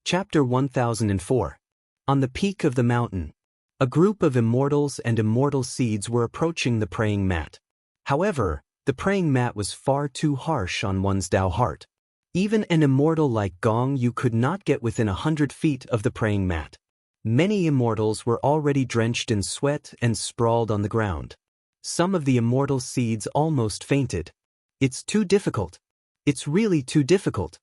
Chapter 1004. On the peak of the mountain. A group of immortals and immortal seeds were approaching the praying mat. However, the praying mat was far too harsh on one's Tao heart. Even an immortal like Gong Yu could not get within 100 feet of the praying mat. Many immortals were already drenched in sweat and sprawled on the ground. Some of the immortal seeds almost fainted. It's too difficult. It's really too difficult.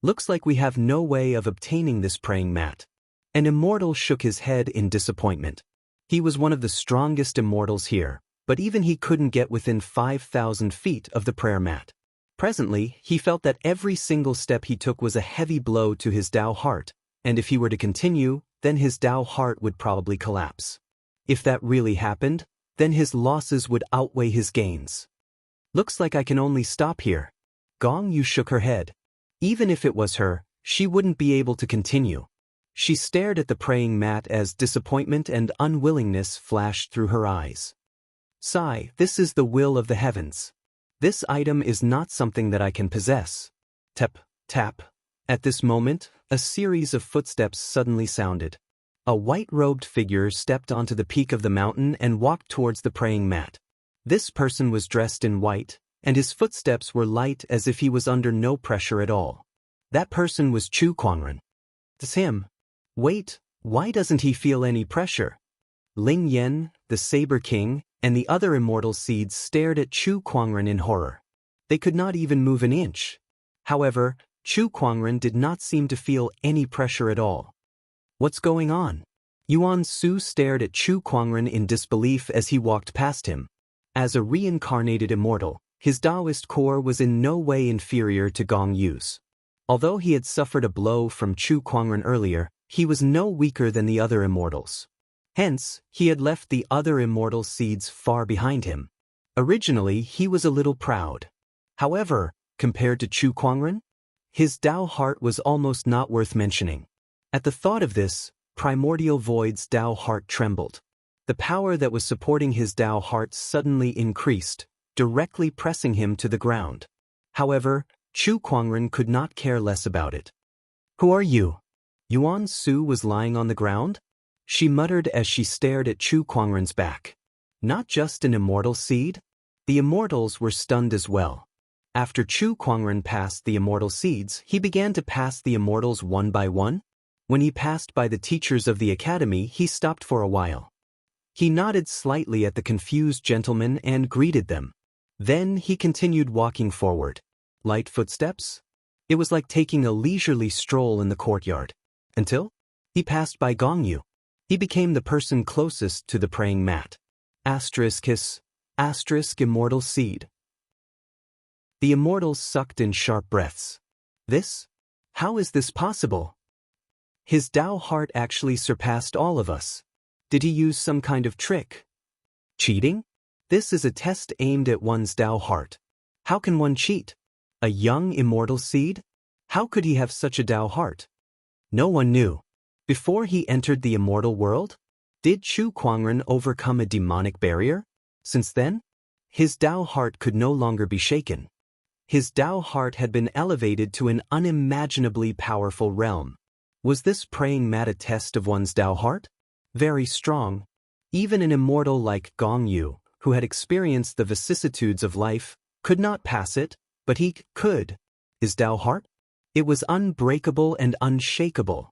Looks like we have no way of obtaining this praying mat. An immortal shook his head in disappointment. He was one of the strongest immortals here, but even he couldn't get within 5,000 feet of the prayer mat. Presently, he felt that every single step he took was a heavy blow to his Tao heart, and if he were to continue, then his Tao heart would probably collapse. If that really happened, then his losses would outweigh his gains. Looks like I can only stop here. Gong Yu shook her head. Even if it was her, she wouldn't be able to continue. She stared at the praying mat as disappointment and unwillingness flashed through her eyes. Sigh, this is the will of the heavens. This item is not something that I can possess. Tap, tap. At this moment, a series of footsteps suddenly sounded. A white-robed figure stepped onto the peak of the mountain and walked towards the praying mat. This person was dressed in white, and his footsteps were light as if he was under no pressure at all. That person was Chu Kuangren. It's him. Wait, why doesn't he feel any pressure? Ling Yan, the Saber King, and the other immortal seeds stared at Chu Kuangren in horror. They could not even move an inch. However, Chu Kuangren did not seem to feel any pressure at all. What's going on? Yuan Su stared at Chu Kuangren in disbelief as he walked past him. As a reincarnated immortal, his Taoist core was in no way inferior to Gong Yu's. Although he had suffered a blow from Chu Kuangren earlier, he was no weaker than the other immortals. Hence, he had left the other immortal seeds far behind him. Originally, he was a little proud. However, compared to Chu Kuangren, his Tao heart was almost not worth mentioning. At the thought of this, Primordial Void's Tao heart trembled. The power that was supporting his Tao heart suddenly increased, directly pressing him to the ground. However, Chu Kuangren could not care less about it. Who are you? Yuan Su was lying on the ground? She muttered as she stared at Chu Kuangren's back. Not just an immortal seed? The immortals were stunned as well. After Chu Kuangren passed the immortal seeds, he began to pass the immortals one by one. When he passed by the teachers of the academy, he stopped for a while. He nodded slightly at the confused gentlemen and greeted them. Then he continued walking forward. Light footsteps? It was like taking a leisurely stroll in the courtyard. Until he passed by Gong Yu. He became the person closest to the praying mat. Asterisk immortal seed. The immortals sucked in sharp breaths. This? How is this possible? His Tao heart actually surpassed all of us. Did he use some kind of trick? Cheating? This is a test aimed at one's Tao heart. How can one cheat? A young immortal seed? How could he have such a Tao heart? No one knew. Before he entered the immortal world, did Chu Kuangren overcome a demonic barrier? Since then, his Tao heart could no longer be shaken. His Tao heart had been elevated to an unimaginably powerful realm. Was this praying mat a test of one's Tao heart? Very strong. Even an immortal like Gong Yu, who had experienced the vicissitudes of life, could not pass it, but he could. His Tao heart? It was unbreakable and unshakable.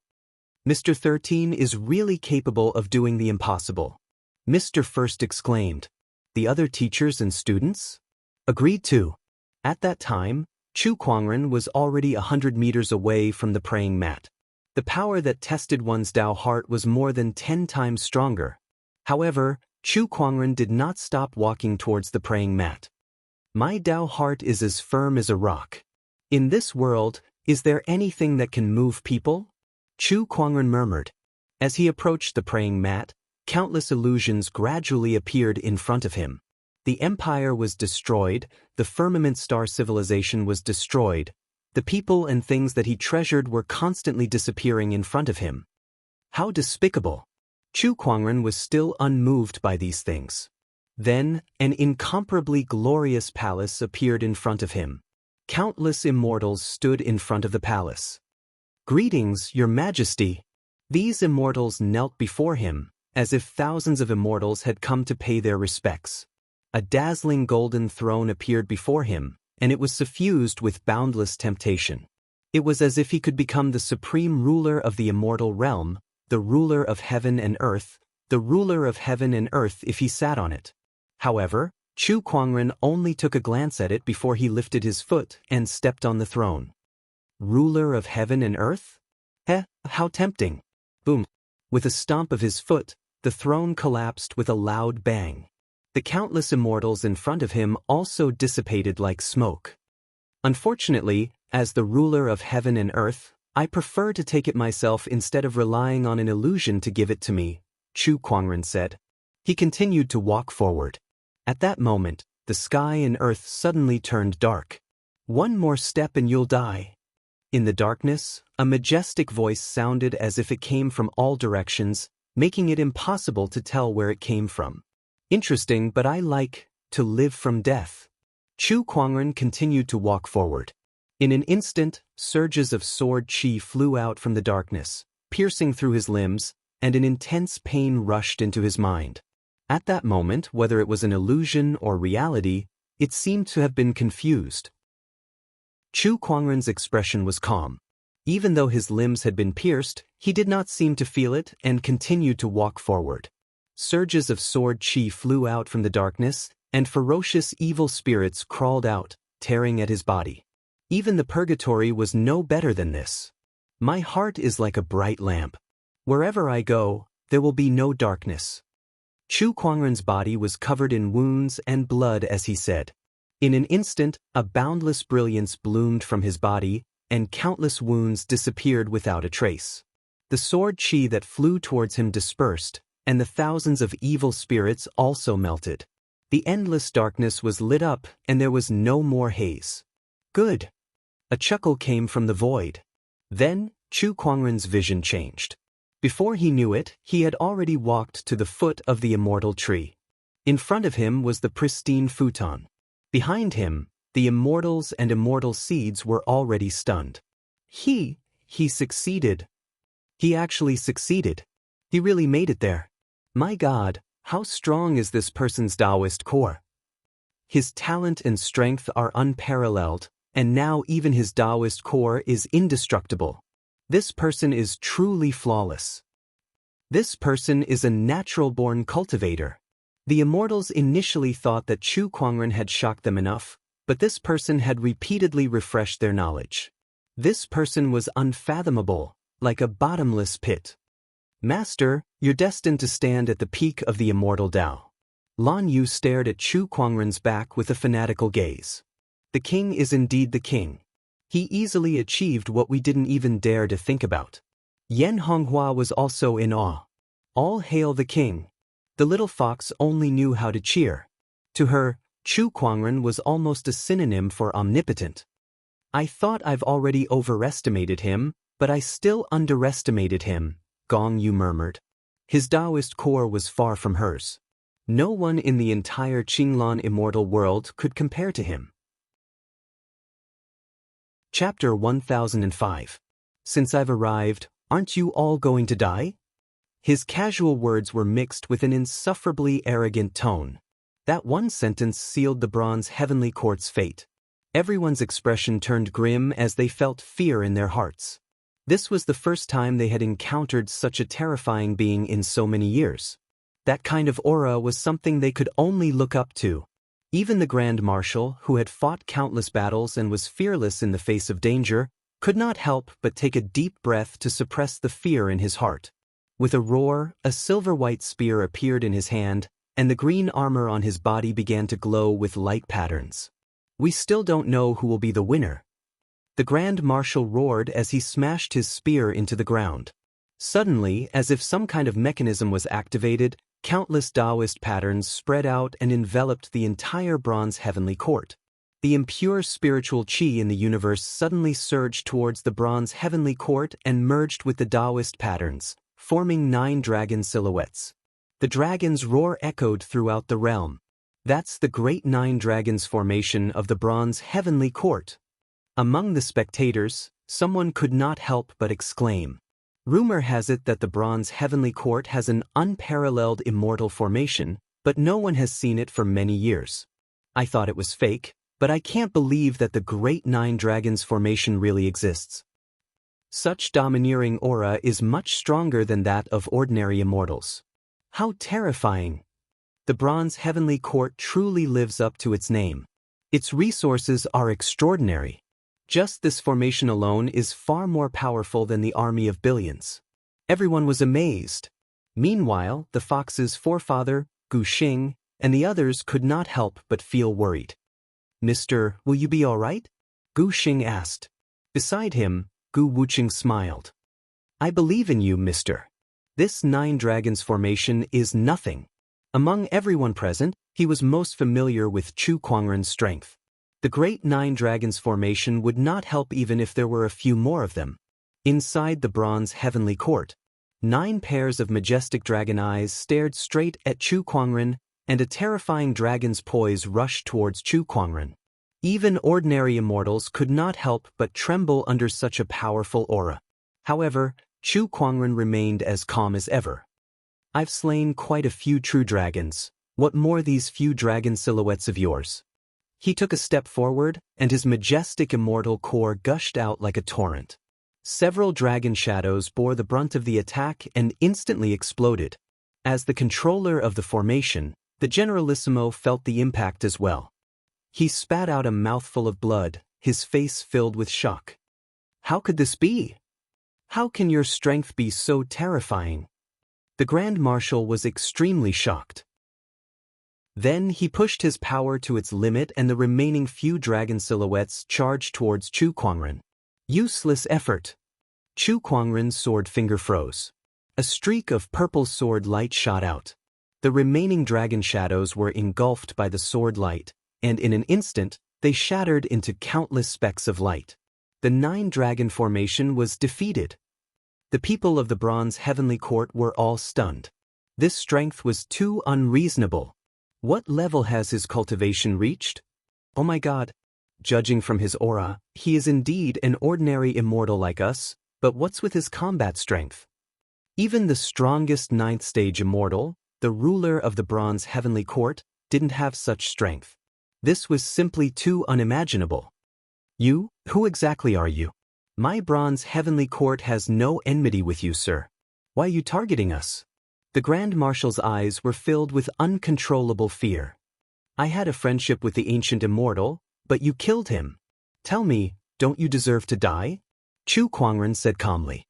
Mr. 13 is really capable of doing the impossible. Mr. First exclaimed. The other teachers and students? Agreed too. At that time, Chu Kuangren was already 100 meters away from the praying mat. The power that tested one's Tao heart was more than 10 times stronger. However, Chu Kuangren did not stop walking towards the praying mat. My Tao heart is as firm as a rock. In this world, is there anything that can move people? Chu Kuangren murmured. As he approached the praying mat, countless illusions gradually appeared in front of him. The empire was destroyed, the firmament star civilization was destroyed, the people and things that he treasured were constantly disappearing in front of him. How despicable! Chu Kuangren was still unmoved by these things. Then, an incomparably glorious palace appeared in front of him. Countless immortals stood in front of the palace. "Greetings, your majesty." These immortals knelt before him, as if thousands of immortals had come to pay their respects. A dazzling golden throne appeared before him, and it was suffused with boundless temptation. It was as if he could become the supreme ruler of the immortal realm, the ruler of heaven and earth, the ruler of heaven and earth if he sat on it. However, Chu Kuangren only took a glance at it before he lifted his foot and stepped on the throne. Ruler of heaven and earth? How tempting. Boom. With a stomp of his foot, the throne collapsed with a loud bang. The countless immortals in front of him also dissipated like smoke. Unfortunately, as the ruler of heaven and earth, I prefer to take it myself instead of relying on an illusion to give it to me, Chu Kuangren said. He continued to walk forward. At that moment, the sky and earth suddenly turned dark. "One more step and you'll die." In the darkness, a majestic voice sounded as if it came from all directions, making it impossible to tell where it came from. "Interesting, but I like to live from death." Chu Kuangren continued to walk forward. In an instant, surges of sword chi flew out from the darkness, piercing through his limbs, and an intense pain rushed into his mind. At that moment, whether it was an illusion or reality, it seemed to have been confused. Chu Kuangren's expression was calm. Even though his limbs had been pierced, he did not seem to feel it and continued to walk forward. Surges of sword chi flew out from the darkness, and ferocious evil spirits crawled out, tearing at his body. Even the purgatory was no better than this. "My heart is like a bright lamp. Wherever I go, there will be no darkness." Chu Kuangren's body was covered in wounds and blood as he said. In an instant, a boundless brilliance bloomed from his body, and countless wounds disappeared without a trace. The sword chi that flew towards him dispersed, and the thousands of evil spirits also melted. The endless darkness was lit up, and there was no more haze. "Good." A chuckle came from the void. Then, Chu Kuangren's vision changed. Before he knew it, he had already walked to the foot of the immortal tree. In front of him was the pristine futon. Behind him, the immortals and immortal seeds were already stunned. He succeeded. He actually succeeded. He really made it there. My God, how strong is this person's Taoist core? His talent and strength are unparalleled, and now even his Taoist core is indestructible. This person is truly flawless. This person is a natural-born cultivator. The immortals initially thought that Chu Kuangren had shocked them enough, but this person had repeatedly refreshed their knowledge. This person was unfathomable, like a bottomless pit. "Master, you're destined to stand at the peak of the immortal Tao." Lan Yu stared at Chu Kuangren's back with a fanatical gaze. The king is indeed the king. He easily achieved what we didn't even dare to think about. Yan Honghua was also in awe. All hail the king. The little fox only knew how to cheer. To her, Chu Kuangren was almost a synonym for omnipotent. "I thought I've already overestimated him, but I still underestimated him," Gong Yu murmured. His Taoist core was far from hers. No one in the entire Qinglan immortal world could compare to him. Chapter 1005. Since I've arrived, aren't you all going to die? His casual words were mixed with an insufferably arrogant tone. That one sentence sealed the bronze heavenly court's fate. Everyone's expression turned grim as they felt fear in their hearts. This was the first time they had encountered such a terrifying being in so many years. That kind of aura was something they could only look up to. Even the Grand Marshal, who had fought countless battles and was fearless in the face of danger, could not help but take a deep breath to suppress the fear in his heart. With a roar, a silver-white spear appeared in his hand, and the green armor on his body began to glow with light patterns. "We still don't know who will be the winner." The Grand Marshal roared as he smashed his spear into the ground. Suddenly, as if some kind of mechanism was activated, countless Taoist patterns spread out and enveloped the entire bronze heavenly court. The impure spiritual qi in the universe suddenly surged towards the bronze heavenly court and merged with the Taoist patterns, forming 9 dragon silhouettes. The dragon's roar echoed throughout the realm. That's the great 9 dragons formation of the bronze heavenly court. Among the spectators, someone could not help but exclaim. Rumor has it that the Bronze Heavenly Court has an unparalleled immortal formation, but no one has seen it for many years. I thought it was fake, but I can't believe that the Great Nine Dragons formation really exists. Such domineering aura is much stronger than that of ordinary immortals. How terrifying! The Bronze Heavenly Court truly lives up to its name. Its resources are extraordinary. Just this formation alone is far more powerful than the army of billions. Everyone was amazed. Meanwhile, the fox's forefather, Gu Xing, and the others could not help but feel worried. "Mister, will you be all right?" Gu Xing asked. Beside him, Gu Wuqing smiled. "I believe in you, mister. This Nine Dragons formation is nothing." Among everyone present, he was most familiar with Chu Kuangren's strength. The Great Nine Dragons formation would not help even if there were a few more of them. Inside the Bronze Heavenly Court, 9 pairs of majestic dragon eyes stared straight at Chu Kuangren, and a terrifying dragon's poise rushed towards Chu Kuangren. Even ordinary immortals could not help but tremble under such a powerful aura. However, Chu Kuangren remained as calm as ever. "I've slain quite a few true dragons. What more these few dragon silhouettes of yours?" He took a step forward, and his majestic immortal core gushed out like a torrent. Several dragon shadows bore the brunt of the attack and instantly exploded. As the controller of the formation, the Generalissimo felt the impact as well. He spat out a mouthful of blood, his face filled with shock. "How could this be? How can your strength be so terrifying?" The Grand Marshal was extremely shocked. Then he pushed his power to its limit and the remaining few dragon silhouettes charged towards Chu Kuangren. Useless effort. Chu Kuangren's sword finger froze. A streak of purple sword light shot out. The remaining dragon shadows were engulfed by the sword light, and in an instant, they shattered into countless specks of light. The 9 dragon formation was defeated. The people of the Bronze Heavenly Court were all stunned. This strength was too unreasonable. What level has his cultivation reached? Oh my god. Judging from his aura, he is indeed an ordinary immortal like us, but what's with his combat strength? Even the strongest 9th stage immortal, the ruler of the Bronze Heavenly Court, didn't have such strength. This was simply too unimaginable. "You? Who exactly are you?" "My Bronze Heavenly Court has no enmity with you, sir. Why are you targeting us?" The Grand Marshal's eyes were filled with uncontrollable fear. "I had a friendship with the ancient immortal, but you killed him. Tell me, don't you deserve to die?" Chu Kuangren said calmly.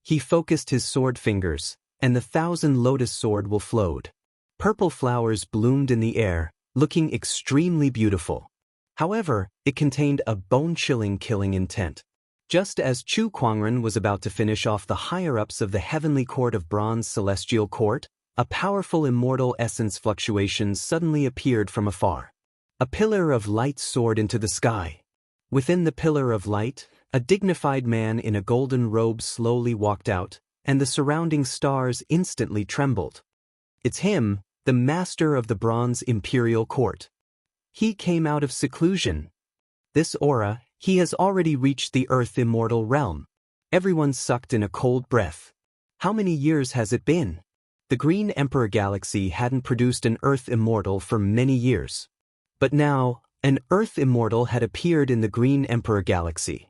He focused his sword fingers, and the 1,000 lotus sword will flowed. Purple flowers bloomed in the air, looking extremely beautiful. However, it contained a bone-chilling killing intent. Just as Chu Kuangren was about to finish off the higher-ups of the Heavenly Court of Bronze Celestial Court, a powerful immortal essence fluctuation suddenly appeared from afar. A pillar of light soared into the sky. Within the pillar of light, a dignified man in a golden robe slowly walked out, and the surrounding stars instantly trembled. It's him, the master of the Bronze Imperial Court. He came out of seclusion. This aura, he has already reached the Earth Immortal realm. Everyone sucked in a cold breath. How many years has it been? The Green Emperor Galaxy hadn't produced an Earth Immortal for many years. But now, an Earth Immortal had appeared in the Green Emperor Galaxy.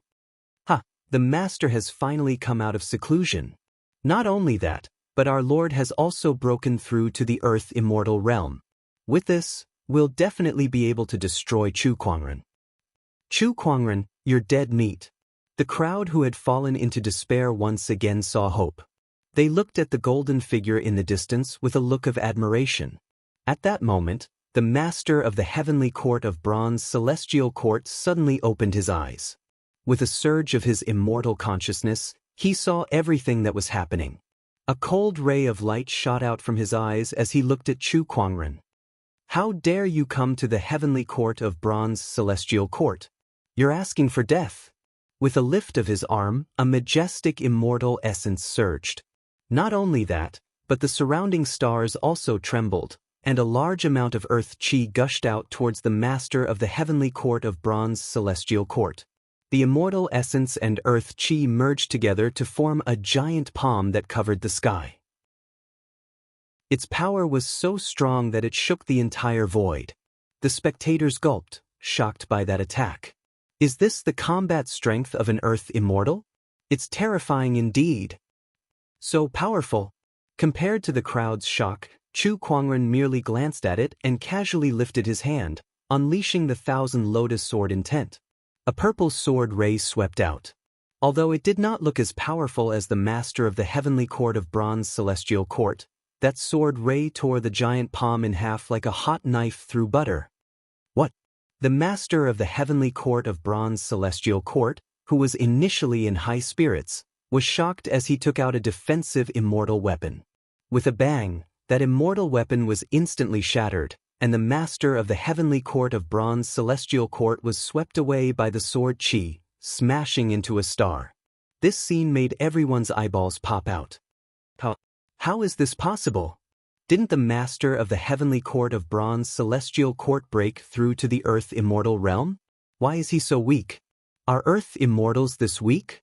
The Master has finally come out of seclusion. Not only that, but our Lord has also broken through to the Earth Immortal realm. With this, we'll definitely be able to destroy Chu Kuangren. Chu Kuangren, you're dead meat. The crowd who had fallen into despair once again saw hope. They looked at the golden figure in the distance with a look of admiration. At that moment, the Master of the Heavenly Court of Bronze Celestial Court suddenly opened his eyes. With a surge of his immortal consciousness, he saw everything that was happening. A cold ray of light shot out from his eyes as he looked at Chu Kuangren. "How dare you come to the Heavenly Court of Bronze Celestial Court? You're asking for death." With a lift of his arm, a majestic immortal essence surged. Not only that, but the surrounding stars also trembled, and a large amount of earth chi gushed out towards the Master of the Heavenly Court of Bronze Celestial Court. The immortal essence and earth chi merged together to form a giant palm that covered the sky. Its power was so strong that it shook the entire void. The spectators gulped, shocked by that attack. Is this the combat strength of an earth immortal? It's terrifying indeed. So powerful. Compared to the crowd's shock, Chu Kuangren merely glanced at it and casually lifted his hand, unleashing the thousand lotus sword intent. A purple sword ray swept out. Although it did not look as powerful as the master of the heavenly court of bronze celestial court, that sword ray tore the giant palm in half like a hot knife through butter. What? The master of the heavenly court of bronze celestial court, who was initially in high spirits, was shocked as he took out a defensive immortal weapon. With a bang, that immortal weapon was instantly shattered, and the master of the heavenly court of bronze celestial court was swept away by the sword chi, smashing into a star. This scene made everyone's eyeballs pop out. How is this possible? Didn't the master of the heavenly court of bronze celestial court break through to the earth immortal realm? Why is he so weak? Are earth immortals this weak?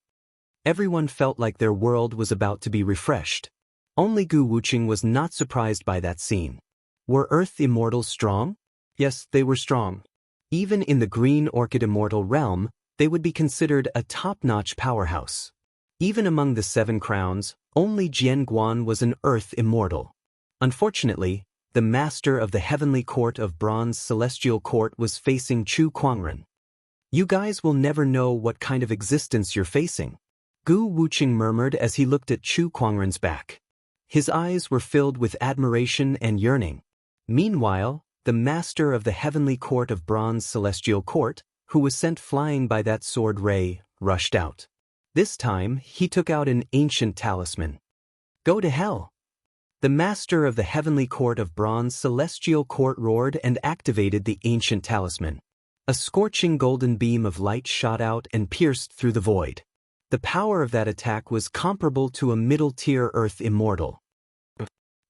Everyone felt like their world was about to be refreshed. Only Gu Wuqing was not surprised by that scene. Were earth immortals strong? Yes, they were strong. Even in the green orchid immortal realm, they would be considered a top-notch powerhouse. Even among the 7 crowns, only Jian Guan was an earth immortal. Unfortunately, the master of the heavenly court of bronze celestial court was facing Chu Kuangren. You guys will never know what kind of existence you're facing, Gu Wuqing murmured as he looked at Chu Kuangren's back. His eyes were filled with admiration and yearning. Meanwhile, the master of the heavenly court of bronze celestial court, who was sent flying by that sword ray, rushed out. This time, he took out an ancient talisman. Go to hell! The master of the heavenly court of bronze celestial court roared and activated the ancient talisman. A scorching golden beam of light shot out and pierced through the void. The power of that attack was comparable to a middle-tier earth immortal.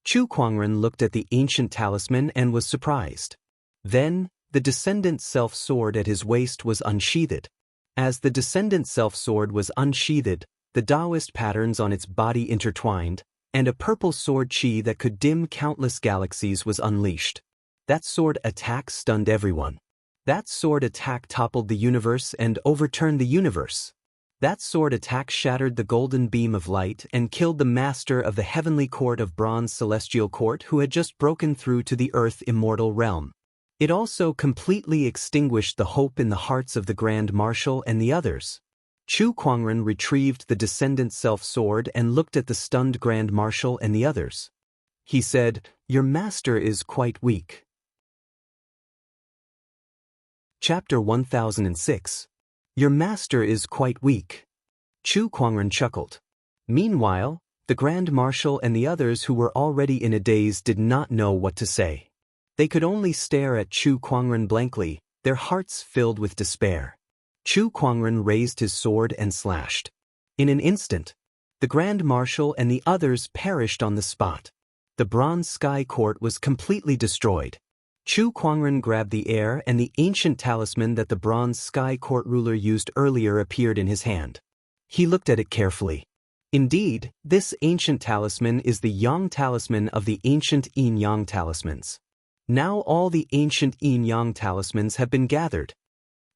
Chu Kuangren looked at the ancient talisman and was surprised. Then, the descendant self-sword at his waist was unsheathed. As the descendant self-sword was unsheathed, the Taoist patterns on its body intertwined, and a purple sword chi that could dim countless galaxies was unleashed. That sword attack stunned everyone. That sword attack toppled the universe and overturned the universe. That sword attack shattered the golden beam of light and killed the master of the heavenly court of bronze celestial court who had just broken through to the earth immortal realm. It also completely extinguished the hope in the hearts of the Grand Marshal and the others. Chu Kuangren retrieved the descendant self-sword and looked at the stunned Grand Marshal and the others. He said, "Your master is quite weak." Chapter 1006. Your master is quite weak. Chu Kuangren chuckled. Meanwhile, the Grand Marshal and the others who were already in a daze did not know what to say. They could only stare at Chu Kuangren blankly, their hearts filled with despair. Chu Kuangren raised his sword and slashed. In an instant, the Grand Marshal and the others perished on the spot. The Bronze Sky Court was completely destroyed. Chu Kuangren grabbed the air and the ancient talisman that the Bronze Sky Court ruler used earlier appeared in his hand. He looked at it carefully. Indeed, this ancient talisman is the Yang talisman of the ancient Yin-Yang talismans. Now all the ancient Yin-Yang talismans have been gathered.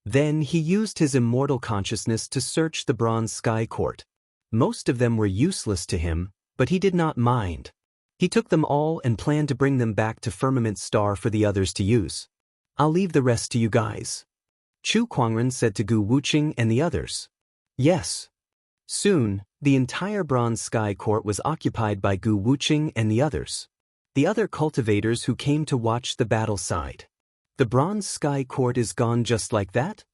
Then he used his immortal consciousness to search the Bronze Sky Court. Most of them were useless to him, but he did not mind. He took them all and planned to bring them back to Firmament Star for the others to use. I'll leave the rest to you guys, Chu Kuangren said to Gu Wuqing and the others. Yes. Soon, the entire Bronze Sky Court was occupied by Gu Wuqing and the others. The other cultivators who came to watch the battle sighed. The Bronze Sky Court is gone just like that?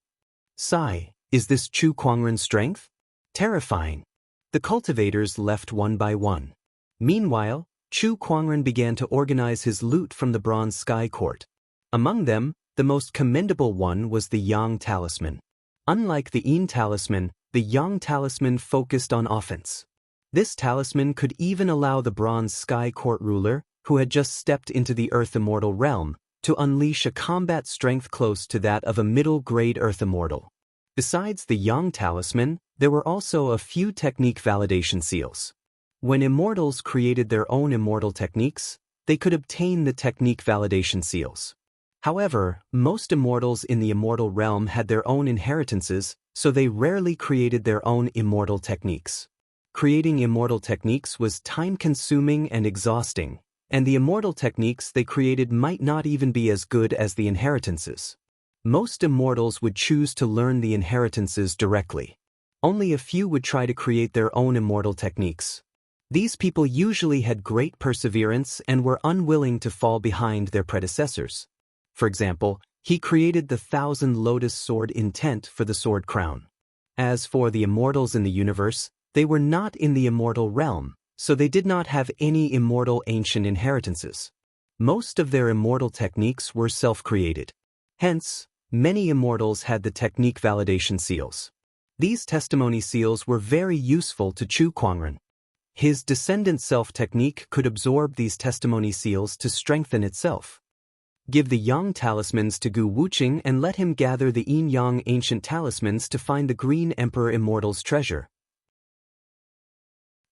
Sigh, is this Chu Kuangren's strength? Terrifying. The cultivators left one by one. Meanwhile, Chu Kuangren began to organize his loot from the Bronze Sky Court. Among them, the most commendable one was the Yang talisman. Unlike the Yin talisman, the Yang talisman focused on offense. This talisman could even allow the Bronze Sky Court ruler, who had just stepped into the Earth Immortal realm, to unleash a combat strength close to that of a middle-grade Earth Immortal. Besides the Yang talisman, there were also a few technique validation seals. When immortals created their own immortal techniques, they could obtain the technique validation seals. However, most immortals in the immortal realm had their own inheritances, so they rarely created their own immortal techniques. Creating immortal techniques was time-consuming and exhausting, and the immortal techniques they created might not even be as good as the inheritances. Most immortals would choose to learn the inheritances directly. Only a few would try to create their own immortal techniques. These people usually had great perseverance and were unwilling to fall behind their predecessors. For example, he created the 1,000 Lotus Sword intent for the sword crown. As for the immortals in the universe, they were not in the immortal realm, so they did not have any immortal ancient inheritances. Most of their immortal techniques were self-created. Hence, many immortals had the technique validation seals. These testimony seals were very useful to Chu Kuangren. His descendant self-technique could absorb these testimony seals to strengthen itself. Give the Yang talismans to Gu Wuqing and let him gather the Yin Yang ancient talismans to find the Green Emperor Immortal's treasure.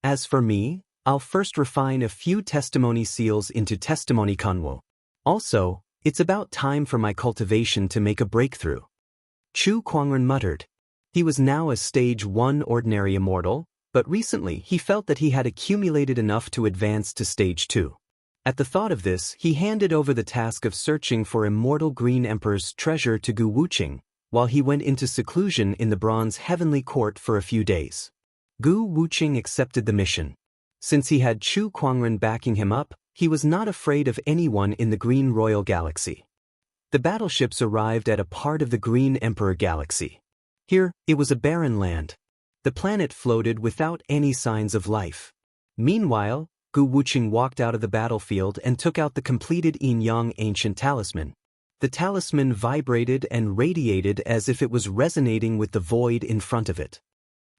As for me, I'll first refine a few testimony seals into testimony kanwo. Also, it's about time for my cultivation to make a breakthrough. Chu Kuangren muttered. He was now a stage 1 ordinary immortal, but recently he felt that he had accumulated enough to advance to stage 2. At the thought of this, he handed over the task of searching for immortal Green Emperor's treasure to Gu Wuqing, while he went into seclusion in the Bronze Heavenly Court for a few days. Gu Wuqing accepted the mission. Since he had Chu Kuangren backing him up, he was not afraid of anyone in the Green Royal Galaxy. The battleships arrived at a part of the Green Emperor Galaxy. Here, it was a barren land. The planet floated without any signs of life. Meanwhile, Gu Wuqing walked out of the battlefield and took out the completed Yin Yang ancient talisman. The talisman vibrated and radiated as if it was resonating with the void in front of it.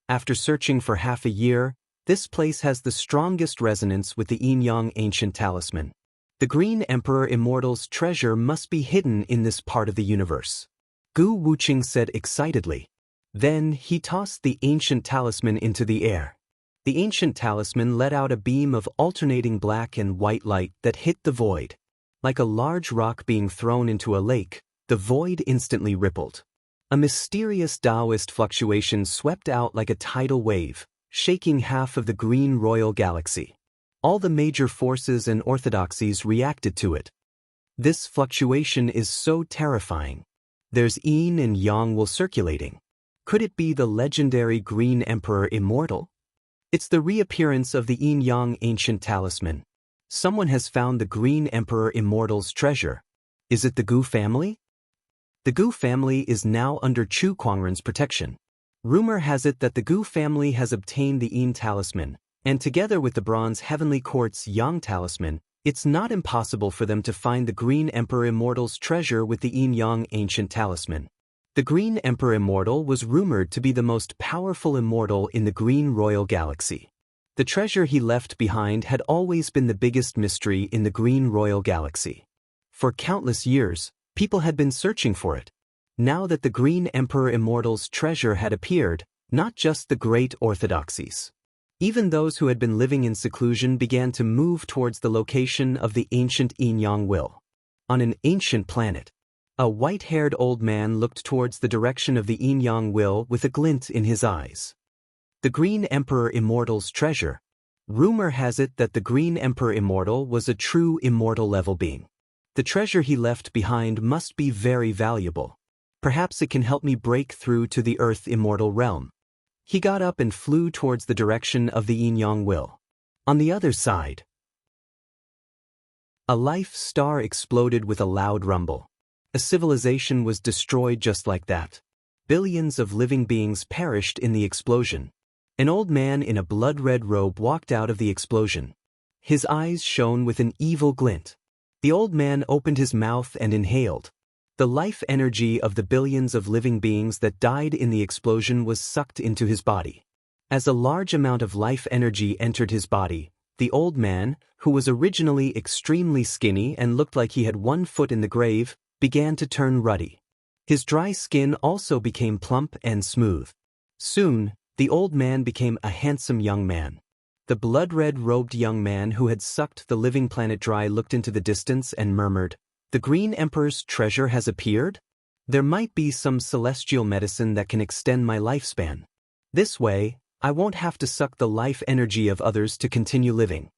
After searching for half a year, this place has the strongest resonance with the Yin Yang ancient talisman. The Green Emperor Immortal's treasure must be hidden in this part of the universe. Gu Wuqing said excitedly. Then he tossed the ancient talisman into the air. The ancient talisman let out a beam of alternating black and white light that hit the void. Like a large rock being thrown into a lake, the void instantly rippled. A mysterious Taoist fluctuation swept out like a tidal wave, shaking half of the Green Royal Galaxy. All the major forces and orthodoxies reacted to it. This fluctuation is so terrifying. There's Yin and Yang will circulating. Could it be the legendary Green Emperor Immortal? It's the reappearance of the Yin Yang ancient talisman. Someone has found the Green Emperor Immortal's treasure. Is it the Gu family? The Gu family is now under Chu Kuangren's protection. Rumor has it that the Gu family has obtained the Yin talisman, and together with the Bronze Heavenly Court's Yang talisman, it's not impossible for them to find the Green Emperor Immortal's treasure with the Yin Yang ancient talisman. The Green Emperor Immortal was rumored to be the most powerful immortal in the Green Royal Galaxy. The treasure he left behind had always been the biggest mystery in the Green Royal Galaxy. For countless years, people had been searching for it. Now that the Green Emperor Immortal's treasure had appeared, not just the great orthodoxies. Even those who had been living in seclusion began to move towards the location of the ancient Yin Yang will. On an ancient planet, a white-haired old man looked towards the direction of the Yin Yang will with a glint in his eyes. The Green Emperor Immortal's treasure. Rumor has it that the Green Emperor Immortal was a true immortal level being. The treasure he left behind must be very valuable. Perhaps it can help me break through to the Earth Immortal realm. He got up and flew towards the direction of the Yin Yang will. On the other side, a life star exploded with a loud rumble. A civilization was destroyed just like that. Billions of living beings perished in the explosion. An old man in a blood-red robe walked out of the explosion. His eyes shone with an evil glint. The old man opened his mouth and inhaled. The life energy of the billions of living beings that died in the explosion was sucked into his body. As a large amount of life energy entered his body, the old man, who was originally extremely skinny and looked like he had one foot in the grave, began to turn ruddy. His dry skin also became plump and smooth. Soon, the old man became a handsome young man. The blood-red-robed young man who had sucked the living planet dry looked into the distance and murmured, "The Green Emperor's treasure has appeared? There might be some celestial medicine that can extend my lifespan. This way, I won't have to suck the life energy of others to continue living."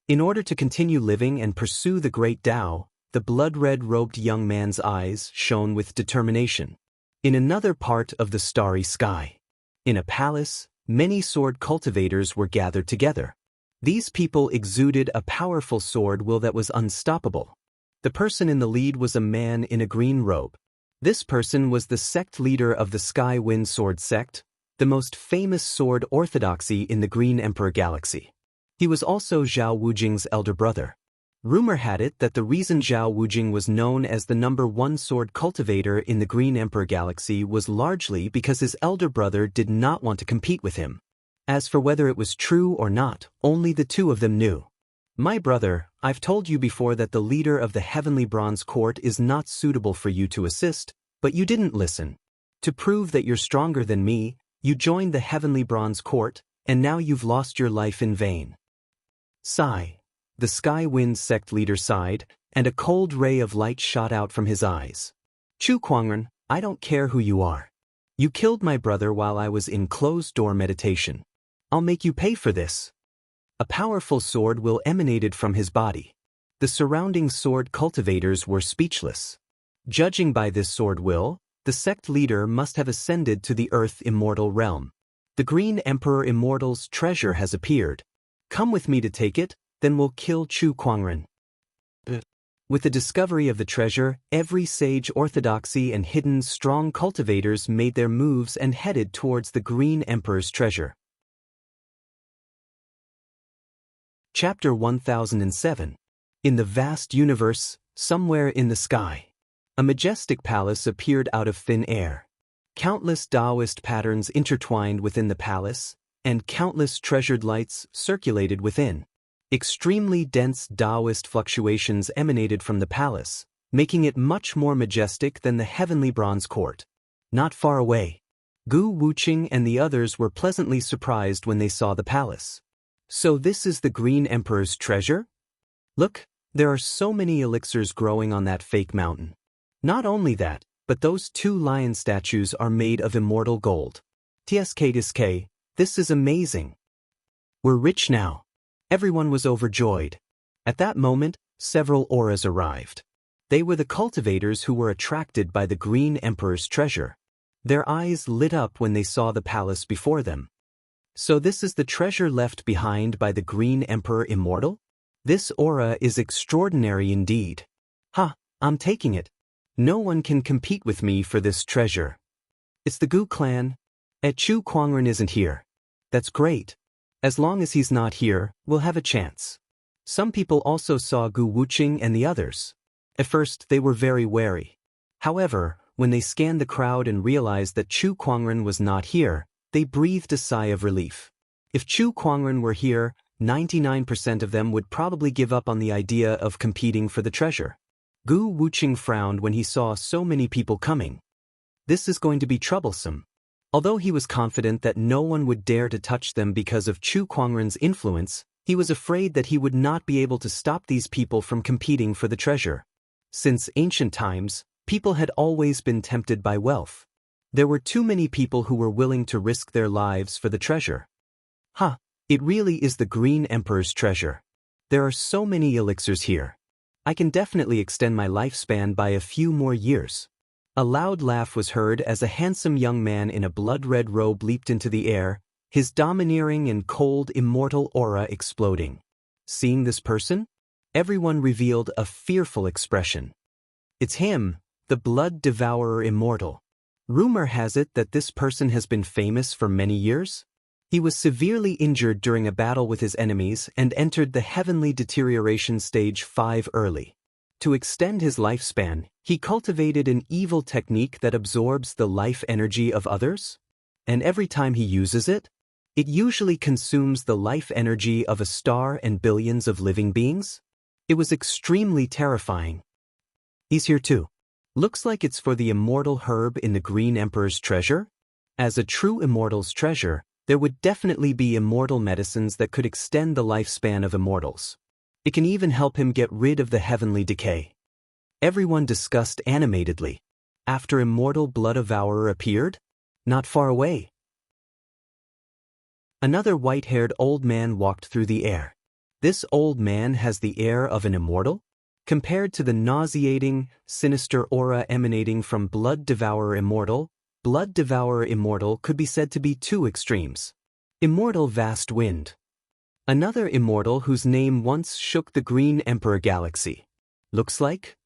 In order to continue living and pursue the great Tao, the blood-red-robed young man's eyes shone with determination. In another part of the starry sky, in a palace, many sword cultivators were gathered together. These people exuded a powerful sword will that was unstoppable. The person in the lead was a man in a green robe. This person was the sect leader of the Sky Wind Sword sect, the most famous sword orthodoxy in the Green Emperor galaxy. He was also Zhao Wujing's elder brother. Rumor had it that the reason Zhao Wujing was known as the #1 sword cultivator in the Green Emperor galaxy was largely because his elder brother did not want to compete with him. As for whether it was true or not, only the two of them knew. "My brother, I've told you before that the leader of the Heavenly Bronze Court is not suitable for you to assist, but you didn't listen. To prove that you're stronger than me, you joined the Heavenly Bronze Court, and now you've lost your life in vain." Sigh. The Sky Wind sect leader sighed, and a cold ray of light shot out from his eyes. "Chu Kuangren, I don't care who you are. You killed my brother while I was in closed-door meditation. I'll make you pay for this." A powerful sword will emanated from his body. The surrounding sword cultivators were speechless. Judging by this sword will, the sect leader must have ascended to the Earth Immortal realm. "The Green Emperor Immortal's treasure has appeared. Come with me to take it, then we'll kill Chu Kuangren." With the discovery of the treasure, every sage orthodoxy and hidden strong cultivators made their moves and headed towards the Green Emperor's treasure. Chapter 1007. In the vast universe, somewhere in the sky, a majestic palace appeared out of thin air. Countless Taoist patterns intertwined within the palace, and countless treasured lights circulated within. Extremely dense Taoist fluctuations emanated from the palace, making it much more majestic than the Heavenly Bronze Court. Not far away, Gu Wuqing and the others were pleasantly surprised when they saw the palace. "So this is the Green Emperor's treasure? Look, there are so many elixirs growing on that fake mountain. Not only that, but those 2 lion statues are made of immortal gold. TSK, this is amazing. We're rich now." Everyone was overjoyed. At that moment, several auras arrived. They were the cultivators who were attracted by the Green Emperor's treasure. Their eyes lit up when they saw the palace before them. "So this is the treasure left behind by the Green Emperor Immortal? This aura is extraordinary indeed. I'm taking it. No one can compete with me for this treasure. It's the Gu clan. Chu Kuangren isn't here. That's great. As long as he's not here, we'll have a chance." Some people also saw Gu Wuqing and the others. At first, they were very wary. However, when they scanned the crowd and realized that Chu Kuangren was not here, they breathed a sigh of relief. If Chu Kuangren were here, 99% of them would probably give up on the idea of competing for the treasure. Gu Wuqing frowned when he saw so many people coming. This is going to be troublesome. Although he was confident that no one would dare to touch them because of Chu Kuangren's influence, he was afraid that he would not be able to stop these people from competing for the treasure. Since ancient times, people had always been tempted by wealth. There were too many people who were willing to risk their lives for the treasure. It really is the Green Emperor's treasure. There are so many elixirs here. I can definitely extend my lifespan by a few more years. A loud laugh was heard as a handsome young man in a blood-red robe leaped into the air, his domineering and cold immortal aura exploding. Seeing this person, everyone revealed a fearful expression. It's him, the Blood Devourer Immortal. Rumor has it that this person has been famous for many years. He was severely injured during a battle with his enemies and entered the Heavenly Deterioration Stage 5 early. To extend his lifespan, he cultivated an evil technique that absorbs the life energy of others, and every time he uses it, it usually consumes the life energy of a star and billions of living beings. It was extremely terrifying. He's here too. Looks like it's for the immortal herb in the Green Emperor's treasure? As a true immortal's treasure, there would definitely be immortal medicines that could extend the lifespan of immortals. It can even help him get rid of the heavenly decay. Everyone discussed animatedly. After immortal blood devourer appeared? Not far away. Another white-haired old man walked through the air. This old man has the air of an immortal? Compared to the nauseating, sinister aura emanating from Blood Devourer Immortal could be said to be two extremes. Immortal Vast Wind. Another immortal whose name once shook the Green Emperor Galaxy. Looks like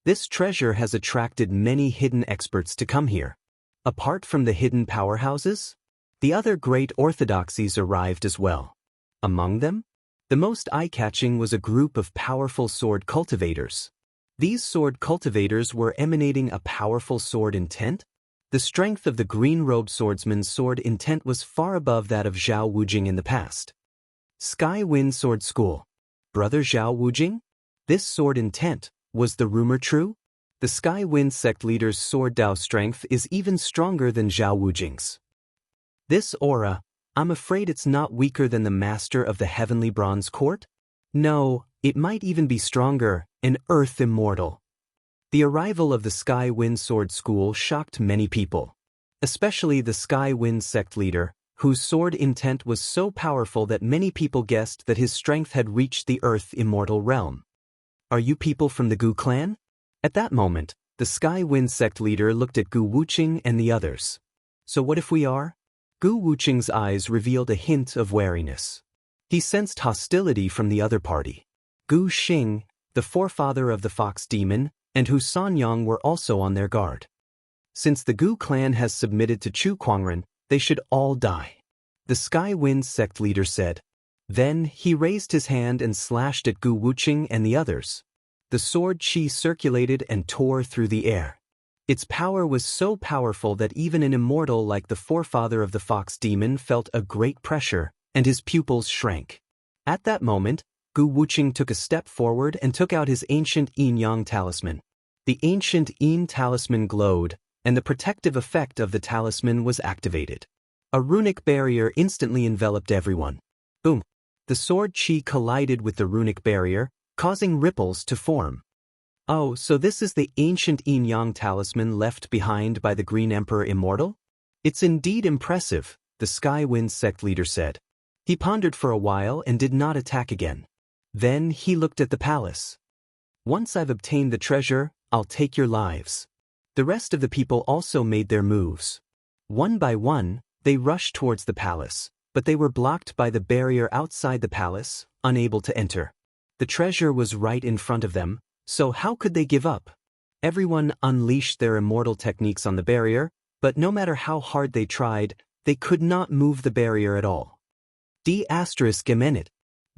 this treasure has attracted many hidden experts to come here. Apart from the hidden powerhouses, the other great orthodoxies arrived as well. Among them, the most eye-catching was a group of powerful sword cultivators. These sword cultivators were emanating a powerful sword intent. The strength of the green-robed swordsman's sword intent was far above that of Zhao Wujing in the past. Sky Wind Sword School. Brother Zhao Wujing? This sword intent, was the rumor true? The Sky Wind sect leader's sword Dao strength is even stronger than Zhao Wujing's. This aura, I'm afraid it's not weaker than the master of the Heavenly Bronze Court? No, it might even be stronger, an Earth Immortal. The arrival of the Sky Wind Sword School shocked many people, especially the Sky Wind sect leader, whose sword intent was so powerful that many people guessed that his strength had reached the Earth Immortal realm. Are you people from the Gu clan? At that moment, the Sky Wind sect leader looked at Gu Wuqing and the others. So what if we are? Gu Wuqing's eyes revealed a hint of wariness. He sensed hostility from the other party. Gu Xing, the forefather of the fox demon, and Hu Sanyang were also on their guard. Since the Gu clan has submitted to Chu Kuangren, they should all die, the Sky Wind sect leader said. Then he raised his hand and slashed at Gu Wuqing and the others. The sword qi circulated and tore through the air. Its power was so powerful that even an immortal like the forefather of the fox demon felt a great pressure, and his pupils shrank. At that moment, Gu Wuqing took a step forward and took out his ancient yin-yang talisman. The ancient yin talisman glowed, and the protective effect of the talisman was activated. A runic barrier instantly enveloped everyone. Boom! The sword qi collided with the runic barrier, causing ripples to form. Oh, so this is the ancient yin-yang talisman left behind by the Green Emperor Immortal? It's indeed impressive, the Sky Wind sect leader said. He pondered for a while and did not attack again. Then he looked at the palace. Once I've obtained the treasure, I'll take your lives. The rest of the people also made their moves. One by one, they rushed towards the palace, but they were blocked by the barrier outside the palace, unable to enter. The treasure was right in front of them, so how could they give up? Everyone unleashed their immortal techniques on the barrier, but no matter how hard they tried, they could not move the barrier at all. D*****.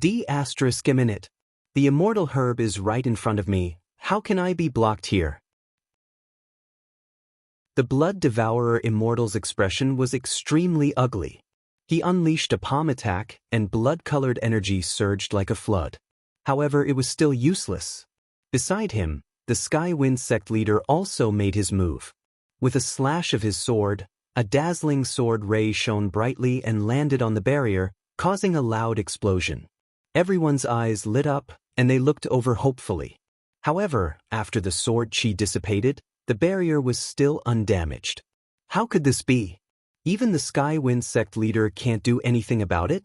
The immortal herb is right in front of me. How can I be blocked here? The Blood Devourer Immortal's expression was extremely ugly. He unleashed a palm attack, and blood-colored energy surged like a flood. However, it was still useless. Beside him, the Sky Wind sect leader also made his move. With a slash of his sword, a dazzling sword ray shone brightly and landed on the barrier, causing a loud explosion. Everyone's eyes lit up, and they looked over hopefully. However, after the sword qi dissipated, the barrier was still undamaged. How could this be? Even the Sky Wind sect leader can't do anything about it?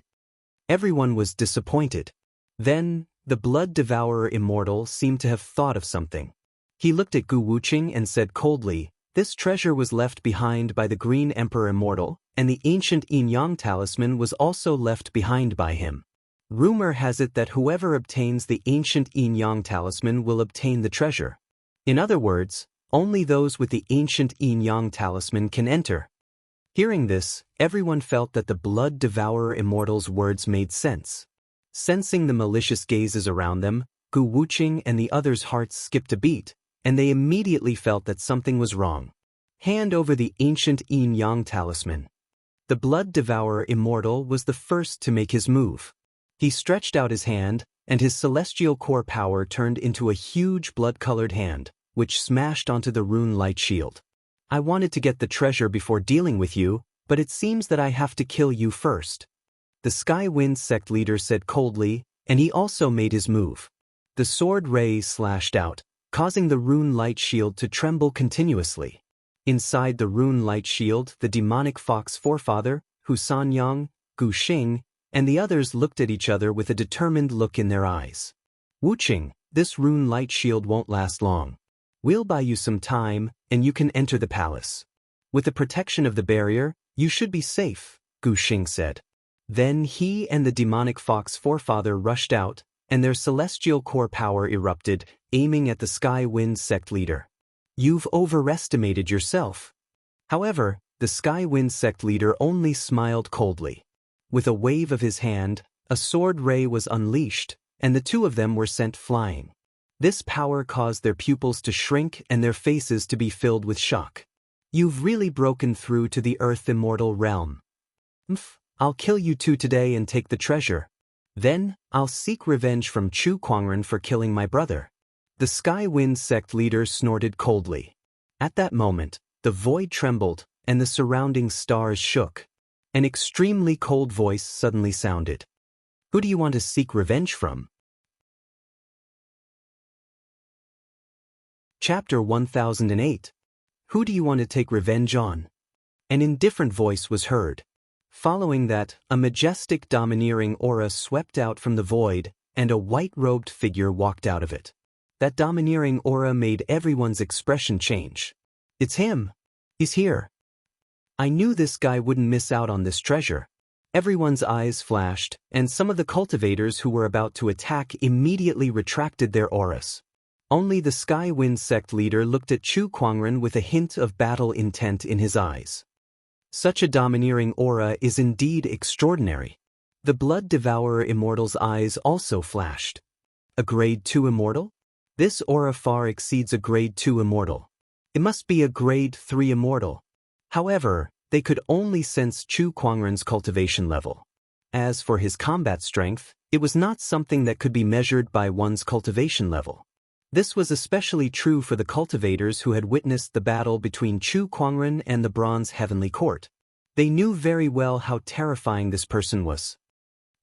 Everyone was disappointed. Then, the Blood Devourer Immortal seemed to have thought of something. He looked at Gu Wuqing and said coldly, "This treasure was left behind by the Green Emperor Immortal, and the ancient yin-yang talisman was also left behind by him. Rumor has it that whoever obtains the ancient yin-yang talisman will obtain the treasure. In other words, only those with the ancient yin-yang talisman can enter." Hearing this, everyone felt that the Blood Devourer Immortal's words made sense. Sensing the malicious gazes around them, Gu Wuqing and the others' hearts skipped a beat, and they immediately felt that something was wrong. Hand over the ancient yin-yang talisman. The Blood Devourer Immortal was the first to make his move. He stretched out his hand, and his celestial core power turned into a huge blood-colored hand, which smashed onto the rune light shield. I wanted to get the treasure before dealing with you, but it seems that I have to kill you first. The Sky Wind sect leader said coldly, and he also made his move. The sword ray slashed out, causing the rune light shield to tremble continuously. Inside the rune light shield, the demonic fox forefather, Hu Sanyang, Gu Xing, and the others looked at each other with a determined look in their eyes. Wuqing, this rune light shield won't last long. We'll buy you some time, and you can enter the palace. With the protection of the barrier, you should be safe, Gu Xing said. Then he and the demonic fox forefather rushed out, and their celestial core power erupted, aiming at the Sky Wind sect leader. You've overestimated yourself. However, the Sky Wind sect leader only smiled coldly. With a wave of his hand, a sword ray was unleashed, and the two of them were sent flying. This power caused their pupils to shrink and their faces to be filled with shock. You've really broken through to the Earth Immortal realm. I'll kill you two today and take the treasure. Then, I'll seek revenge from Chu Kuangren for killing my brother. The Sky Wind sect leader snorted coldly. At that moment, the void trembled, and the surrounding stars shook. An extremely cold voice suddenly sounded. Who do you want to seek revenge from? Chapter 1008. Who do you want to take revenge on? An indifferent voice was heard. Following that, a majestic domineering aura swept out from the void, and a white-robed figure walked out of it. That domineering aura made everyone's expression change. It's him. He's here. I knew this guy wouldn't miss out on this treasure. Everyone's eyes flashed, and some of the cultivators who were about to attack immediately retracted their auras. Only the Sky Wind sect leader looked at Chu Kuangren with a hint of battle intent in his eyes. Such a domineering aura is indeed extraordinary. The Blood Devourer Immortal's eyes also flashed. A Grade 2 Immortal? This aura far exceeds a Grade 2 Immortal. It must be a Grade 3 Immortal. However, they could only sense Chu Kuangren's cultivation level. As for his combat strength, it was not something that could be measured by one's cultivation level. This was especially true for the cultivators who had witnessed the battle between Chu Kuangren and the Bronze Heavenly Court. They knew very well how terrifying this person was.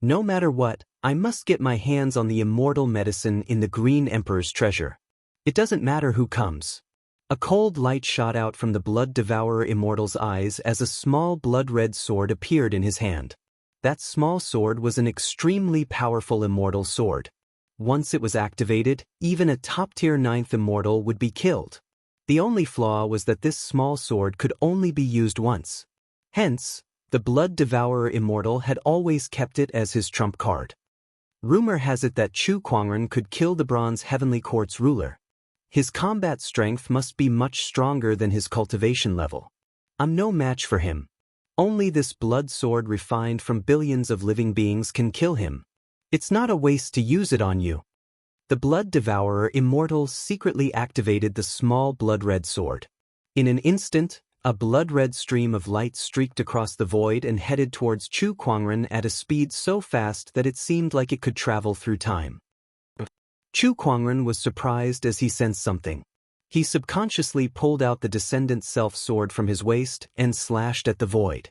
No matter what, I must get my hands on the immortal medicine in the Green Emperor's treasure. It doesn't matter who comes. A cold light shot out from the Blood Devourer Immortal's eyes as a small blood-red sword appeared in his hand. That small sword was an extremely powerful immortal sword. Once it was activated, even a top-tier 9th immortal would be killed. The only flaw was that this small sword could only be used once. Hence, the Blood Devourer Immortal had always kept it as his trump card. Rumor has it that Chu Kuangren could kill the Bronze Heavenly Court's ruler. His combat strength must be much stronger than his cultivation level. I'm no match for him. Only this blood sword refined from billions of living beings can kill him. It's not a waste to use it on you. The Blood Devourer Immortal secretly activated the small blood-red sword. In an instant, a blood-red stream of light streaked across the void and headed towards Chu Kuangren at a speed so fast that it seemed like it could travel through time. Chu Kuangren was surprised as he sensed something. He subconsciously pulled out the Descendant Self sword from his waist and slashed at the void.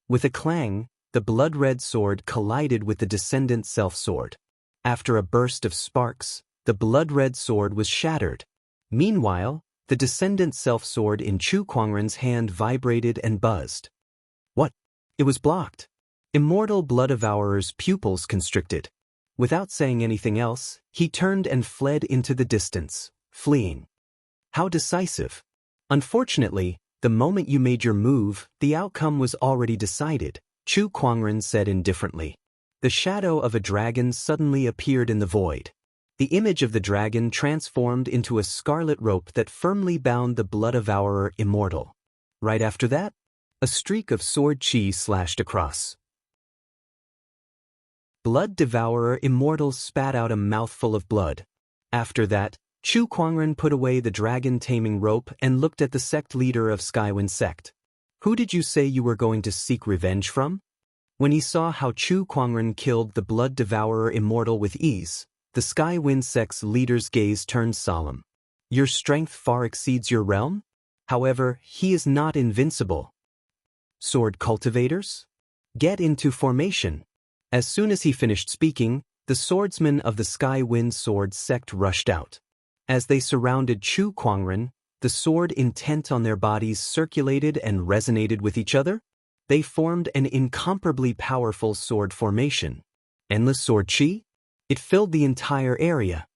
With a clang, the blood-red sword collided with the Descendant Self sword. After a burst of sparks, the blood-red sword was shattered. Meanwhile, the Descendant Self sword in Chu Kuangren's hand vibrated and buzzed. What? It was blocked. Immortal Blood Devourer's pupils constricted. Without saying anything else, he turned and fled into the distance, fleeing. How decisive. Unfortunately, the moment you made your move, the outcome was already decided, Chu Kuangren said indifferently. The shadow of a dragon suddenly appeared in the void. The image of the dragon transformed into a scarlet rope that firmly bound the Blood Devourer Immortal. Right after that, a streak of sword chi slashed across. Blood Devourer Immortal spat out a mouthful of blood. After that, Chu Kuangren put away the dragon-taming rope and looked at the sect leader of Skywind sect. Who did you say you were going to seek revenge from? When he saw how Chu Kuangren killed the Blood Devourer Immortal with ease, the Skywind sect's leader's gaze turned solemn. Your strength far exceeds your realm? However, he is not invincible. Sword cultivators? Get into formation. As soon as he finished speaking, the swordsmen of the Sky Wind Sword sect rushed out. As they surrounded Chu Kuangren, the sword intent on their bodies circulated and resonated with each other. They formed an incomparably powerful sword formation. Endless sword chi? It filled the entire area.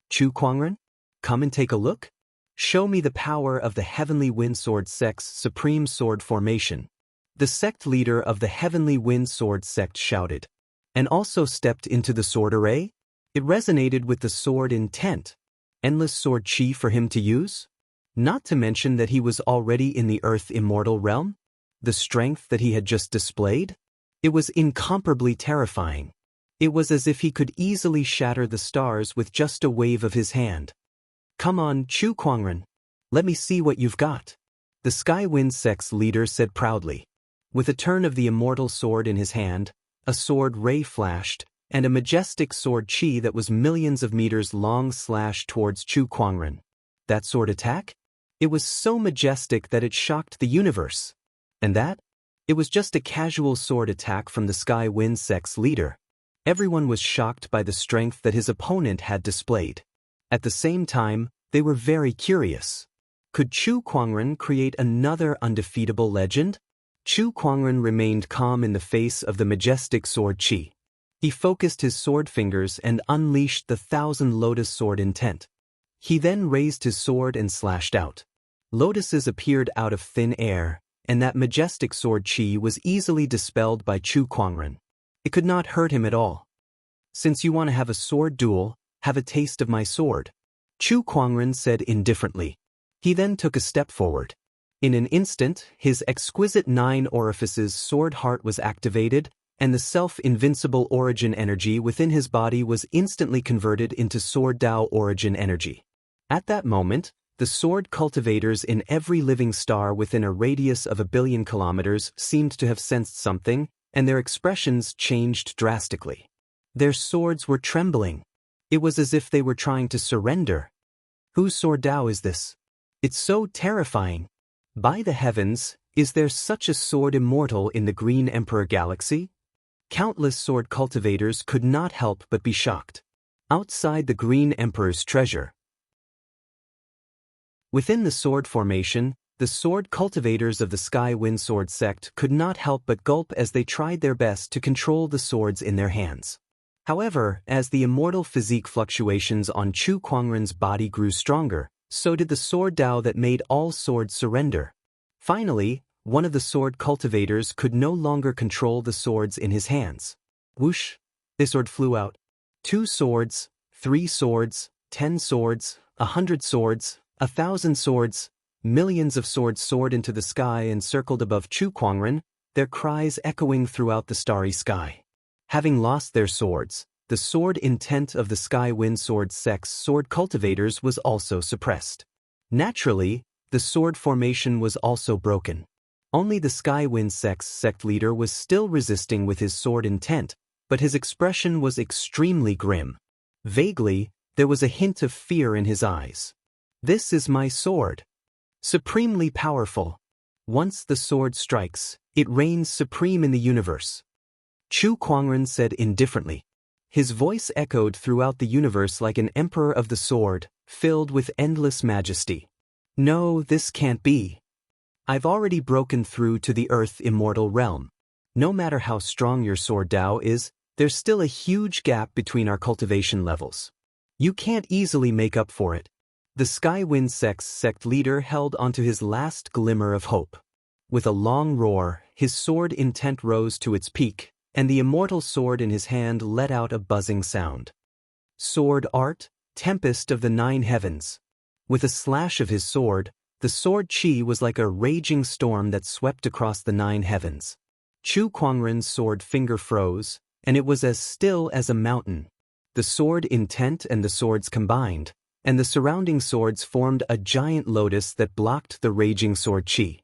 Chu Kuangren, come and take a look? Show me the power of the Heavenly Wind Sword sect's supreme sword formation. The sect leader of the Heavenly Wind Sword sect shouted, and also stepped into the sword array. It resonated with the sword intent. Endless sword chi for him to use? Not to mention that he was already in the Earth Immortal realm. The strength that he had just displayed? It was incomparably terrifying. It was as if he could easily shatter the stars with just a wave of his hand. Come on, Chu Kuangren. Let me see what you've got. The Skywind sect's leader said proudly. With a turn of the immortal sword in his hand, a sword ray flashed, and a majestic sword chi that was millions of meters long slashed towards Chu Kuangren. That sword attack? It was so majestic that it shocked the universe. And that? It was just a casual sword attack from the Sky Wind sect's leader. Everyone was shocked by the strength that his opponent had displayed. At the same time, they were very curious. Could Chu Kuangren create another undefeatable legend? Chu Kuangren remained calm in the face of the majestic sword chi. He focused his sword fingers and unleashed the 1,000 lotus sword intent. He then raised his sword and slashed out. Lotuses appeared out of thin air, and that majestic sword chi was easily dispelled by Chu Kuangren. It could not hurt him at all. Since you want to have a sword duel, have a taste of my sword, Chu Kuangren said indifferently. He then took a step forward. In an instant, his exquisite 9 orifices sword heart was activated, and the self-invincible origin energy within his body was instantly converted into sword Dao origin energy. At that moment, the sword cultivators in every living star within a radius of 1 billion kilometers seemed to have sensed something, and their expressions changed drastically. Their swords were trembling. It was as if they were trying to surrender. Whose sword Dao is this? It's so terrifying. By the heavens, is there such a sword immortal in the Green Emperor Galaxy? Countless sword cultivators could not help but be shocked. Outside the Green Emperor's treasure. Within the sword formation, the sword cultivators of the Sky Wind Sword sect could not help but gulp as they tried their best to control the swords in their hands. However, as the immortal physique fluctuations on Chu Kuangren's body grew stronger, so did the sword Dao that made all swords surrender. Finally, one of the sword cultivators could no longer control the swords in his hands. Whoosh! The sword flew out. 2 swords, 3 swords, 10 swords, 100 swords, 1,000 swords, millions of swords soared into the sky and circled above Chu Kuangren, their cries echoing throughout the starry sky. Having lost their swords, the sword intent of the Sky Wind Sword sect's sword cultivators was also suppressed. Naturally, the sword formation was also broken. Only the Sky Wind sect's sect leader was still resisting with his sword intent, but his expression was extremely grim. Vaguely, there was a hint of fear in his eyes. This is my sword. Supremely powerful. Once the sword strikes, it reigns supreme in the universe. Chu Kuangren said indifferently. His voice echoed throughout the universe like an emperor of the sword, filled with endless majesty. No, this can't be. I've already broken through to the Earth Immortal realm. No matter how strong your sword Dao is, there's still a huge gap between our cultivation levels. You can't easily make up for it. The Skywind sect's sect leader held onto his last glimmer of hope. With a long roar, his sword intent rose to its peak, and the immortal sword in his hand let out a buzzing sound. Sword art, tempest of the 9 heavens. With a slash of his sword, the sword chi was like a raging storm that swept across the 9 heavens. Chu Kuangren's sword finger froze, and it was as still as a mountain. The sword intent and the swords combined, and the surrounding swords formed a giant lotus that blocked the raging sword chi.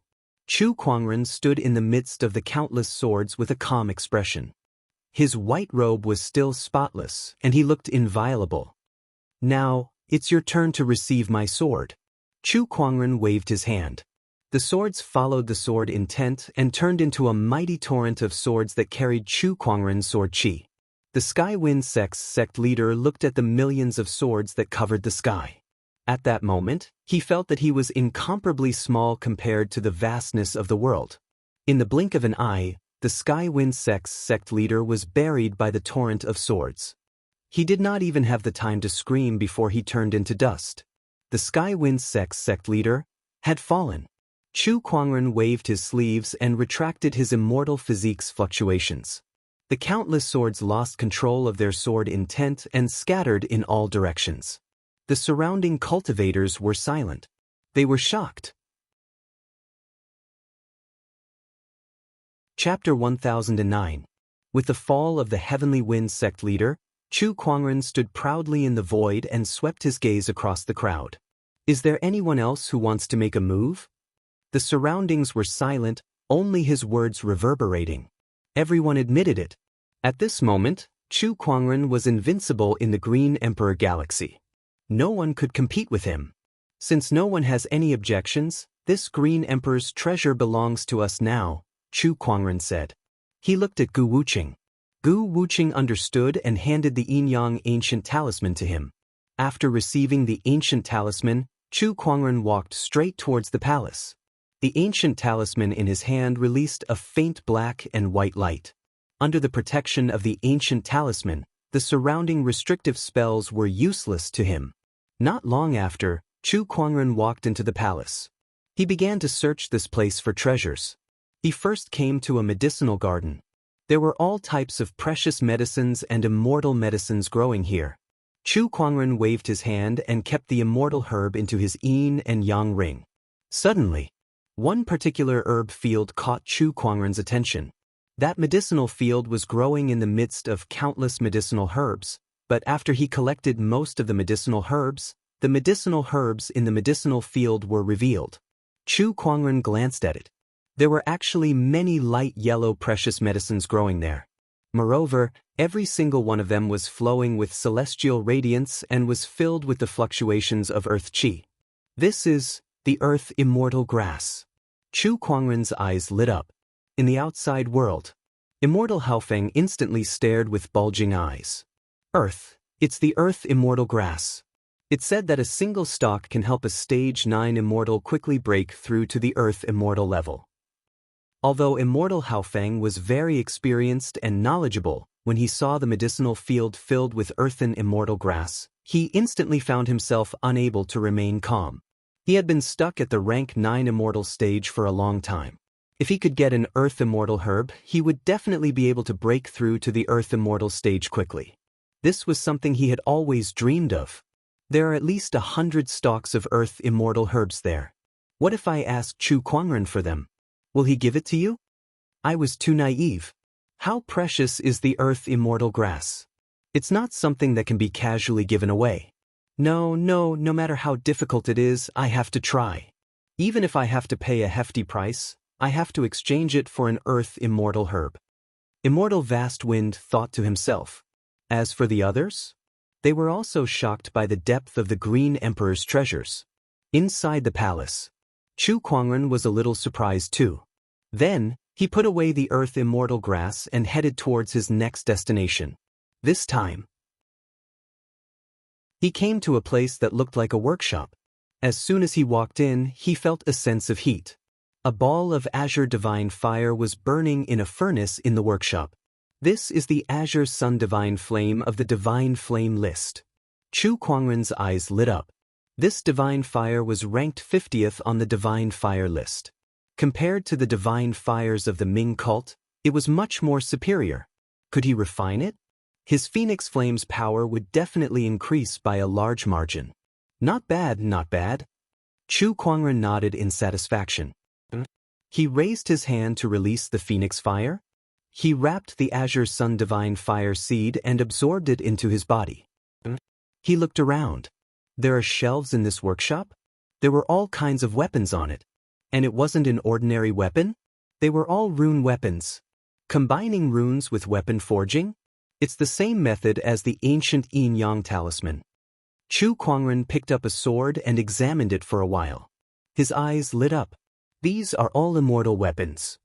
Chu Kuangren stood in the midst of the countless swords with a calm expression. His white robe was still spotless, and he looked inviolable. Now, It's your turn to receive my sword. Chu Kuangren waved his hand. The swords followed the sword intent and turned into a mighty torrent of swords that carried Chu Kuangren's sword chi. The Sky Wind Sect's sect leader looked at the millions of swords that covered the sky. At that moment, he felt that he was incomparably small compared to the vastness of the world. In the blink of an eye, the Sky Wind Sect's sect leader was buried by the torrent of swords. He did not even have the time to scream before he turned into dust. The Sky Wind Sect's sect leader had fallen. Chu Kuangren waved his sleeves and retracted his immortal physique's fluctuations. The countless swords lost control of their sword intent and scattered in all directions. The surrounding cultivators were silent. They were shocked. Chapter 1009. With the fall of the Heavenly Wind sect leader, Chu Kuangren stood proudly in the void and swept his gaze across the crowd. Is there anyone else who wants to make a move? The surroundings were silent, only his words reverberating. Everyone admitted it. At this moment, Chu Kuangren was invincible in the Green Emperor Galaxy. No one could compete with him. Since no one has any objections, this Green Emperor's treasure belongs to us now, Chu Kuangren said. He looked at Gu Wuqing. Gu Wuqing understood and handed the Yin-Yang ancient talisman to him. After receiving the ancient talisman, Chu Kuangren walked straight towards the palace. The ancient talisman in his hand released a faint black and white light. Under the protection of the ancient talisman, the surrounding restrictive spells were useless to him. Not long after, Chu Kuangren walked into the palace. He began to search this place for treasures. He first came to a medicinal garden. There were all types of precious medicines and immortal medicines growing here. Chu Kuangren waved his hand and kept the immortal herb into his yin and yang ring. Suddenly, one particular herb field caught Chu Kuangren's attention. That medicinal field was growing in the midst of countless medicinal herbs, but after he collected most of the medicinal herbs in the medicinal field were revealed. Chu Kuangren glanced at it. There were actually many light yellow precious medicines growing there. Moreover, every single one of them was flowing with celestial radiance and was filled with the fluctuations of earth chi. This is the earth immortal grass. Chu Kuangren's eyes lit up. In the outside world, Immortal Haofeng instantly stared with bulging eyes. Earth, it's the earth immortal grass. It said that a single stalk can help a stage 9 immortal quickly break through to the earth immortal level. Although Immortal Haofeng was very experienced and knowledgeable, when he saw the medicinal field filled with earthen immortal grass, he instantly found himself unable to remain calm. He had been stuck at the rank 9 immortal stage for a long time. If he could get an earth immortal herb, he would definitely be able to break through to the earth immortal stage quickly. This was something he had always dreamed of. There are at least 100 stalks of earth immortal herbs there. What if I ask Chu Kuangren for them? Will he give it to you? I was too naive. How precious is the earth immortal grass? It's not something that can be casually given away. No matter how difficult it is, I have to try. Even if I have to pay a hefty price, I have to exchange it for an earth immortal herb. Immortal Vast Wind thought to himself. As for the others, they were also shocked by the depth of the Green Emperor's treasures. Inside the palace, Chu Kuangren was a little surprised too. Then, he put away the earth immortal grass and headed towards his next destination. This time, he came to a place that looked like a workshop. As soon as he walked in, he felt a sense of heat. A ball of azure divine fire was burning in a furnace in the workshop. This is the Azure Sun Divine Flame of the Divine Flame list. Chu Kuangren's eyes lit up. This divine fire was ranked 50th on the Divine Fire list. Compared to the divine fires of the Ming cult, it was much more superior. Could he refine it? His Phoenix Flame's power would definitely increase by a large margin. Not bad, not bad. Chu Kuangren nodded in satisfaction. He raised his hand to release the Phoenix Fire. He wrapped the Azure Sun Divine Fire seed and absorbed it into his body. He looked around. There are shelves in this workshop? There were all kinds of weapons on it. And it wasn't an ordinary weapon? They were all rune weapons. Combining runes with weapon forging? It's the same method as the ancient Yin-Yang talisman. Chu Kuangren picked up a sword and examined it for a while. His eyes lit up. These are all immortal weapons.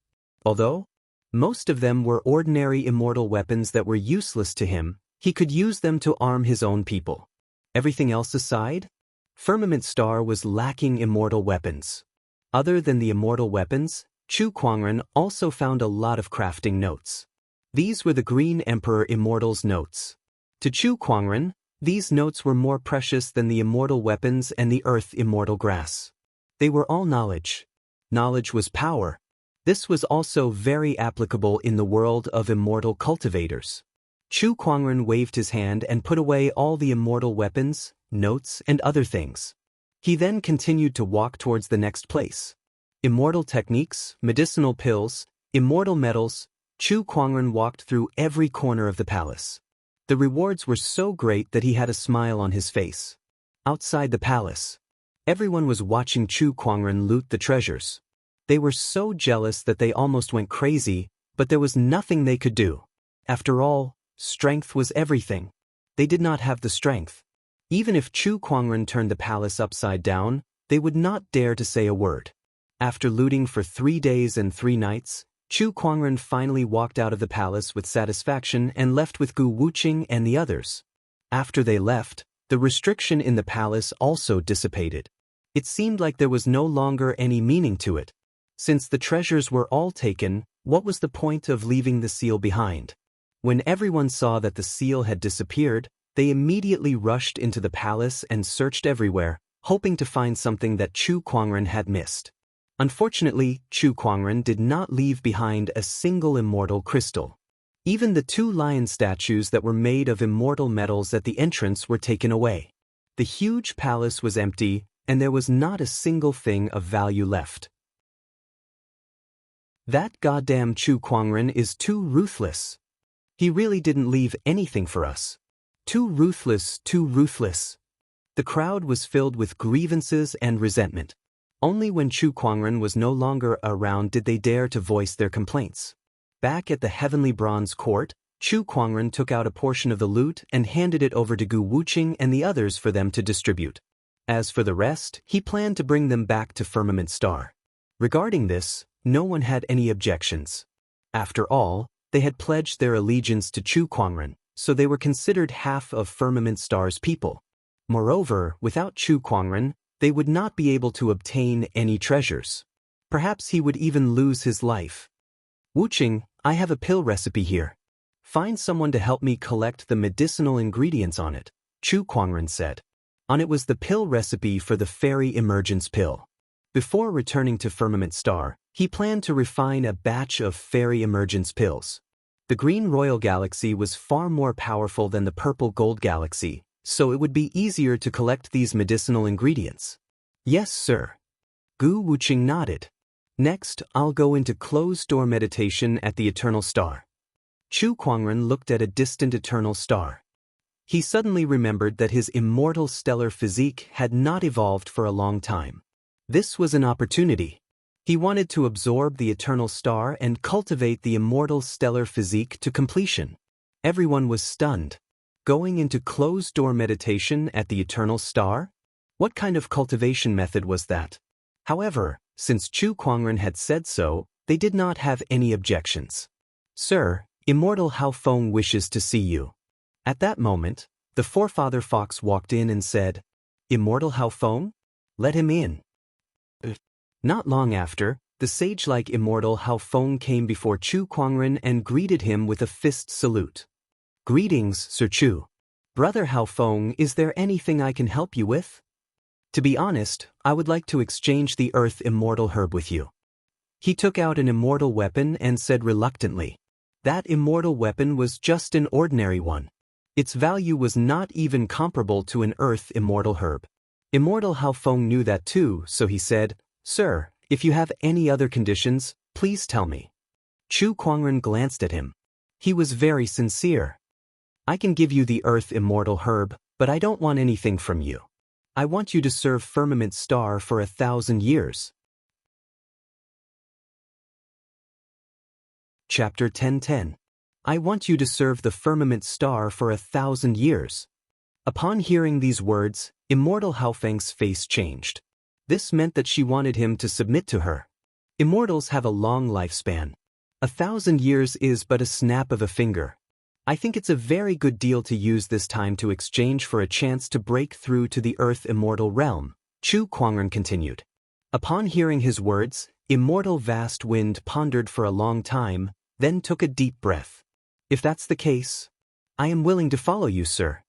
Although most of them were ordinary immortal weapons that were useless to him, he could use them to arm his own people. Everything else aside, Firmament Star was lacking immortal weapons. Other than the immortal weapons, Chu Kuangren also found a lot of crafting notes. These were the Green Emperor Immortal's notes. To Chu Kuangren, these notes were more precious than the immortal weapons and the Earth Immortal Grass. They were all knowledge. Knowledge was power. This was also very applicable in the world of immortal cultivators. Chu Kuangren waved his hand and put away all the immortal weapons, notes, and other things. He then continued to walk towards the next place. Immortal techniques, medicinal pills, immortal metals. Chu Kuangren walked through every corner of the palace. The rewards were so great that he had a smile on his face. Outside the palace, everyone was watching Chu Kuangren loot the treasures. They were so jealous that they almost went crazy, but there was nothing they could do. After all, strength was everything. They did not have the strength. Even if Chu Kuangren turned the palace upside down, they would not dare to say a word. After looting for 3 days and 3 nights, Chu Kuangren finally walked out of the palace with satisfaction and left with Gu Wuqing and the others. After they left, the restriction in the palace also dissipated. It seemed like there was no longer any meaning to it. Since the treasures were all taken, what was the point of leaving the seal behind? When everyone saw that the seal had disappeared, they immediately rushed into the palace and searched everywhere, hoping to find something that Chu Kuangren had missed. Unfortunately, Chu Kuangren did not leave behind a single immortal crystal. Even the 2 lion statues that were made of immortal metals at the entrance were taken away. The huge palace was empty, and there was not a single thing of value left. That goddamn Chu Kuangren is too ruthless. He really didn't leave anything for us. Too ruthless, too ruthless. The crowd was filled with grievances and resentment. Only when Chu Kuangren was no longer around did they dare to voice their complaints. Back at the Heavenly Bronze Court, Chu Kuangren took out a portion of the loot and handed it over to Gu Wuqing and the others for them to distribute. As for the rest, he planned to bring them back to Firmament Star. Regarding this, no one had any objections. After all, they had pledged their allegiance to Chu Kuangren, so they were considered half of Firmament Star's people. Moreover, without Chu Kuangren, they would not be able to obtain any treasures. Perhaps he would even lose his life. Wuqing, I have a pill recipe here. Find someone to help me collect the medicinal ingredients on it, Chu Kuangren said. On it was the pill recipe for the Fairy Emergence pill. Before returning to Firmament Star, he planned to refine a batch of Fairy Emergence pills. The Green Royal Galaxy was far more powerful than the Purple Gold Galaxy, so it would be easier to collect these medicinal ingredients. Yes, sir. Gu Wuqing nodded. Next, I'll go into closed-door meditation at the Eternal Star. Chu Kuangren looked at a distant eternal star. He suddenly remembered that his immortal stellar physique had not evolved for a long time. This was an opportunity. He wanted to absorb the eternal star and cultivate the immortal stellar physique to completion. Everyone was stunned. Going into closed-door meditation at the eternal star? What kind of cultivation method was that? However, since Chu Kuangren had said so, they did not have any objections. Sir, Immortal Hao Feng wishes to see you. At that moment, the forefather fox walked in and said, Immortal Hao Feng? Let him in. Not long after, the sage-like Immortal Hao Feng came before Chu Kuangren and greeted him with a fist salute. Greetings, Sir Chu. Brother Hao Feng, is there anything I can help you with? To be honest, I would like to exchange the Earth Immortal Herb with you. He took out an immortal weapon and said reluctantly. That immortal weapon was just an ordinary one. Its value was not even comparable to an Earth Immortal Herb. Immortal Hao Feng knew that too, so he said, Sir, if you have any other conditions, please tell me. Chu Kuangren glanced at him. He was very sincere. I can give you the Earth Immortal Herb, but I don't want anything from you. I want you to serve Firmament Star for 1,000 years. Chapter 10:10. I want you to serve the Firmament Star for 1,000 years. Upon hearing these words, Immortal Haofeng's face changed. This meant that she wanted him to submit to her. Immortals have a long lifespan. 1,000 years is but a snap of a finger. I think it's a very good deal to use this time to exchange for a chance to break through to the Earth Immortal realm, Chu Kuangren continued. Upon hearing his words, Immortal Vast Wind pondered for a long time, then took a deep breath. If that's the case, I am willing to follow you, sir.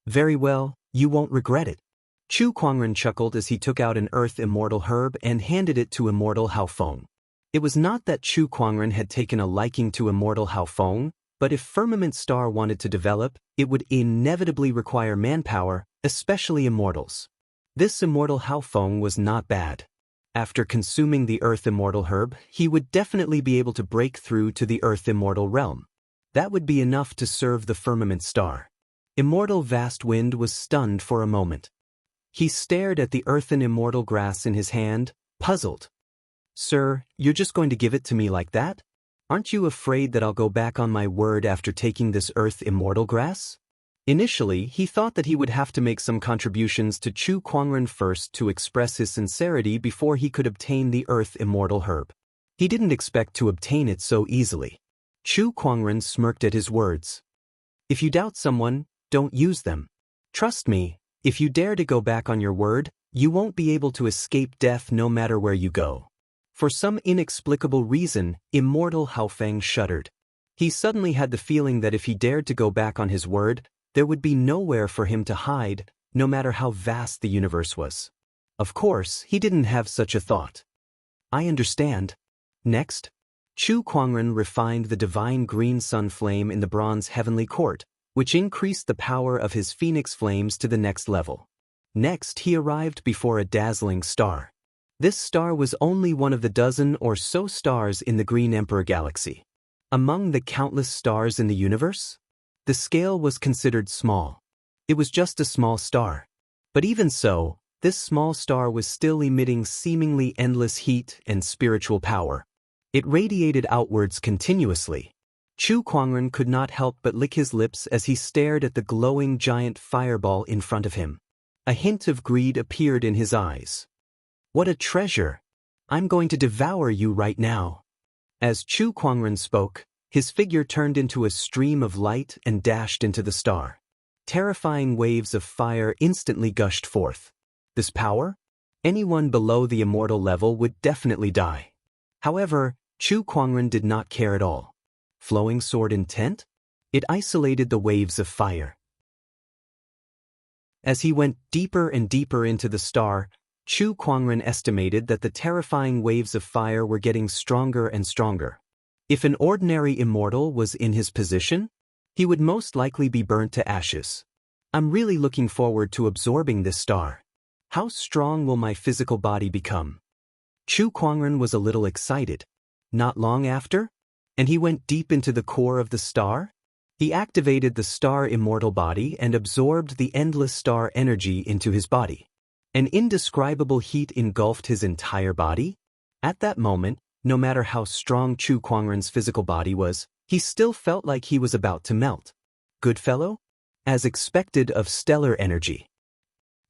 Very well, you won't regret it. Chu Kuangren chuckled as he took out an Earth Immortal herb and handed it to Immortal Haofeng. It was not that Chu Kuangren had taken a liking to Immortal Haofeng, but if Firmament Star wanted to develop, it would inevitably require manpower, especially immortals. This Immortal Haofeng was not bad. After consuming the Earth Immortal herb, he would definitely be able to break through to the Earth Immortal realm. That would be enough to serve the Firmament Star. Immortal Vast Wind was stunned for a moment. He stared at the earthen immortal grass in his hand, puzzled. Sir, you're just going to give it to me like that? Aren't you afraid that I'll go back on my word after taking this Earth Immortal grass? Initially, he thought that he would have to make some contributions to Chu Kuangren first to express his sincerity before he could obtain the Earth Immortal herb. He didn't expect to obtain it so easily. Chu Kuangren smirked at his words. If you doubt someone, don't use them. Trust me, if you dare to go back on your word, you won't be able to escape death no matter where you go. For some inexplicable reason, Immortal Haofeng shuddered. He suddenly had the feeling that if he dared to go back on his word, there would be nowhere for him to hide, no matter how vast the universe was. Of course, he didn't have such a thought. I understand. Next, Chu Kuangren refined the divine green sun flame in the bronze heavenly court, which increased the power of his phoenix flames to the next level. Next, he arrived before a dazzling star. This star was only one of the dozen or so stars in the Green Emperor Galaxy. Among the countless stars in the universe, the scale was considered small. It was just a small star. But even so, this small star was still emitting seemingly endless heat and spiritual power. It radiated outwards continuously. Chu Kuangren could not help but lick his lips as he stared at the glowing giant fireball in front of him. A hint of greed appeared in his eyes. What a treasure! I'm going to devour you right now. As Chu Kuangren spoke, his figure turned into a stream of light and dashed into the star. Terrifying waves of fire instantly gushed forth. This power? Anyone below the immortal level would definitely die. However, Chu Kuangren did not care at all. Flowing sword intent? It isolated the waves of fire. As he went deeper and deeper into the star, Chu Kuangren estimated that the terrifying waves of fire were getting stronger and stronger. If an ordinary immortal was in his position, he would most likely be burnt to ashes. I'm really looking forward to absorbing this star. How strong will my physical body become? Chu Kuangren was a little excited. Not long after, and he went deep into the core of the star. He activated the star immortal body and absorbed the endless star energy into his body. An indescribable heat engulfed his entire body. At that moment, no matter how strong Chu Kuangren's physical body was, he still felt like he was about to melt. Good fellow? As expected of stellar energy.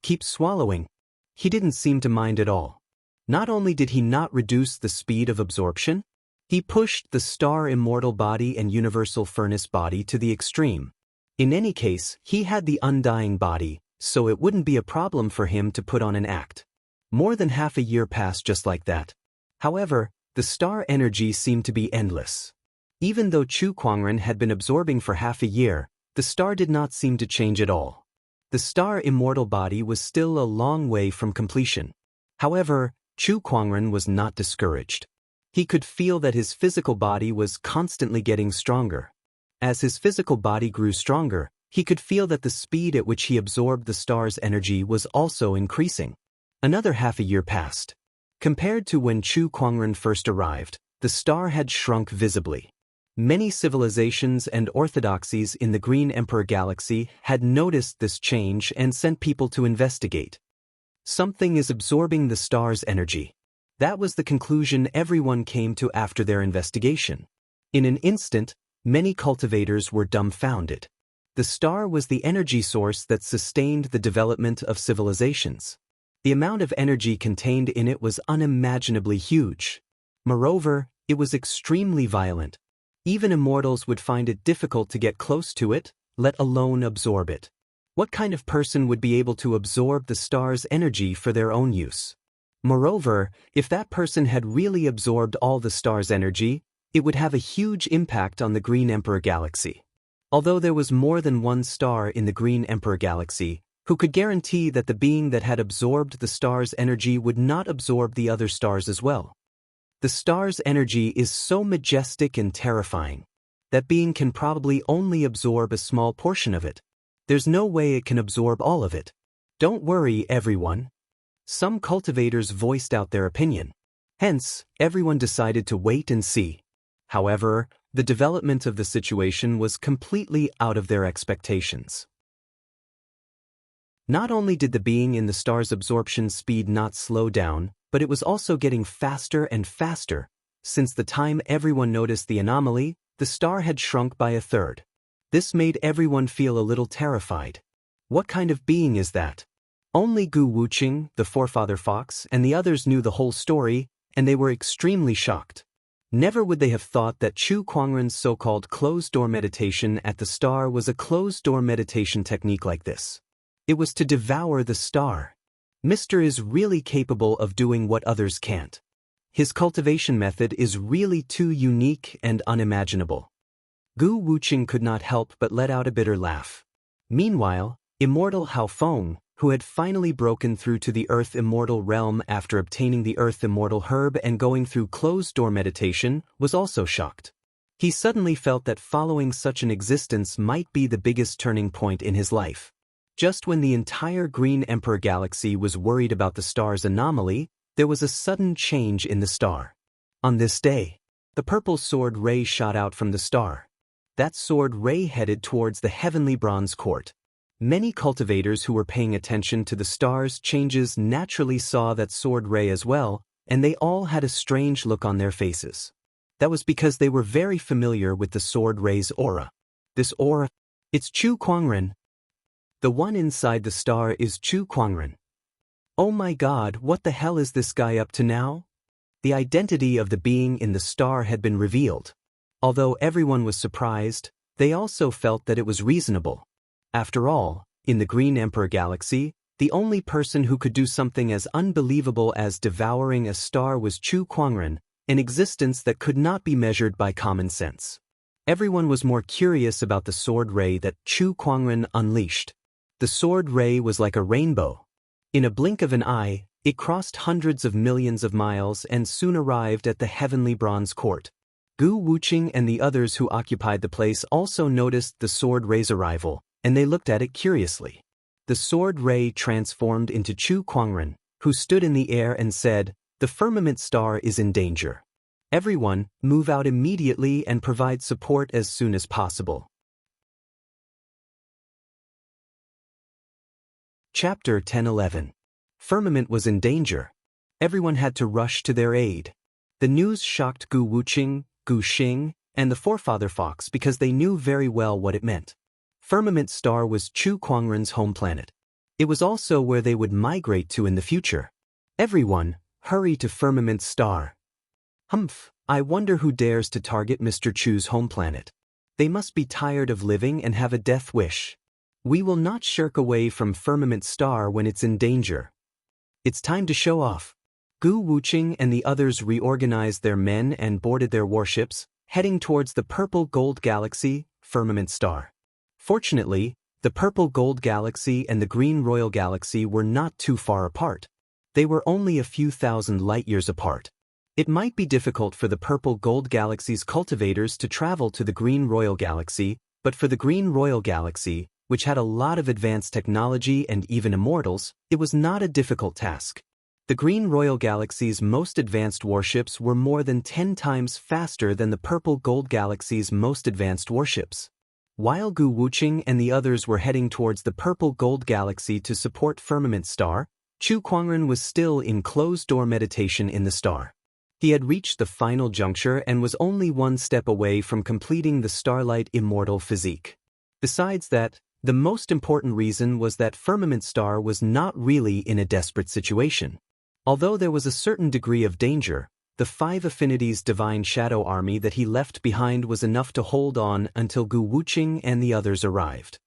Keep swallowing. He didn't seem to mind at all. Not only did he not reduce the speed of absorption, he pushed the star immortal body and universal furnace body to the extreme. In any case, he had the undying body, so it wouldn't be a problem for him to put on an act. More than half a year passed just like that. However, the star energy seemed to be endless. Even though Chu Kuangren had been absorbing for half a year, the star did not seem to change at all. The star immortal body was still a long way from completion. However, Chu Kuangren was not discouraged. He could feel that his physical body was constantly getting stronger. As his physical body grew stronger, he could feel that the speed at which he absorbed the star's energy was also increasing. Another half a year passed. Compared to when Chu Kuangren first arrived, the star had shrunk visibly. Many civilizations and orthodoxies in the Green Emperor Galaxy had noticed this change and sent people to investigate. Something is absorbing the star's energy. That was the conclusion everyone came to after their investigation. In an instant, many cultivators were dumbfounded. The star was the energy source that sustained the development of civilizations. The amount of energy contained in it was unimaginably huge. Moreover, it was extremely violent. Even immortals would find it difficult to get close to it, let alone absorb it. What kind of person would be able to absorb the star's energy for their own use? Moreover, if that person had really absorbed all the star's energy, it would have a huge impact on the Green Emperor Galaxy. Although there was more than one star in the Green Emperor Galaxy, who could guarantee that the being that had absorbed the star's energy would not absorb the other stars as well? The star's energy is so majestic and terrifying. That being can probably only absorb a small portion of it. There's no way it can absorb all of it. Don't worry, everyone. Some cultivators voiced out their opinion. Hence, everyone decided to wait and see. However, the development of the situation was completely out of their expectations. Not only did the being in the star's absorption speed not slow down, but it was also getting faster and faster. Since the time everyone noticed the anomaly, the star had shrunk by a third. This made everyone feel a little terrified. What kind of being is that? Only Gu Wuqing, the forefather fox, and the others knew the whole story, and they were extremely shocked. Never would they have thought that Chu Kuangren's so-called closed-door meditation at the star was a closed-door meditation technique like this. It was to devour the star. Mr. is really capable of doing what others can't. His cultivation method is really too unique and unimaginable. Gu Wuqing could not help but let out a bitter laugh. Meanwhile, immortal Hao Feng, who had finally broken through to the Earth Immortal realm after obtaining the Earth Immortal herb and going through closed-door meditation, was also shocked. He suddenly felt that following such an existence might be the biggest turning point in his life. Just when the entire Green Emperor Galaxy was worried about the star's anomaly, there was a sudden change in the star. On this day, the purple sword ray shot out from the star. That sword ray headed towards the heavenly bronze court. Many cultivators who were paying attention to the star's changes naturally saw that sword ray as well, and they all had a strange look on their faces. That was because they were very familiar with the sword ray's aura. This aura, it's Chu Kuangren. The one inside the star is Chu Kuangren. Oh my God, what the hell is this guy up to now? The identity of the being in the star had been revealed. Although everyone was surprised, they also felt that it was reasonable. After all, in the Green Emperor Galaxy, the only person who could do something as unbelievable as devouring a star was Chu Kuangren, an existence that could not be measured by common sense. Everyone was more curious about the sword ray that Chu Kuangren unleashed. The sword ray was like a rainbow. In a blink of an eye, it crossed hundreds of millions of miles and soon arrived at the heavenly bronze court. Gu Wuqing and the others who occupied the place also noticed the sword ray's arrival, and they looked at it curiously. The sword ray transformed into Chu Kuangren, who stood in the air and said, "The firmament star is in danger. Everyone, move out immediately and provide support as soon as possible." Chapter 10-11. Firmament was in danger. Everyone had to rush to their aid. The news shocked Gu Wuqing, Gu Xing, and the forefather fox because they knew very well what it meant. Firmament Star was Chu Kuangren's home planet. It was also where they would migrate to in the future. Everyone, hurry to Firmament Star. Humph, I wonder who dares to target Mr. Chu's home planet. They must be tired of living and have a death wish. We will not shirk away from Firmament Star when it's in danger. It's time to show off. Gu Wuqing and the others reorganized their men and boarded their warships, heading towards the Purple Gold Galaxy, Firmament Star. Fortunately, the Purple Gold Galaxy and the Green Royal Galaxy were not too far apart. They were only a few thousand light-years apart. It might be difficult for the Purple Gold Galaxy's cultivators to travel to the Green Royal Galaxy, but for the Green Royal Galaxy, which had a lot of advanced technology and even immortals, it was not a difficult task. The Green Royal Galaxy's most advanced warships were more than 10 times faster than the Purple Gold Galaxy's most advanced warships. While Gu Wuqing and the others were heading towards the Purple Gold Galaxy to support Firmament Star, Chu Kuangren was still in closed-door meditation in the star. He had reached the final juncture and was only one step away from completing the Starlight Immortal physique. Besides that, the most important reason was that Firmament Star was not really in a desperate situation. Although there was a certain degree of danger, the 5 Affinities Divine Shadow Army that he left behind was enough to hold on until Gu Wuqing and the others arrived.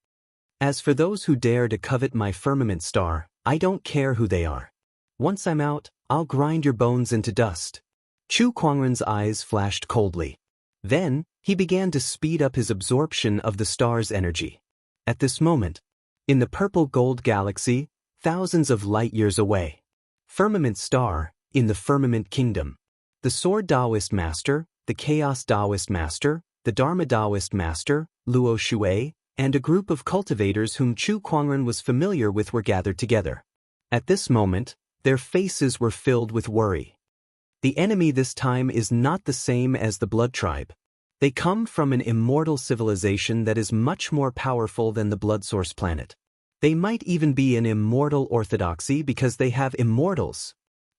As for those who dare to covet my Firmament Star, I don't care who they are. Once I'm out, I'll grind your bones into dust. Chu Kuangren's eyes flashed coldly. Then, he began to speed up his absorption of the star's energy. At this moment, in the purple-gold galaxy, thousands of light-years away, Firmament Star, in the Firmament Kingdom, the Sword Taoist Master, the Chaos Taoist Master, the Dharma Taoist Master, Luo Shui, and a group of cultivators whom Chu Kuangren was familiar with were gathered together. At this moment, their faces were filled with worry. The enemy this time is not the same as the Blood Tribe. They come from an immortal civilization that is much more powerful than the Blood Source planet. They might even be an immortal orthodoxy because they have immortals.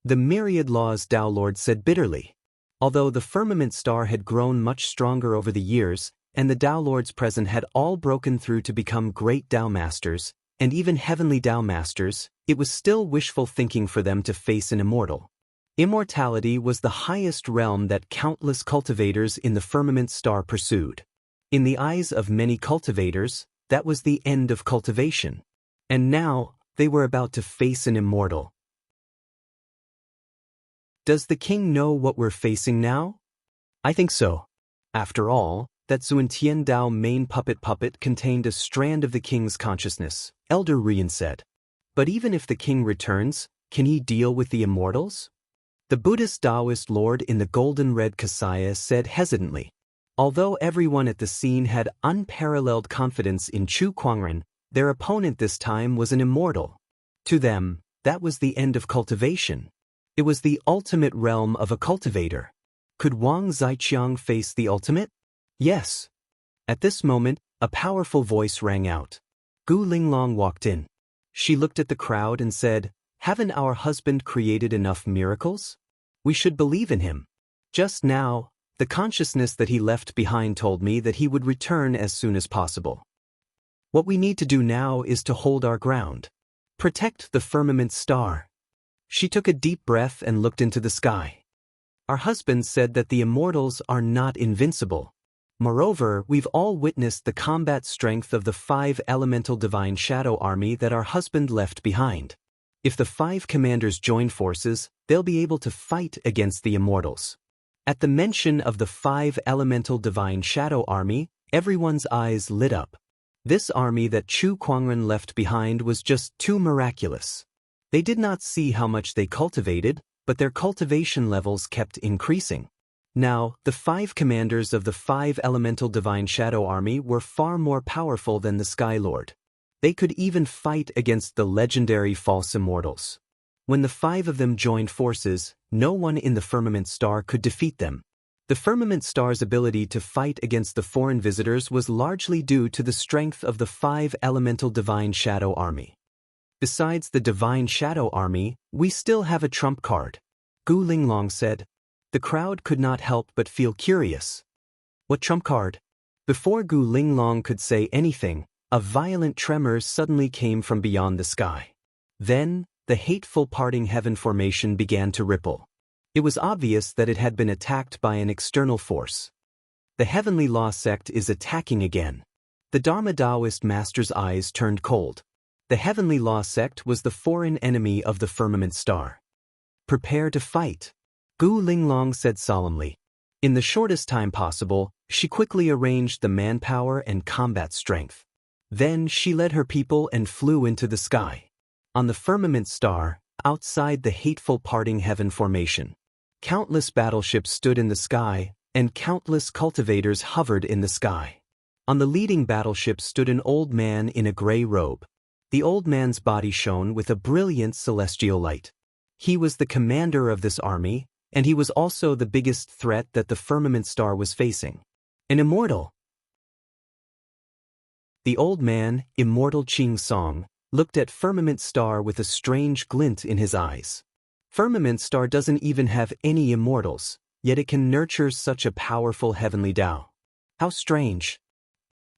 The Myriad Laws Tao Lord said bitterly. Although the Firmament Star had grown much stronger over the years, and the Tao Lords present had all broken through to become great Tao Masters, and even heavenly Tao Masters, it was still wishful thinking for them to face an immortal. Immortality was the highest realm that countless cultivators in the Firmament Star pursued. In the eyes of many cultivators, that was the end of cultivation. And now, they were about to face an immortal. Does the king know what we're facing now? I think so. After all, that Zhuantian Dao main puppet contained a strand of the king's consciousness, Elder Rian said. But even if the king returns, can he deal with the immortals? The Buddhist Taoist lord in the golden-red kasaya said hesitantly. Although everyone at the scene had unparalleled confidence in Chu Kuangren, their opponent this time was an immortal. To them, that was the end of cultivation. It was the ultimate realm of a cultivator. Could Wang Zaiqiang face the ultimate? Yes. At this moment, a powerful voice rang out. Gu Linglong walked in. She looked at the crowd and said, "Haven't our husband created enough miracles? We should believe in him. Just now, the consciousness that he left behind told me that he would return as soon as possible. What we need to do now is to hold our ground. Protect the Firmament Star." She took a deep breath and looked into the sky. Our husband said that the immortals are not invincible. Moreover, we've all witnessed the combat strength of the 5 elemental divine shadow army that our husband left behind. If the 5 commanders join forces, they'll be able to fight against the immortals. At the mention of the 5 elemental divine shadow army, everyone's eyes lit up. This army that Chu Kuangren left behind was just too miraculous. They did not see how much they cultivated, but their cultivation levels kept increasing. Now, the 5 commanders of the 5 elemental divine shadow army were far more powerful than the Sky Lord. They could even fight against the legendary false immortals. When the 5 of them joined forces, no one in the Firmament Star could defeat them. The Firmament Star's ability to fight against the foreign visitors was largely due to the strength of the 5 elemental divine shadow army. Besides the divine shadow army, we still have a trump card, Gu Linglong said. The crowd could not help but feel curious. What trump card? Before Gu Linglong could say anything, a violent tremor suddenly came from beyond the sky. Then, the hateful parting heaven formation began to ripple. It was obvious that it had been attacked by an external force. The Heavenly Law sect is attacking again. The Dharma Taoist master's eyes turned cold. The Heavenly Law sect was the foreign enemy of the Firmament Star. Prepare to fight, Gu Linglong said solemnly. In the shortest time possible, she quickly arranged the manpower and combat strength. Then she led her people and flew into the sky. On the Firmament Star, outside the hateful parting heaven formation, countless battleships stood in the sky, and countless cultivators hovered in the sky. On the leading battleship stood an old man in a gray robe. The old man's body shone with a brilliant celestial light. He was the commander of this army, and he was also the biggest threat that the Firmament Star was facing. An immortal. The old man, Immortal Qing Song, looked at Firmament Star with a strange glint in his eyes. Firmament Star doesn't even have any immortals, yet it can nurture such a powerful heavenly Tao. How strange.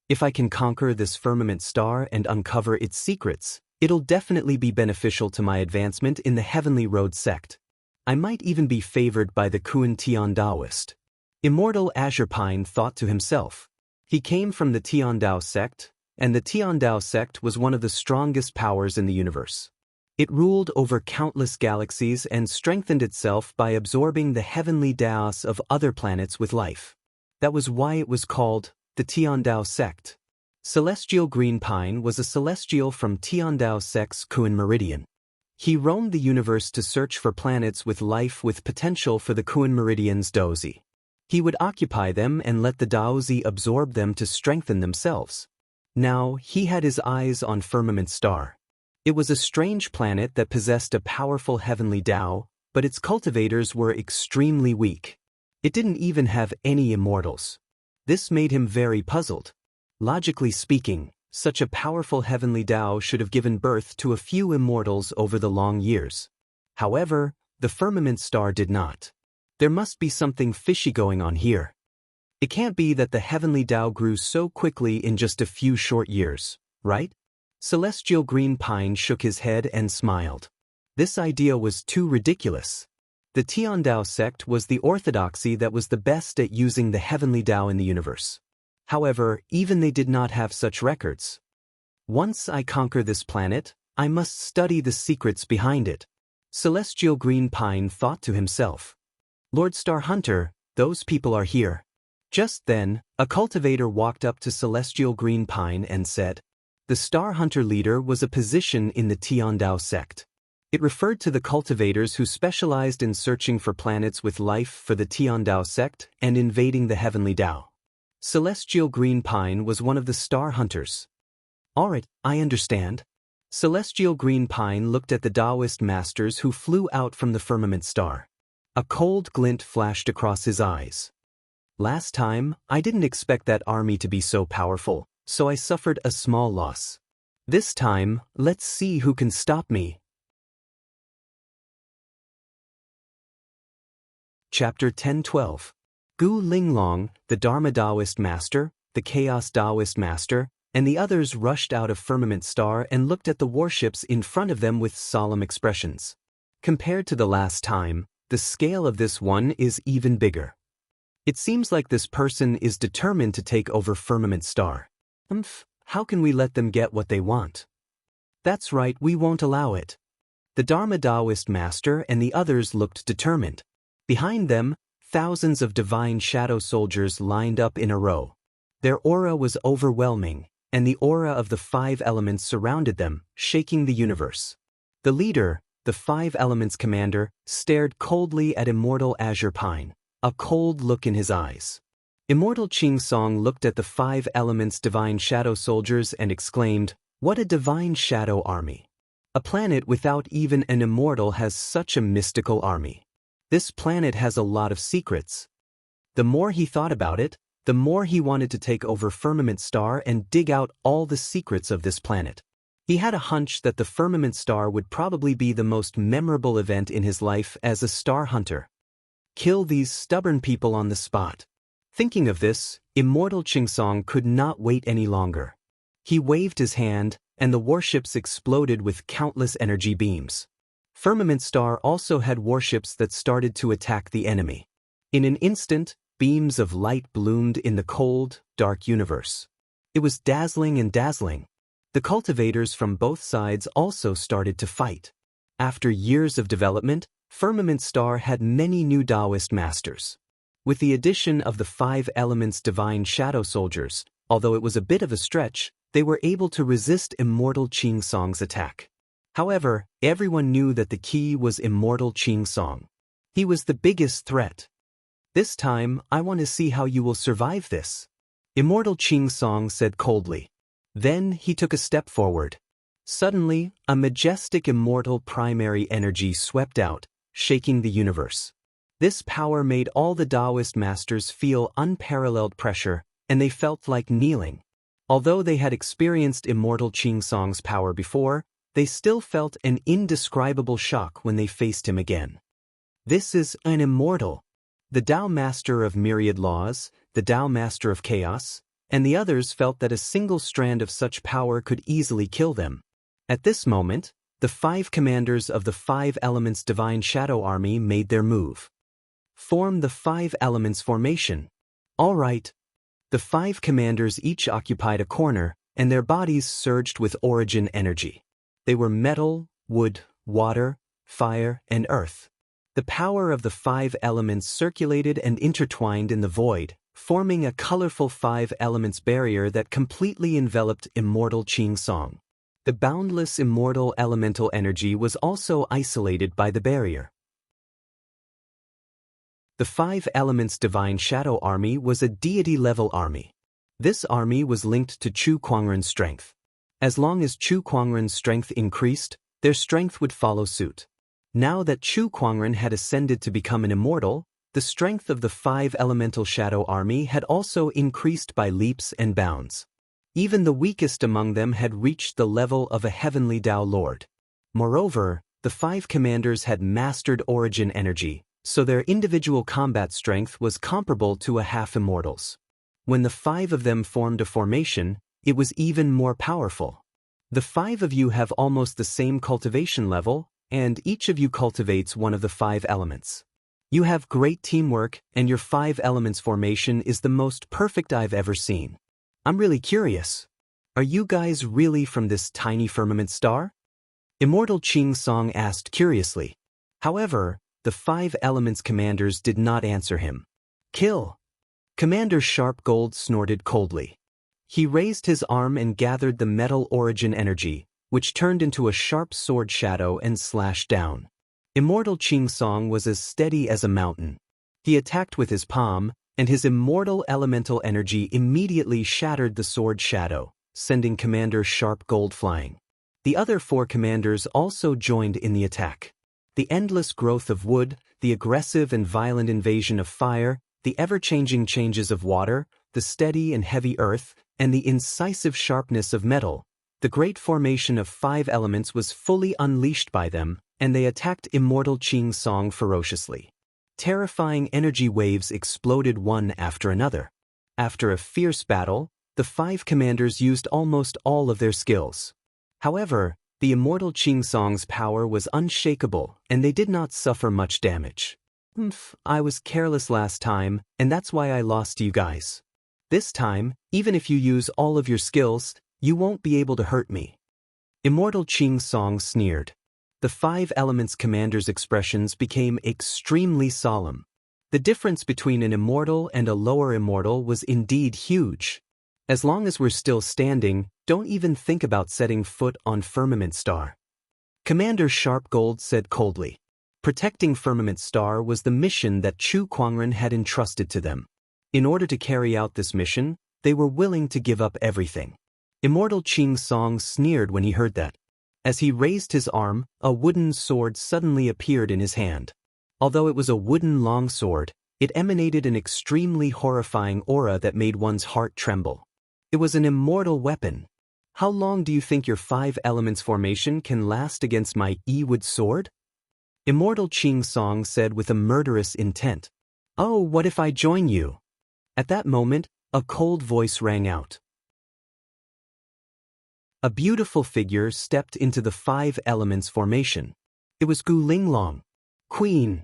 If I can conquer this firmament star and uncover its secrets, it'll definitely be beneficial to my advancement in the Heavenly Road sect. I might even be favored by the Kuan Tian Daoist. Immortal Azure Pine thought to himself. He came from the Tian Dao sect, and the Tian Dao sect was one of the strongest powers in the universe. It ruled over countless galaxies and strengthened itself by absorbing the heavenly Daos of other planets with life. That was why it was called the Tian Dao sect. Celestial Green Pine was a celestial from Tian Dao sect's Kuan Meridian. He roamed the universe to search for planets with life with potential for the Kuan Meridian's Daozi. He would occupy them and let the Daozi absorb them to strengthen themselves. Now, he had his eyes on Firmament Star. It was a strange planet that possessed a powerful heavenly Dao, but its cultivators were extremely weak. It didn't even have any immortals. This made him very puzzled. Logically speaking, such a powerful heavenly Dao should have given birth to a few immortals over the long years. However, the Firmament Star did not. There must be something fishy going on here. It can't be that the heavenly Dao grew so quickly in just a few short years, right? Celestial Green Pine shook his head and smiled. This idea was too ridiculous. The Tian Dao sect was the orthodoxy that was the best at using the heavenly Dao in the universe. However, even they did not have such records. Once I conquer this planet, I must study the secrets behind it. Celestial Green Pine thought to himself. Lord Star Hunter, those people are here. Just then, a cultivator walked up to Celestial Green Pine and said, the Star Hunter leader was a position in the Tian Dao sect. It referred to the cultivators who specialized in searching for planets with life for the Tian Dao sect and invading the heavenly Dao. Celestial Green Pine was one of the Star Hunters. Alright, I understand. Celestial Green Pine looked at the Daoist masters who flew out from the firmament star. A cold glint flashed across his eyes. Last time, I didn't expect that army to be so powerful, so I suffered a small loss. This time, let's see who can stop me. Chapter 10-12. Gu Linglong, the Dharma Daoist master, the Chaos Daoist master, and the others rushed out of Firmament Star and looked at the warships in front of them with solemn expressions. Compared to the last time, the scale of this one is even bigger. It seems like this person is determined to take over Firmament Star. How can we let them get what they want? That's right, we won't allow it. The Dharma Daoist master and the others looked determined. Behind them, thousands of divine shadow soldiers lined up in a row. Their aura was overwhelming, and the aura of the 5 elements surrounded them, shaking the universe. The leader, the 5 elements commander, stared coldly at Immortal Azure Pine, a cold look in his eyes. Immortal Qing Song looked at the 5 elements divine shadow soldiers and exclaimed, "What a divine shadow army! A planet without even an immortal has such a mystical army. This planet has a lot of secrets." The more he thought about it, the more he wanted to take over Firmament Star and dig out all the secrets of this planet. He had a hunch that the Firmament Star would probably be the most memorable event in his life as a star hunter. Kill these stubborn people on the spot. Thinking of this, Immortal Qingsong could not wait any longer. He waved his hand, and the warships exploded with countless energy beams. Firmament Star also had warships that started to attack the enemy. In an instant, beams of light bloomed in the cold, dark universe. It was dazzling and dazzling. The cultivators from both sides also started to fight. After years of development, Firmament Star had many new Daoist masters. With the addition of the 5 elements divine shadow soldiers, although it was a bit of a stretch, they were able to resist Immortal Qing Song's attack. However, everyone knew that the key was Immortal Qing Song. He was the biggest threat. This time, I want to see how you will survive this. Immortal Qing Song said coldly. Then he took a step forward. Suddenly, a majestic immortal primary energy swept out, shaking the universe. This power made all the Daoist masters feel unparalleled pressure, and they felt like kneeling. Although they had experienced Immortal Qing Song's power before, they still felt an indescribable shock when they faced him again. This is an immortal. The Dao Master of Myriad Laws, the Dao Master of Chaos, and the others felt that a single strand of such power could easily kill them. At this moment, the 5 commanders of the 5 Elements Divine Shadow Army made their move. Form the 5 Elements formation. All right. The 5 commanders each occupied a corner, and their bodies surged with origin energy. They were metal, wood, water, fire, and earth. The power of the 5 elements circulated and intertwined in the void, forming a colorful 5 elements barrier that completely enveloped immortal Xianxia. The boundless immortal elemental energy was also isolated by the barrier. The 5 Elements Divine Shadow Army was a deity-level army. This army was linked to Chu Kuangren's strength. As long as Chu Kuangren's strength increased, their strength would follow suit. Now that Chu Kuangren had ascended to become an immortal, the strength of the 5 Elemental Shadow Army had also increased by leaps and bounds. Even the weakest among them had reached the level of a heavenly Tao Lord. Moreover, the 5 commanders had mastered origin energy, so their individual combat strength was comparable to a half-immortal's. When the 5 of them formed a formation, it was even more powerful. The 5 of you have almost the same cultivation level, and each of you cultivates one of the 5 elements. You have great teamwork, and your 5 elements formation is the most perfect I've ever seen. I'm really curious. Are you guys really from this tiny firmament star? Immortal Xianxia asked curiously. However, the 5 elements commanders did not answer him. Kill! Commander Sharp Gold snorted coldly. He raised his arm and gathered the metal origin energy, which turned into a sharp sword shadow and slashed down. Immortal Xianxia was as steady as a mountain. He attacked with his palm, and his immortal elemental energy immediately shattered the sword shadow, sending Commander Sharp Gold flying. The other 4 commanders also joined in the attack. The endless growth of wood, the aggressive and violent invasion of fire, the ever-changing changes of water, the steady and heavy earth, and the incisive sharpness of metal, the great formation of 5 elements was fully unleashed by them, and they attacked Immortal Xianxia ferociously. Terrifying energy waves exploded one after another. After a fierce battle, the 5 commanders used almost all of their skills. However, the Immortal Xianxia's power was unshakable, and they did not suffer much damage. I was careless last time, and that's why I lost you guys. This time, even if you use all of your skills, you won't be able to hurt me. Immortal Xianxia sneered. The 5 elements commander's expressions became extremely solemn. The difference between an immortal and a lower immortal was indeed huge. As long as we're still standing, don't even think about setting foot on Firmament Star. Commander Sharp Gold said coldly. Protecting Firmament Star was the mission that Chu Kuangren had entrusted to them. In order to carry out this mission, they were willing to give up everything. Immortal Xianxia sneered when he heard that. As he raised his arm, a wooden sword suddenly appeared in his hand. Although it was a wooden longsword, it emanated an extremely horrifying aura that made one's heart tremble. It was an immortal weapon. How long do you think your 5 elements formation can last against my E-wood sword? Immortal Xianxia said with a murderous intent. Oh, what if I join you? At that moment, a cold voice rang out. A beautiful figure stepped into the 5 elements formation. It was Gu Linglong. Queen,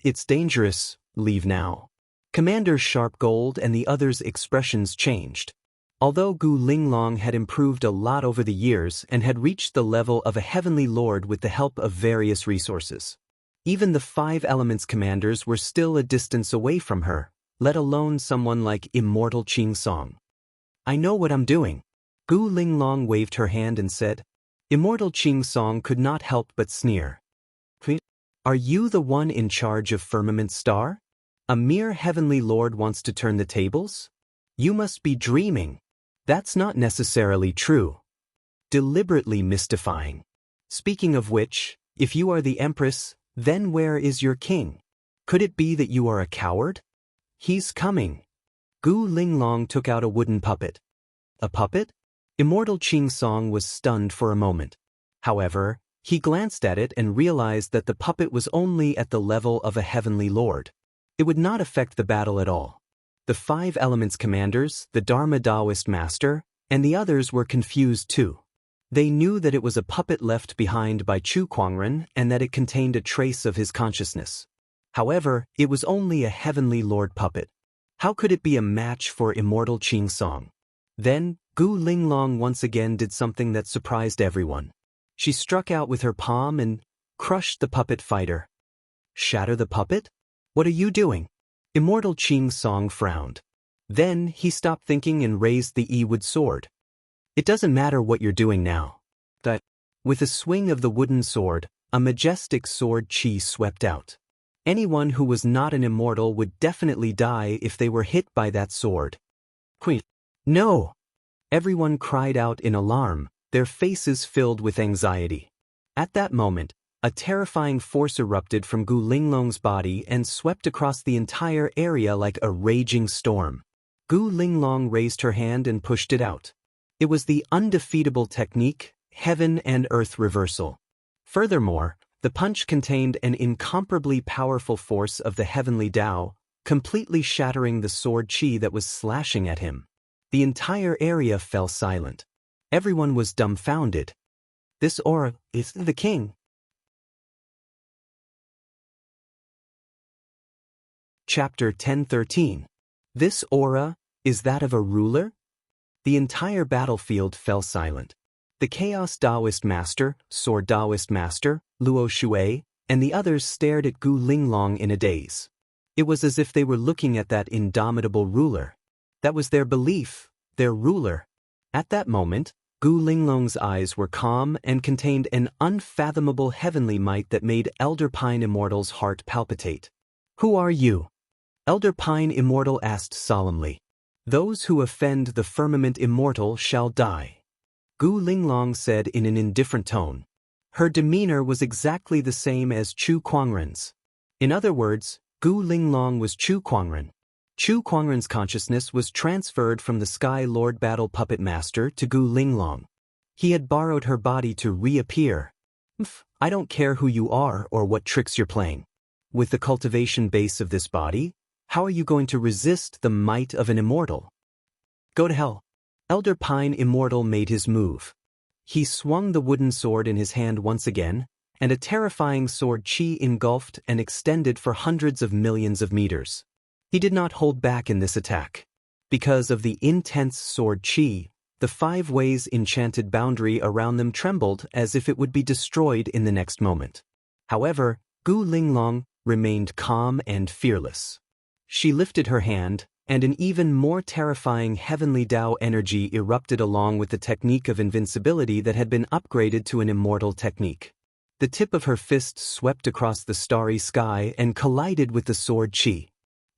it's dangerous, leave now. Commander Sharp Gold and the others' expressions changed. Although Gu Linglong had improved a lot over the years and had reached the level of a heavenly lord with the help of various resources, even the 5 elements commanders were still a distance away from her, let alone someone like Immortal Xianxia. I know what I'm doing. Gu Linglong waved her hand and said. Immortal Xianxia could not help but sneer. Are you the one in charge of Firmament Star? A mere heavenly lord wants to turn the tables? You must be dreaming. That's not necessarily true. Deliberately mystifying. Speaking of which, if you are the Empress, then where is your king? Could it be that you are a coward? He's coming. Gu Linglong took out a wooden puppet. A puppet? Immortal Xianxia was stunned for a moment. However, he glanced at it and realized that the puppet was only at the level of a heavenly lord. It would not affect the battle at all. The 5 elements commanders, the Dharma Taoist master, and the others were confused too. They knew that it was a puppet left behind by Chu Kuangren and that it contained a trace of his consciousness. However, it was only a heavenly lord puppet. How could it be a match for immortal Qing Song? Then, Gu Linglong once again did something that surprised everyone. She struck out with her palm and crushed the puppet fighter. Shatter the puppet? What are you doing? Immortal Qing Song frowned. Then he stopped thinking and raised the Yi-wood sword. It doesn't matter what you're doing now. With a swing of the wooden sword, a majestic sword chi swept out. Anyone who was not an immortal would definitely die if they were hit by that sword. Queen. No! Everyone cried out in alarm, their faces filled with anxiety. At that moment, a terrifying force erupted from Gu Linglong's body and swept across the entire area like a raging storm. Gu Linglong raised her hand and pushed it out. It was the undefeatable technique, heaven and earth reversal. Furthermore, the punch contained an incomparably powerful force of the heavenly Tao, completely shattering the sword chi that was slashing at him. The entire area fell silent. Everyone was dumbfounded. This aura is the king. Chapter 10:13. This aura, is that of a ruler? The entire battlefield fell silent. The Chaos Taoist Master, Sword Taoist Master, Luo Shui, and the others stared at Gu Linglong in a daze. It was as if they were looking at that indomitable ruler. That was their belief, their ruler. At that moment, Gu Linglong's eyes were calm and contained an unfathomable heavenly might that made Elder Pine Immortal's heart palpitate. Who are you? Elder Pine Immortal asked solemnly. Those who offend the firmament immortal shall die. Gu Linglong said in an indifferent tone. Her demeanor was exactly the same as Chu Kuangren's. In other words, Gu Linglong was Chu Kuangren. Chu Kuangren's consciousness was transferred from the Sky Lord Battle Puppet Master to Gu Linglong. He had borrowed her body to reappear. I don't care who you are or what tricks you're playing. With the cultivation base of this body, how are you going to resist the might of an immortal? Go to hell. Elder Pine Immortal made his move. He swung the wooden sword in his hand once again, and a terrifying sword chi engulfed and extended for hundreds of millions of meters. He did not hold back in this attack. Because of the intense sword chi, the 5 ways enchanted boundary around them trembled as if it would be destroyed in the next moment. However, Gu Linglong remained calm and fearless. She lifted her hand, and an even more terrifying heavenly Tao energy erupted along with the technique of invincibility that had been upgraded to an immortal technique. The tip of her fist swept across the starry sky and collided with the sword chi.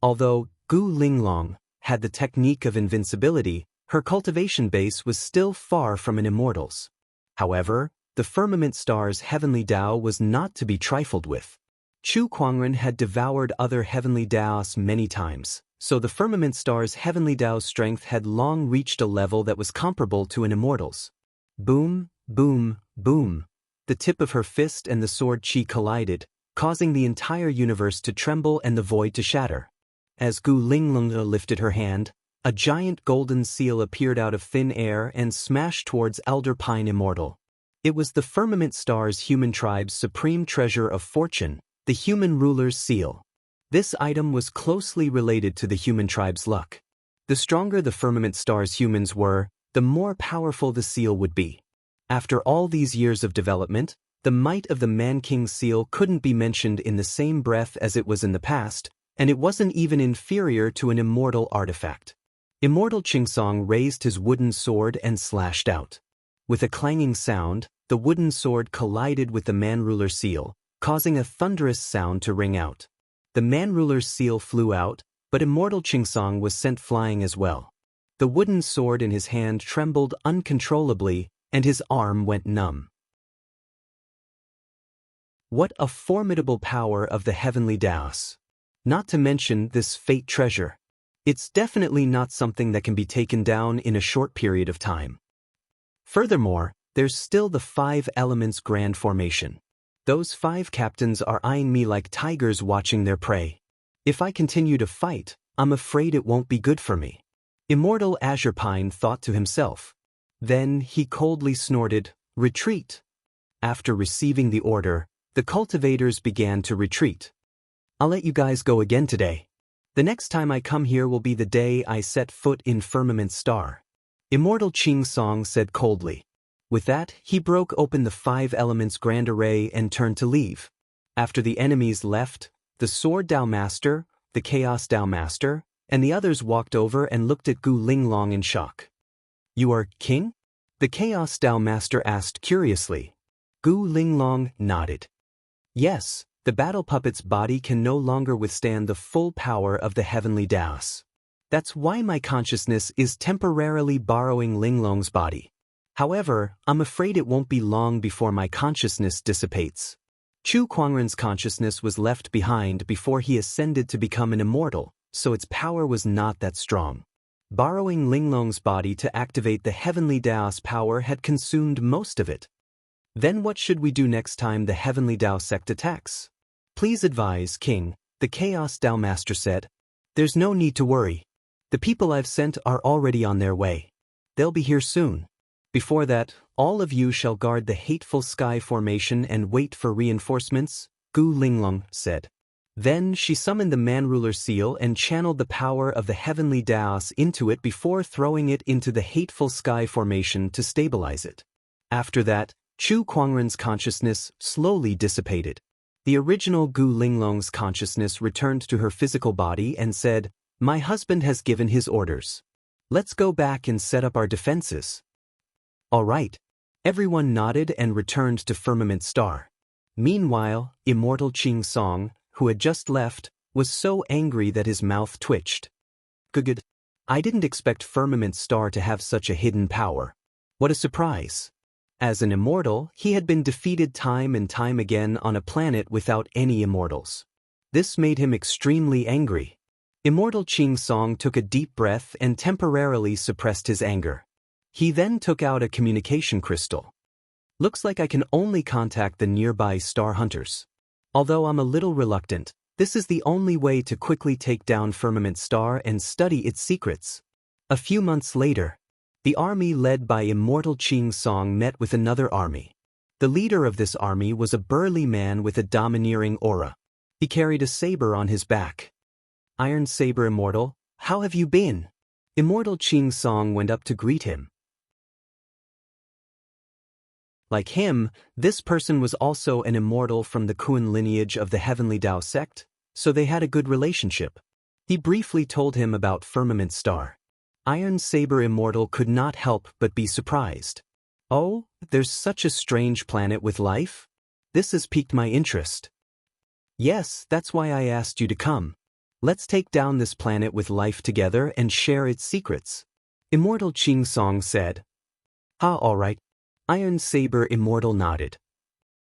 Although Gu Linglong had the technique of invincibility, her cultivation base was still far from an immortal's. However, the firmament star's heavenly Tao was not to be trifled with. Chu Kuangren had devoured other heavenly Taos many times, so the firmament star's heavenly Tao's strength had long reached a level that was comparable to an immortal's. Boom, boom, boom. The tip of her fist and the sword chi collided, causing the entire universe to tremble and the void to shatter. As Gu Linglong lifted her hand, a giant golden seal appeared out of thin air and smashed towards Elder Pine Immortal. It was the firmament star's human tribe's supreme treasure of fortune, the human ruler's seal. This item was closely related to the human tribe's luck. The stronger the firmament star's humans were, the more powerful the seal would be. After all these years of development, the might of the Man-King seal couldn't be mentioned in the same breath as it was in the past, and it wasn't even inferior to an immortal artifact. Immortal Qingsong raised his wooden sword and slashed out. With a clanging sound, the wooden sword collided with the man-ruler seal, causing a thunderous sound to ring out. The man-ruler's seal flew out, but Immortal Qingsong was sent flying as well. The wooden sword in his hand trembled uncontrollably, and his arm went numb. What a formidable power of the heavenly Taos! Not to mention this fate treasure. It's definitely not something that can be taken down in a short period of time. Furthermore, there's still the 5 elements grand formation. Those 5 captains are eyeing me like tigers watching their prey. If I continue to fight, I'm afraid it won't be good for me. Immortal Azurepine thought to himself. Then he coldly snorted, "Retreat." After receiving the order, the cultivators began to retreat. "I'll let you guys go again today. The next time I come here will be the day I set foot in Firmament Star," Immortal Qing Song said coldly. With that, he broke open the 5 elements grand array and turned to leave. After the enemies left, the Sword Dao Master, the Chaos Dao Master, and the others walked over and looked at Gu Linglong in shock. "You are king?" the Chaos Dao Master asked curiously. Gu Linglong nodded. "Yes, the battle puppet's body can no longer withstand the full power of the heavenly Daos. That's why my consciousness is temporarily borrowing Linglong's body. However, I'm afraid it won't be long before my consciousness dissipates." Chu Kuangren's consciousness was left behind before he ascended to become an immortal, so its power was not that strong. Borrowing Linglong's body to activate the heavenly Daos power had consumed most of it. "Then what should we do next time the heavenly Dao sect attacks?" "Please advise, King," the Chaos Dao Master said. "There's no need to worry. The people I've sent are already on their way. They'll be here soon. Before that, all of you shall guard the hateful sky formation and wait for reinforcements," Gu Linglong said. Then she summoned the Man-Ruler seal and channeled the power of the heavenly Daos into it before throwing it into the hateful sky formation to stabilize it. After that, Chu Kuangren's consciousness slowly dissipated. The original Gu Linglong's consciousness returned to her physical body and said, "My husband has given his orders. Let's go back and set up our defenses." "All right." Everyone nodded and returned to Firmament Star. Meanwhile, Immortal Qing Song, who had just left, was so angry that his mouth twitched. "Good. I didn't expect Firmament Star to have such a hidden power. What a surprise." As an immortal, he had been defeated time and time again on a planet without any immortals. This made him extremely angry. Immortal Qing Song took a deep breath and temporarily suppressed his anger. He then took out a communication crystal. "Looks like I can only contact the nearby star hunters. Although I'm a little reluctant, this is the only way to quickly take down Firmament Star and study its secrets." A few months later, the army led by Immortal Qing Song met with another army. The leader of this army was a burly man with a domineering aura. He carried a saber on his back. "Iron Saber Immortal, how have you been?" Immortal Qing Song went up to greet him. Like him, this person was also an immortal from the Kuan lineage of the Heavenly Dao sect, so they had a good relationship. He briefly told him about Firmament Star. Iron Saber Immortal could not help but be surprised. "Oh, there's such a strange planet with life? This has piqued my interest." "Yes, that's why I asked you to come. Let's take down this planet with life together and share its secrets," Immortal Qing Song said. All right." Iron Saber Immortal nodded.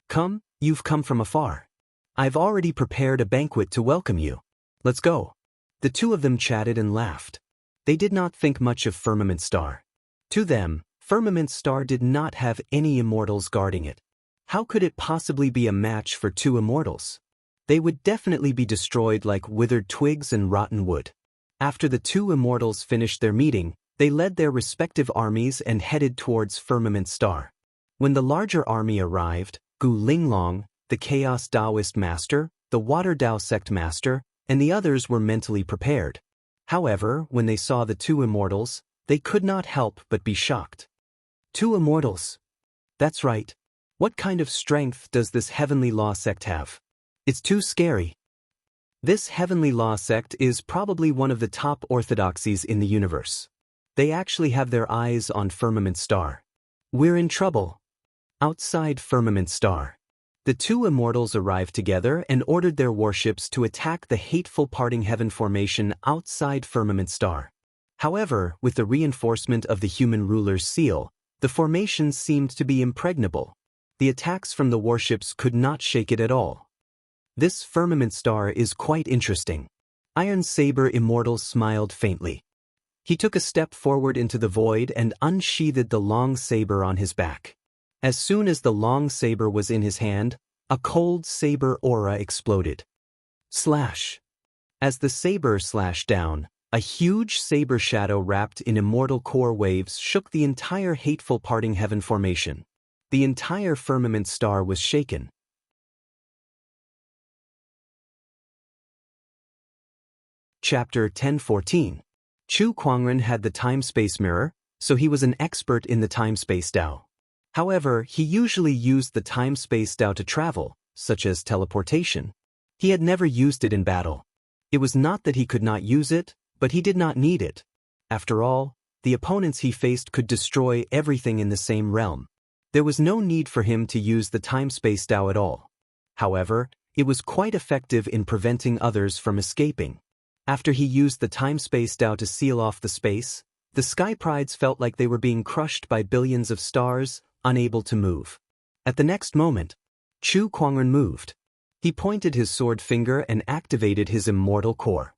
"Come, you've come from afar. I've already prepared a banquet to welcome you. Let's go." The two of them chatted and laughed. They did not think much of Firmament Star. To them, Firmament Star did not have any immortals guarding it. How could it possibly be a match for 2 immortals? They would definitely be destroyed like withered twigs and rotten wood. After the 2 immortals finished their meeting, they led their respective armies and headed towards Firmament Star. When the larger army arrived, Gu Linglong, the Chaos Daoist Master, the Water Dao Sect Master, and the others were mentally prepared. However, when they saw the 2 immortals, they could not help but be shocked. 2 immortals? That's right. What kind of strength does this Heavenly Law sect have? It's too scary. This Heavenly Law sect is probably one of the top orthodoxies in the universe. They actually have their eyes on Firmament Star. We're in trouble. Outside Firmament Star, the 2 immortals arrived together and ordered their warships to attack the hateful Parting Heaven formation outside Firmament Star. However, with the reinforcement of the human ruler's seal, the formation seemed to be impregnable. The attacks from the warships could not shake it at all. This Firmament Star is quite interesting. Iron Saber Immortal smiled faintly. He took a step forward into the void and unsheathed the long saber on his back. As soon as the long saber was in his hand, a cold saber aura exploded. Slash! As the saber slashed down, a huge saber shadow wrapped in immortal core waves shook the entire hateful parting heaven formation. The entire firmament star was shaken. Chapter 10:14. Chu Kuangren had the time-space mirror, so he was an expert in the time-space Dao. However, he usually used the time-space Dao to travel, such as teleportation. He had never used it in battle. It was not that he could not use it, but he did not need it. After all, the opponents he faced could destroy everything in the same realm. There was no need for him to use the time-space Dao at all. However, it was quite effective in preventing others from escaping. After he used the time-space Dao to seal off the space, the Sky Prides felt like they were being crushed by billions of stars, unable to move. At the next moment, Chu Kuangren moved. He pointed his sword finger and activated his immortal core.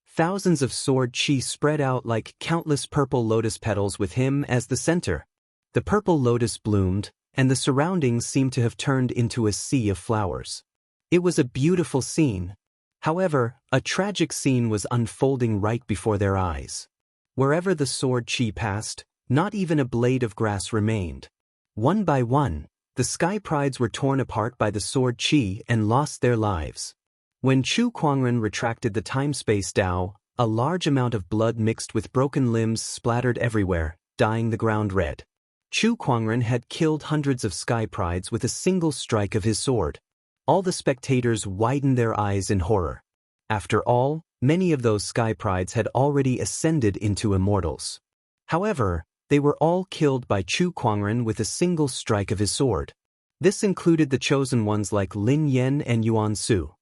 Thousands of sword chi spread out like countless purple lotus petals with him as the center. The purple lotus bloomed, and the surroundings seemed to have turned into a sea of flowers. It was a beautiful scene. However, a tragic scene was unfolding right before their eyes. Wherever the sword chi passed, not even a blade of grass remained. One by one, the Sky Prides were torn apart by the sword chi and lost their lives. When Chu Kuangren retracted the time-space Dao, a large amount of blood mixed with broken limbs splattered everywhere, dyeing the ground red. Chu Kuangren had killed hundreds of Sky Prides with a single strike of his sword. All the spectators widened their eyes in horror. After all, many of those Sky Prides had already ascended into immortals. However, they were all killed by Chu Kuangren with a single strike of his sword. This included the chosen ones like Lin Yan and Yuan Su.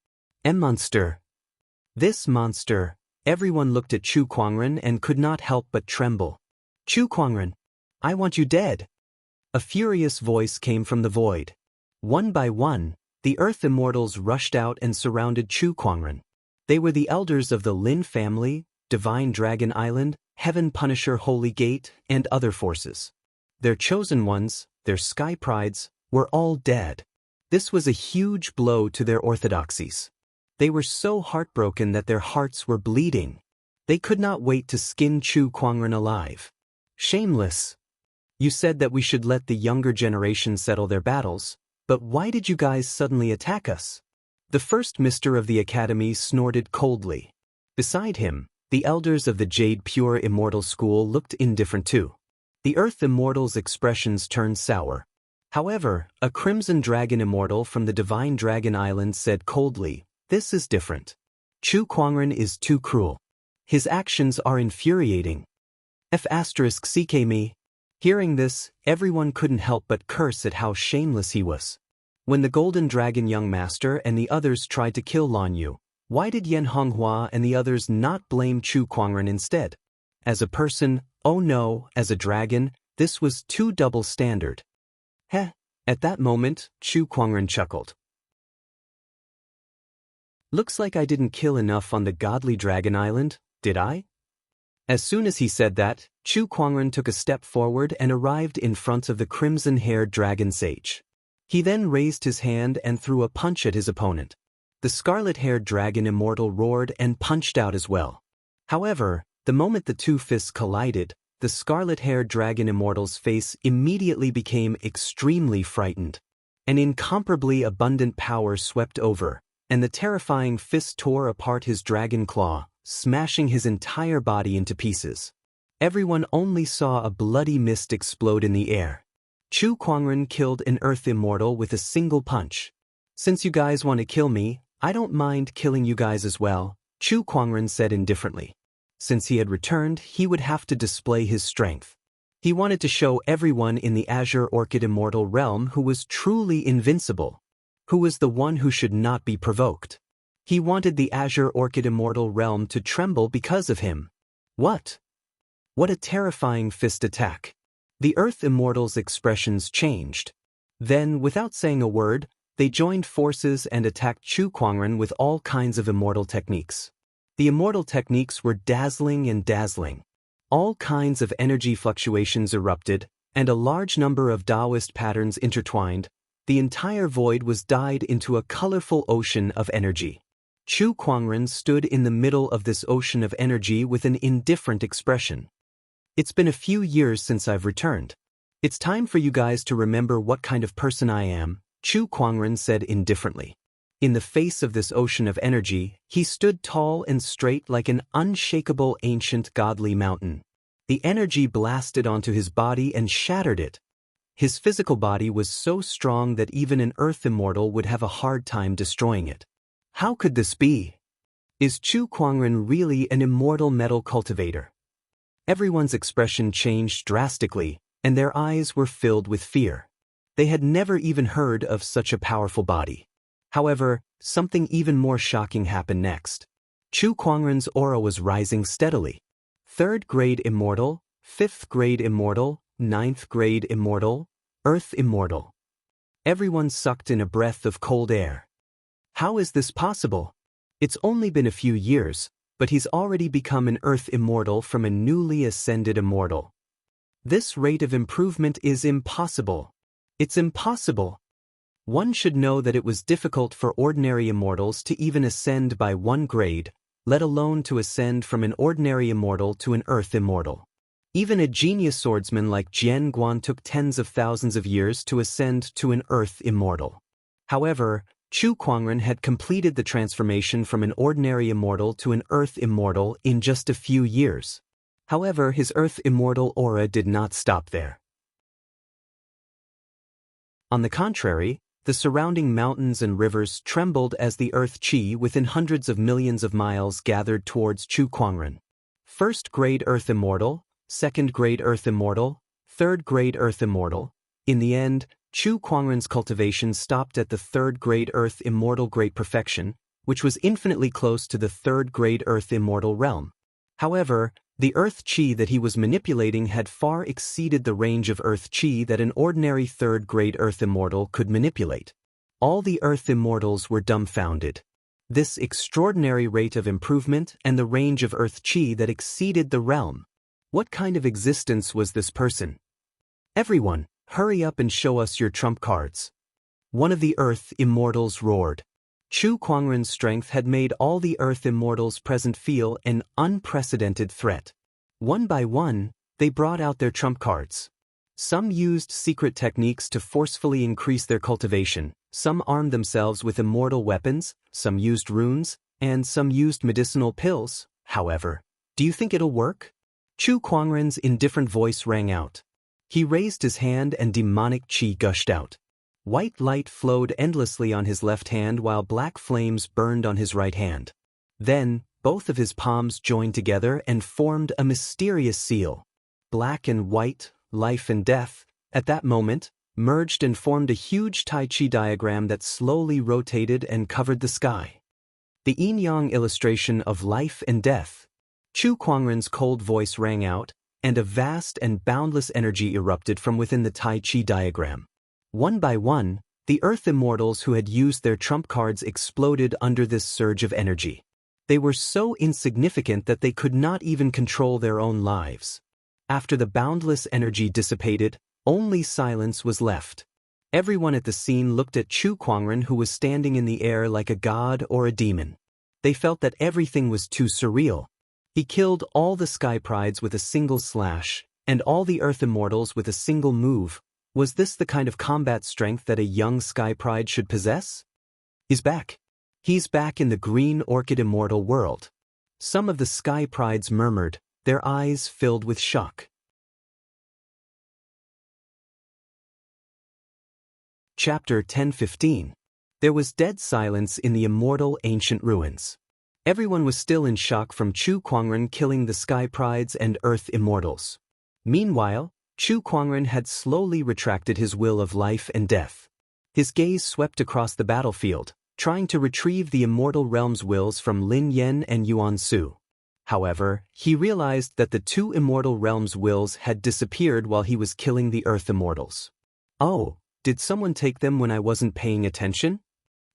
Monster. This monster. Everyone looked at Chu Kuangren and could not help but tremble. Chu Kuangren, I want you dead. A furious voice came from the void. One by one, the Earth Immortals rushed out and surrounded Chu Kuangren. They were the elders of the Lin family, Divine Dragon Island, Heaven Punisher Holy Gate, and other forces. Their chosen ones, their Sky Prides, were all dead. This was a huge blow to their orthodoxies. They were so heartbroken that their hearts were bleeding. They could not wait to skin Chu Kuangren alive. Shameless. You said that we should let the younger generation settle their battles, but why did you guys suddenly attack us? The first Mister of the Academy snorted coldly. Beside him, the elders of the Jade Pure Immortal School looked indifferent too. The Earth Immortals' expressions turned sour. However, a Crimson Dragon Immortal from the Divine Dragon Island said coldly, "This is different. Chu Kuangren is too cruel. His actions are infuriating. *CK me. Hearing this, everyone couldn't help but curse at how shameless he was. When the Golden Dragon Young Master and the others tried to kill Lan Yu, why did Yan Honghua and the others not blame Chu Kuangren instead? As a person, oh no, as a dragon, this was too double standard. Heh. At that moment, Chu Kuangren chuckled. Looks like I didn't kill enough on the Godly Dragon Island, did I? As soon as he said that, Chu Kuangren took a step forward and arrived in front of the crimson-haired dragon sage. He then raised his hand and threw a punch at his opponent. The scarlet-haired dragon immortal roared and punched out as well. However, the moment the two fists collided, the scarlet-haired dragon immortal's face immediately became extremely frightened. An incomparably abundant power swept over, and the terrifying fist tore apart his dragon claw, smashing his entire body into pieces. Everyone only saw a bloody mist explode in the air. Chu Kuangren killed an Earth Immortal with a single punch. Since you guys want to kill me, I don't mind killing you guys as well, Chu Kuangren said indifferently. Since he had returned, he would have to display his strength. He wanted to show everyone in the Azure Orchid Immortal realm who was truly invincible, who was the one who should not be provoked. He wanted the Azure Orchid Immortal realm to tremble because of him. What? What a terrifying fist attack. The Earth Immortals' expressions changed. Then, without saying a word, they joined forces and attacked Chu Kuangren with all kinds of immortal techniques. The immortal techniques were dazzling and dazzling. All kinds of energy fluctuations erupted, and a large number of Taoist patterns intertwined. The entire void was dyed into a colorful ocean of energy. Chu Kuangren stood in the middle of this ocean of energy with an indifferent expression. It's been a few years since I've returned. It's time for you guys to remember what kind of person I am, Chu Kuangren said indifferently. In the face of this ocean of energy, he stood tall and straight like an unshakable ancient godly mountain. The energy blasted onto his body and shattered it. His physical body was so strong that even an earth immortal would have a hard time destroying it. How could this be? Is Chu Kuangren really an immortal metal cultivator? Everyone's expression changed drastically, and their eyes were filled with fear. They had never even heard of such a powerful body. However, something even more shocking happened next. Chu Kuangren's aura was rising steadily. 3rd grade immortal, 5th grade immortal, 9th grade immortal, earth immortal. Everyone sucked in a breath of cold air. How is this possible? It's only been a few years, but he's already become an earth immortal from a newly ascended immortal. This rate of improvement is impossible. It's impossible. One should know that it was difficult for ordinary immortals to even ascend by 1 grade, let alone to ascend from an ordinary immortal to an earth immortal. Even a genius swordsman like Jian Guan took tens of thousands of years to ascend to an earth immortal. However, Chu Kuangren had completed the transformation from an ordinary immortal to an earth immortal in just a few years. However, his earth immortal aura did not stop there. On the contrary, the surrounding mountains and rivers trembled as the earth chi within hundreds of millions of miles gathered towards Chu Kuangren. 1st grade earth immortal, 2nd grade earth immortal, 3rd grade earth immortal. In the end, Chu Kuangren's cultivation stopped at the 3rd grade earth immortal great perfection, which was infinitely close to the 3rd grade earth immortal realm. However, the earth chi that he was manipulating had far exceeded the range of earth chi that an ordinary 3rd grade earth immortal could manipulate. All the earth immortals were dumbfounded. This extraordinary rate of improvement and the range of earth chi that exceeded the realm. What kind of existence was this person? Everyone, hurry up and show us your trump cards. One of the earth immortals roared. Chu Kuangren's strength had made all the earth immortals present feel an unprecedented threat. One by one, they brought out their trump cards. Some used secret techniques to forcefully increase their cultivation, some armed themselves with immortal weapons, some used runes, and some used medicinal pills. However, do you think it'll work? Chu Kuangren's indifferent voice rang out. He raised his hand and demonic chi gushed out. White light flowed endlessly on his left hand while black flames burned on his right hand. Then, both of his palms joined together and formed a mysterious seal. Black and white, life and death, at that moment, merged and formed a huge Tai Chi diagram that slowly rotated and covered the sky. The yin-yang illustration of life and death. Chu Kuangren's cold voice rang out, and a vast and boundless energy erupted from within the Tai Chi diagram. One by one, the earth immortals who had used their trump cards exploded under this surge of energy. They were so insignificant that they could not even control their own lives. After the boundless energy dissipated, only silence was left. Everyone at the scene looked at Chu Kuangren, who was standing in the air like a god or a demon. They felt that everything was too surreal. He killed all the sky prides with a single slash, and all the earth immortals with a single move. Was this the kind of combat strength that a young sky pride should possess? He's back. He's back in the green orchid immortal world. Some of the sky prides murmured, their eyes filled with shock. Chapter 10:15. There was dead silence in the immortal ancient ruins. Everyone was still in shock from Chu Kuangren killing the sky prides and earth immortals. Meanwhile, Chu Kuangren had slowly retracted his will of life and death. His gaze swept across the battlefield, trying to retrieve the immortal realm's wills from Lin Yen and Yuan Su. However, he realized that the 2 immortal realms' wills had disappeared while he was killing the earth immortals. Oh, did someone take them when I wasn't paying attention?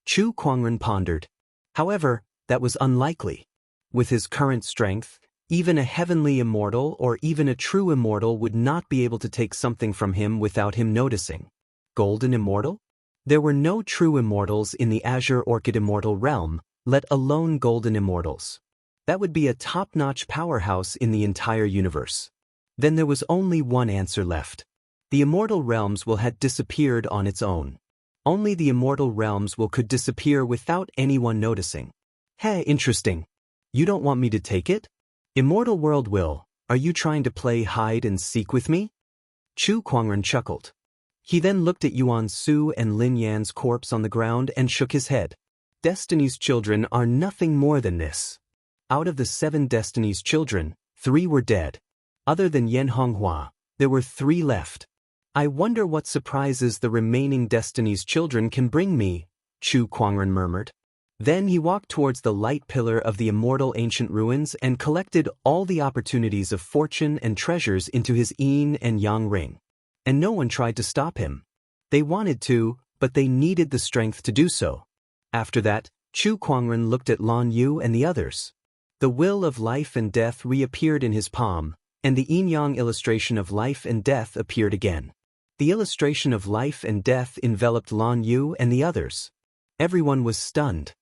Chu Kuangren pondered. However, that was unlikely. With his current strength, even a heavenly immortal or even a true immortal would not be able to take something from him without him noticing. Golden immortal? There were no true immortals in the Azure Orchid immortal realm, let alone golden immortals. That would be a top-notch powerhouse in the entire universe. Then there was only one answer left. The immortal realms will had disappeared on its own. Only the immortal realms could disappear without anyone noticing. Hey, interesting. You don't want me to take it? Immortal world will, are you trying to play hide and seek with me? Chu Kuangren chuckled. He then looked at Yuan Su and Lin Yan's corpse on the ground and shook his head. Destiny's children are nothing more than this. Out of the 7 Destiny's children, 3 were dead. Other than Yan Honghua, there were 3 left. I wonder what surprises the remaining Destiny's children can bring me, Chu Kuangren murmured. Then he walked towards the light pillar of the immortal ancient ruins and collected all the opportunities of fortune and treasures into his yin and yang ring. And no one tried to stop him. They wanted to, but they needed the strength to do so. After that, Chu Kuangren looked at Lan Yu and the others. The will of life and death reappeared in his palm, and the yin-yang illustration of life and death appeared again. The illustration of life and death enveloped Lan Yu and the others. Everyone was stunned.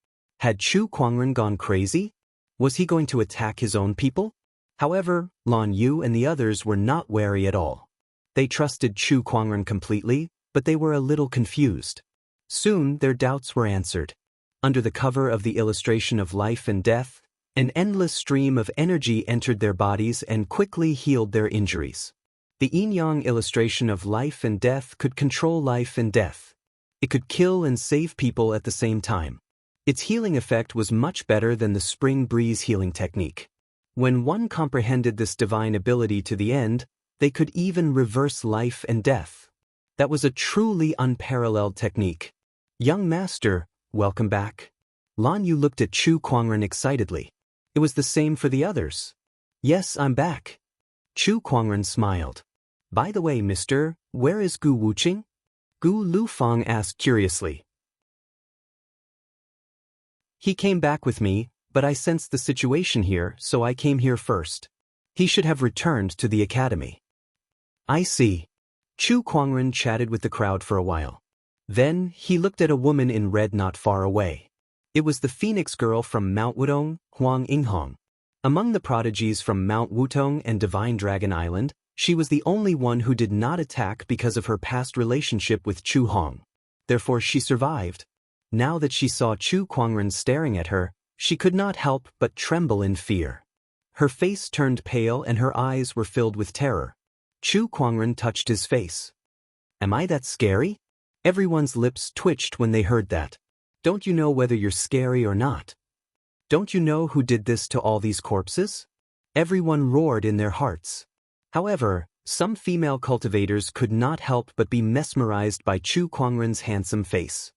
Had Chu Kuangren gone crazy? Was he going to attack his own people? However, Lan Yu and the others were not wary at all. They trusted Chu Kuangren completely, but they were a little confused. Soon their doubts were answered. Under the cover of the illustration of life and death, an endless stream of energy entered their bodies and quickly healed their injuries. The yin-yang illustration of life and death could control life and death. It could kill and save people at the same time. Its healing effect was much better than the spring breeze healing technique. When one comprehended this divine ability to the end, they could even reverse life and death. That was a truly unparalleled technique. Young master, welcome back. Lan Yu looked at Chu Kuangren excitedly. It was the same for the others. Yes, I'm back. Chu Kuangren smiled. By the way, mister, where is Gu Wuqing? Gu Lufang asked curiously. He came back with me, but I sensed the situation here, so I came here first. He should have returned to the academy. I see. Chu Kuangren chatted with the crowd for a while. Then, he looked at a woman in red not far away. It was the Phoenix girl from Mount Wudong, Huang Yinghong. Among the prodigies from Mount Wutong and Divine Dragon Island, she was the only one who did not attack because of her past relationship with Chu Hong. Therefore she survived. Now that she saw Chu Kuangren staring at her, she could not help but tremble in fear. Her face turned pale and her eyes were filled with terror. Chu Kuangren touched his face. Am I that scary? Everyone's lips twitched when they heard that. Don't you know whether you're scary or not? Don't you know who did this to all these corpses? Everyone roared in their hearts. However, some female cultivators could not help but be mesmerized by Chu Kuangren's handsome face.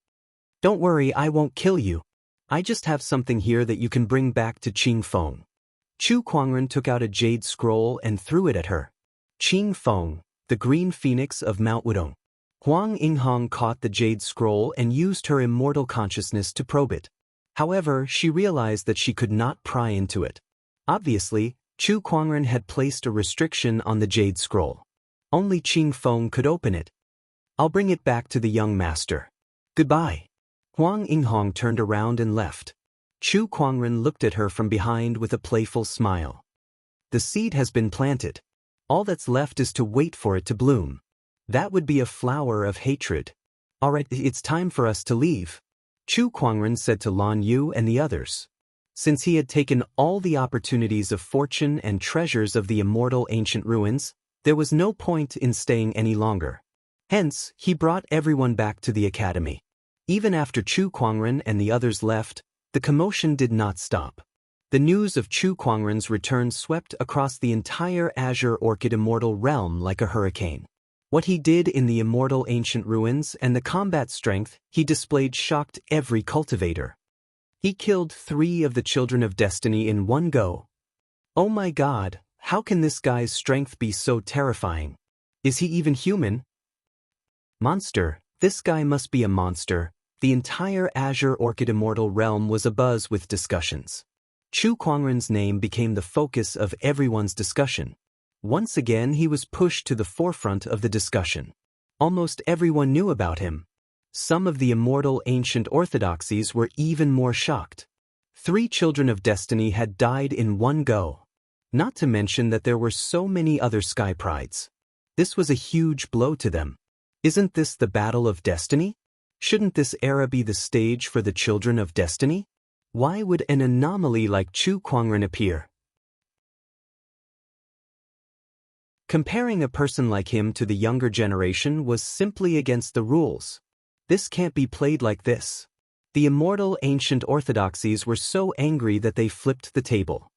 Don't worry, I won't kill you. I just have something here that you can bring back to Qing Feng. Chu Kuangren took out a jade scroll and threw it at her. Qing Feng, the green phoenix of Mount Wudong. Huang Yinghong caught the jade scroll and used her immortal consciousness to probe it. However, she realized that she could not pry into it. Obviously, Chu Kuangren had placed a restriction on the jade scroll. Only Qing Feng could open it. I'll bring it back to the young master. Goodbye. Huang Yinghong turned around and left. Chu Kuangren looked at her from behind with a playful smile. The seed has been planted. All that's left is to wait for it to bloom. That would be a flower of hatred. Alright, it's time for us to leave. Chu Kuangren said to Lan Yu and the others. Since he had taken all the opportunities of fortune and treasures of the immortal ancient ruins, there was no point in staying any longer. Hence, he brought everyone back to the academy. Even after Chu Kuangren and the others left, the commotion did not stop. The news of Chu Kuangren's return swept across the entire Azure Orchid Immortal realm like a hurricane. What he did in the immortal ancient ruins and the combat strength he displayed shocked every cultivator. He killed 3 of the children of destiny in one go. Oh my god, how can this guy's strength be so terrifying? Is he even human? Monster, this guy must be a monster. The entire Azure Orchid Immortal realm was abuzz with discussions. Chu Kuangren's name became the focus of everyone's discussion. Once again he was pushed to the forefront of the discussion. Almost everyone knew about him. Some of the immortal ancient orthodoxies were even more shocked. 3 children of destiny had died in one go. Not to mention that there were so many other sky prides. This was a huge blow to them. Isn't this the battle of destiny? Shouldn't this era be the stage for the children of destiny? Why would an anomaly like Chu Kuangren appear? Comparing a person like him to the younger generation was simply against the rules. This can't be played like this. The immortal ancient orthodoxies were so angry that they flipped the table.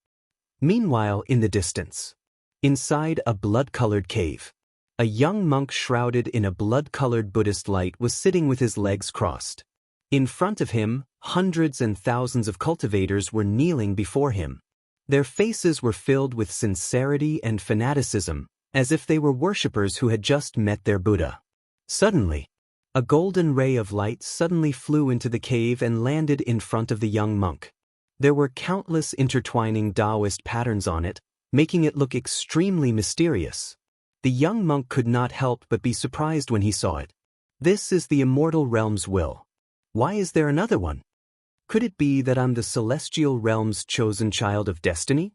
Meanwhile, in the distance, inside a blood-colored cave, a young monk shrouded in a blood-colored Buddhist light was sitting with his legs crossed. In front of him, hundreds and thousands of cultivators were kneeling before him. Their faces were filled with sincerity and fanaticism, as if they were worshippers who had just met their Buddha. Suddenly, a golden ray of light suddenly flew into the cave and landed in front of the young monk. There were countless intertwining Taoist patterns on it, making it look extremely mysterious. The young monk could not help but be surprised when he saw it. This is the immortal realm's will. Why is there another one? Could it be that I'm the celestial realm's chosen child of destiny?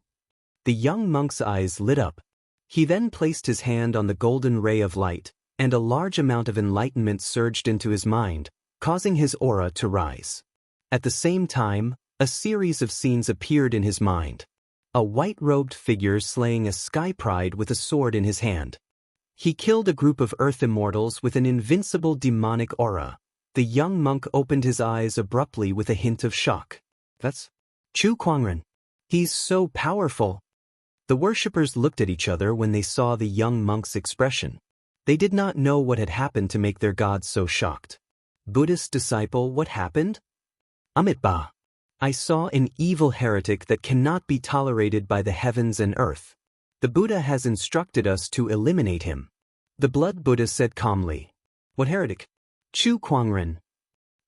The young monk's eyes lit up. He then placed his hand on the golden ray of light, and a large amount of enlightenment surged into his mind, causing his aura to rise. At the same time, a series of scenes appeared in his mind. A white-robed figure slaying a sky pride with a sword in his hand. He killed a group of earth immortals with an invincible demonic aura. The young monk opened his eyes abruptly with a hint of shock. That's Chu Kuangren. He's so powerful. The worshippers looked at each other when they saw the young monk's expression. They did not know what had happened to make their god so shocked. Buddhist disciple, what happened? Amitabha. I saw an evil heretic that cannot be tolerated by the heavens and earth. The Buddha has instructed us to eliminate him. The blood Buddha said calmly. What heretic? Chu Kuangren.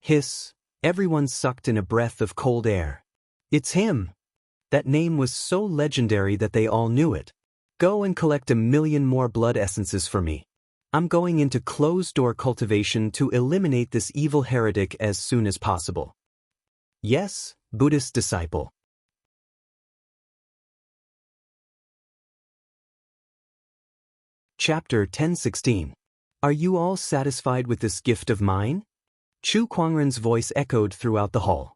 Hiss. Everyone sucked in a breath of cold air. It's him. That name was so legendary that they all knew it. Go and collect 1,000,000 more blood essences for me. I'm going into closed-door cultivation to eliminate this evil heretic as soon as possible. Yes, Buddhist disciple. Chapter 10:16. Are you all satisfied with this gift of mine? Chu Kuangren's voice echoed throughout the hall.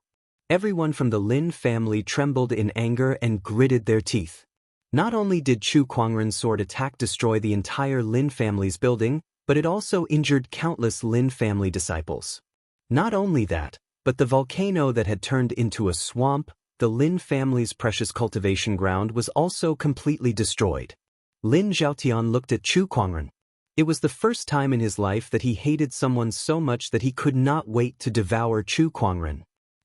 Everyone from the Lin family trembled in anger and gritted their teeth. Not only did Chu Kuangren's sword attack destroy the entire Lin family's building, but it also injured countless Lin family disciples. Not only that, but the volcano that had turned into a swamp, the Lin family's precious cultivation ground, was also completely destroyed. Lin Zhaotian looked at Chu Kuangren. It was the first time in his life that he hated someone so much that he could not wait to devour Chu Kuangren.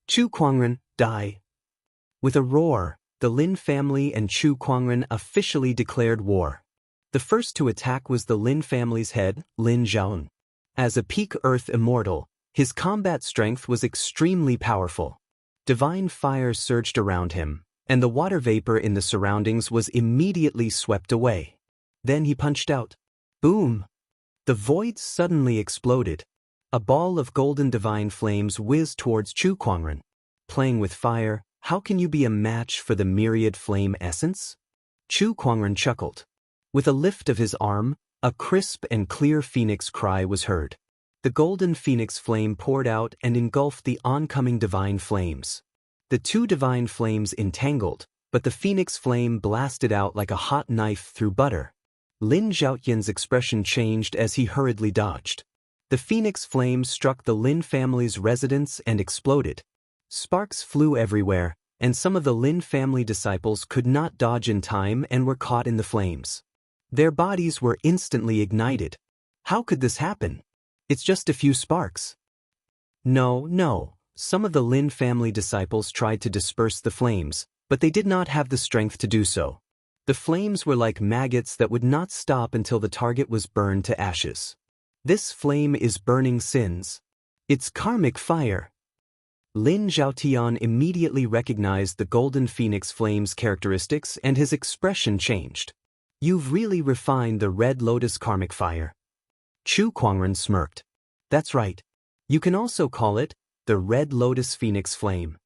Chu Kuangren, die! With a roar, the Lin family and Chu Kuangren officially declared war. The first to attack was the Lin family's head, Lin Zhaon. As a peak Earth immortal, his combat strength was extremely powerful. Divine fire surged around him, and the water vapor in the surroundings was immediately swept away. Then he punched out. Boom! The void suddenly exploded. A ball of golden divine flames whizzed towards Chu Kuangren. Playing with fire, how can you be a match for the myriad flame essence? Chu Kuangren chuckled. With a lift of his arm, a crisp and clear phoenix cry was heard. The golden phoenix flame poured out and engulfed the oncoming divine flames. The two divine flames entangled, but the phoenix flame blasted out like a hot knife through butter. Lin Zhaotian's expression changed as he hurriedly dodged. The phoenix flame struck the Lin family's residence and exploded. Sparks flew everywhere, and some of the Lin family disciples could not dodge in time and were caught in the flames. Their bodies were instantly ignited. How could this happen? It's just a few sparks. No. Some of the Lin family disciples tried to disperse the flames, but they did not have the strength to do so. The flames were like maggots that would not stop until the target was burned to ashes. This flame is burning sins. It's karmic fire. Lin Zhaotian immediately recognized the golden phoenix flame's characteristics and his expression changed. You've really refined the red lotus karmic fire. Chu Kuangren smirked. That's right. You can also call it the red lotus phoenix flame.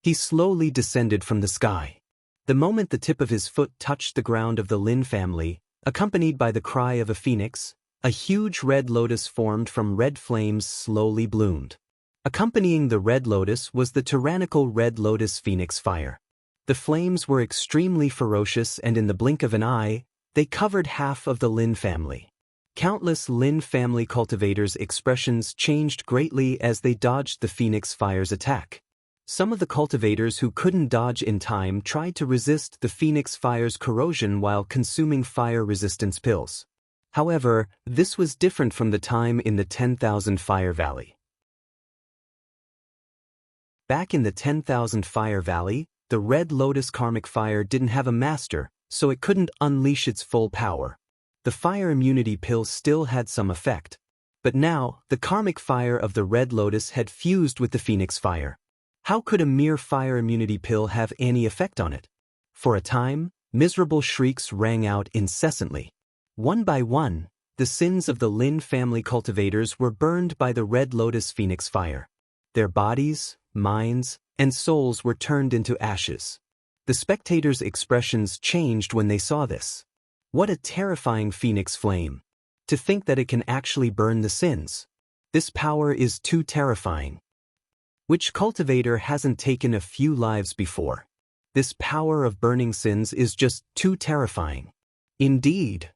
He slowly descended from the sky. The moment the tip of his foot touched the ground of the Lin family, accompanied by the cry of a phoenix, a huge red lotus formed from red flames slowly bloomed. Accompanying the red lotus was the tyrannical red lotus phoenix fire. The flames were extremely ferocious, and in the blink of an eye, they covered half of the Lin family. Countless Lin family cultivators' expressions changed greatly as they dodged the phoenix fire's attack. Some of the cultivators who couldn't dodge in time tried to resist the phoenix fire's corrosion while consuming fire resistance pills. However, this was different from the time in the 10,000 Fire Valley. Back in the 10,000 Fire Valley, the Red Lotus Karmic Fire didn't have a master, so it couldn't unleash its full power. The fire immunity pills still had some effect. But now, the karmic fire of the Red Lotus had fused with the Phoenix fire. How could a mere fire immunity pill have any effect on it? For a time, miserable shrieks rang out incessantly. One by one, the sins of the Lin family cultivators were burned by the Red Lotus Phoenix fire. Their bodies, minds, and souls were turned into ashes. The spectators' expressions changed when they saw this. What a terrifying phoenix flame! To think that it can actually burn the sins. This power is too terrifying. Which cultivator hasn't taken a few lives before? This power of burning sins is just too terrifying. Indeed.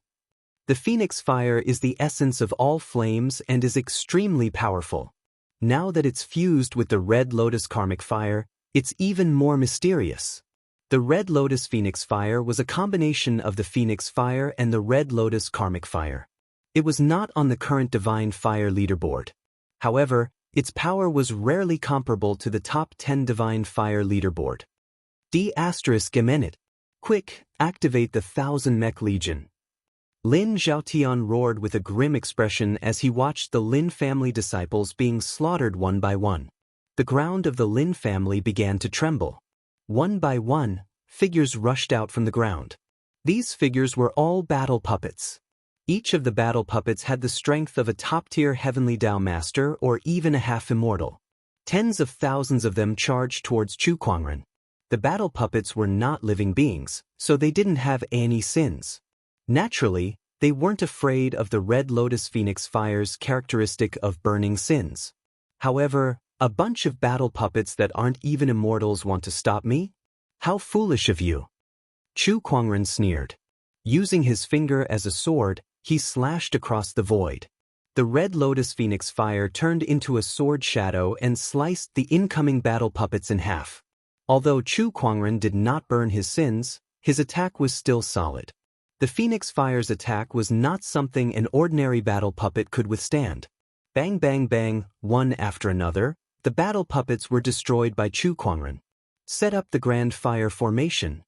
The phoenix fire is the essence of all flames and is extremely powerful. Now that it's fused with the Red Lotus Karmic Fire, it's even more mysterious. The Red Lotus Phoenix Fire was a combination of the Phoenix Fire and the Red Lotus Karmic Fire. It was not on the current Divine Fire leaderboard. However, its power was rarely comparable to the top 10 Divine Fire leaderboard. D***Gemenit. Quick, activate the 1,000 Mech Legion. Lin Zhaotian roared with a grim expression as he watched the Lin family disciples being slaughtered one by one. The ground of the Lin family began to tremble. One by one, figures rushed out from the ground. These figures were all battle puppets. Each of the battle puppets had the strength of a top-tier heavenly Dao master or even a half-immortal. Tens of thousands of them charged towards Chu Kuangren. The battle puppets were not living beings, so they didn't have any sins. Naturally, they weren't afraid of the Red Lotus Phoenix Fire's characteristic of burning sins. However, a bunch of battle puppets that aren't even immortals want to stop me? How foolish of you! Chu Kuangren sneered. Using his finger as a sword, he slashed across the void. The Red Lotus Phoenix Fire turned into a sword shadow and sliced the incoming battle puppets in half. Although Chu Kuangren did not burn his sins, his attack was still solid. The Phoenix Fire's attack was not something an ordinary battle puppet could withstand. Bang bang bang, one after another, the battle puppets were destroyed by Chu Kuangren. Set up the Grand Fire Formation.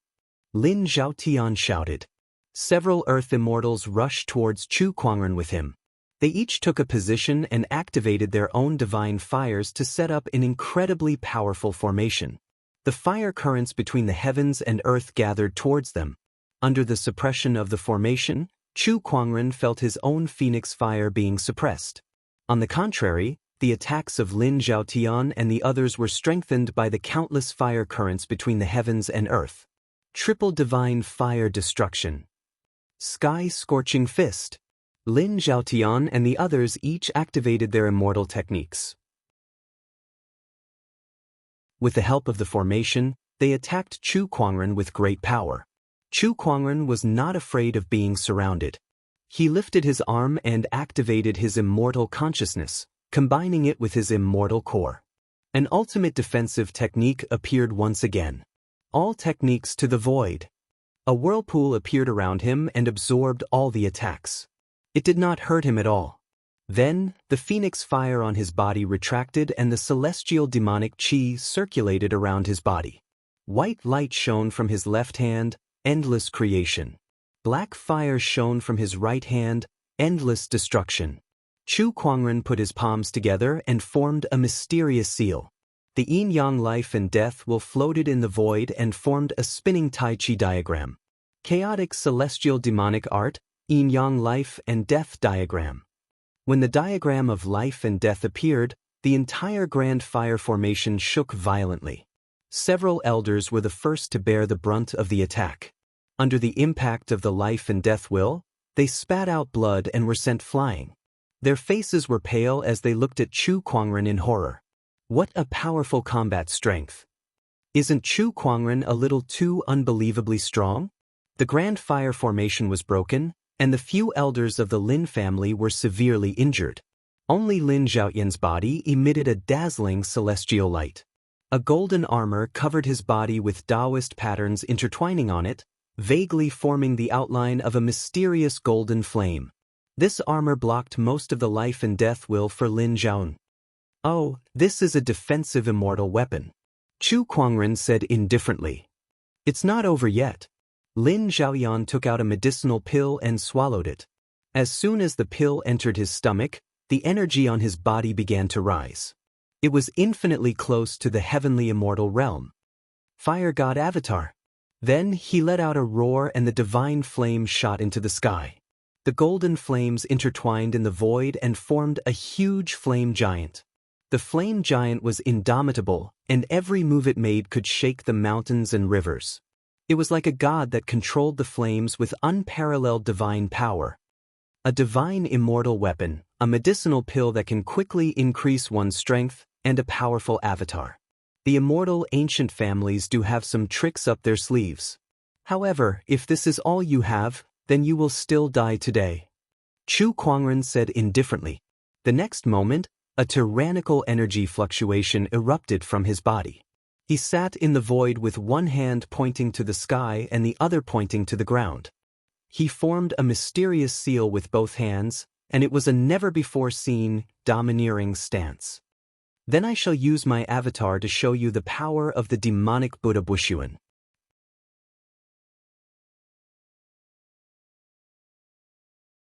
Lin Zhaotian shouted. Several Earth Immortals rushed towards Chu Kuangren with him. They each took a position and activated their own divine fires to set up an incredibly powerful formation. The fire currents between the heavens and earth gathered towards them. Under the suppression of the formation, Chu Kuangren felt his own phoenix fire being suppressed. On the contrary, the attacks of Lin Zhaotian and the others were strengthened by the countless fire currents between the heavens and earth. Triple divine fire destruction. Sky Scorching Fist. Lin Zhaotian and the others each activated their immortal techniques. With the help of the formation, they attacked Chu Kuangren with great power. Chu Kuangren was not afraid of being surrounded. He lifted his arm and activated his immortal consciousness, combining it with his immortal core. An ultimate defensive technique appeared once again. All techniques to the void. A whirlpool appeared around him and absorbed all the attacks. It did not hurt him at all. Then, the phoenix fire on his body retracted and the celestial demonic chi circulated around his body. White light shone from his left hand, endless creation. Black fire shone from his right hand, endless destruction. Chu Kuangren put his palms together and formed a mysterious seal. The yin-yang life and death will floated in the void and formed a spinning Tai Chi diagram. Chaotic celestial demonic art, yin-yang life and death diagram. When the diagram of life and death appeared, the entire Grand Fire Formation shook violently. Several elders were the first to bear the brunt of the attack. Under the impact of the life and death will, they spat out blood and were sent flying. Their faces were pale as they looked at Chu Kuangren in horror. What a powerful combat strength! Isn't Chu Kuangren a little too unbelievably strong? The Grand Fire formation was broken, and the few elders of the Lin family were severely injured. Only Lin Zhaoyan's body emitted a dazzling celestial light. A golden armor covered his body with Taoist patterns intertwining on it, vaguely forming the outline of a mysterious golden flame. This armor blocked most of the life and death will for Lin Zhaoyan. Oh, this is a defensive immortal weapon, Chu Kuangren said indifferently. It's not over yet. Lin Zhaoyan took out a medicinal pill and swallowed it. As soon as the pill entered his stomach, the energy on his body began to rise. It was infinitely close to the heavenly immortal realm. Fire God Avatar. Then he let out a roar and the divine flame shot into the sky. The golden flames intertwined in the void and formed a huge flame giant. The flame giant was indomitable, and every move it made could shake the mountains and rivers. It was like a god that controlled the flames with unparalleled divine power. A divine immortal weapon, a medicinal pill that can quickly increase one's strength, and a powerful avatar. The immortal ancient families do have some tricks up their sleeves. However, if this is all you have, then you will still die today, Chu Kuangren said indifferently. The next moment, a tyrannical energy fluctuation erupted from his body. He sat in the void with one hand pointing to the sky and the other pointing to the ground. He formed a mysterious seal with both hands, and it was a never-before-seen, domineering stance. Then I shall use my avatar to show you the power of the demonic Buddha Bushuan.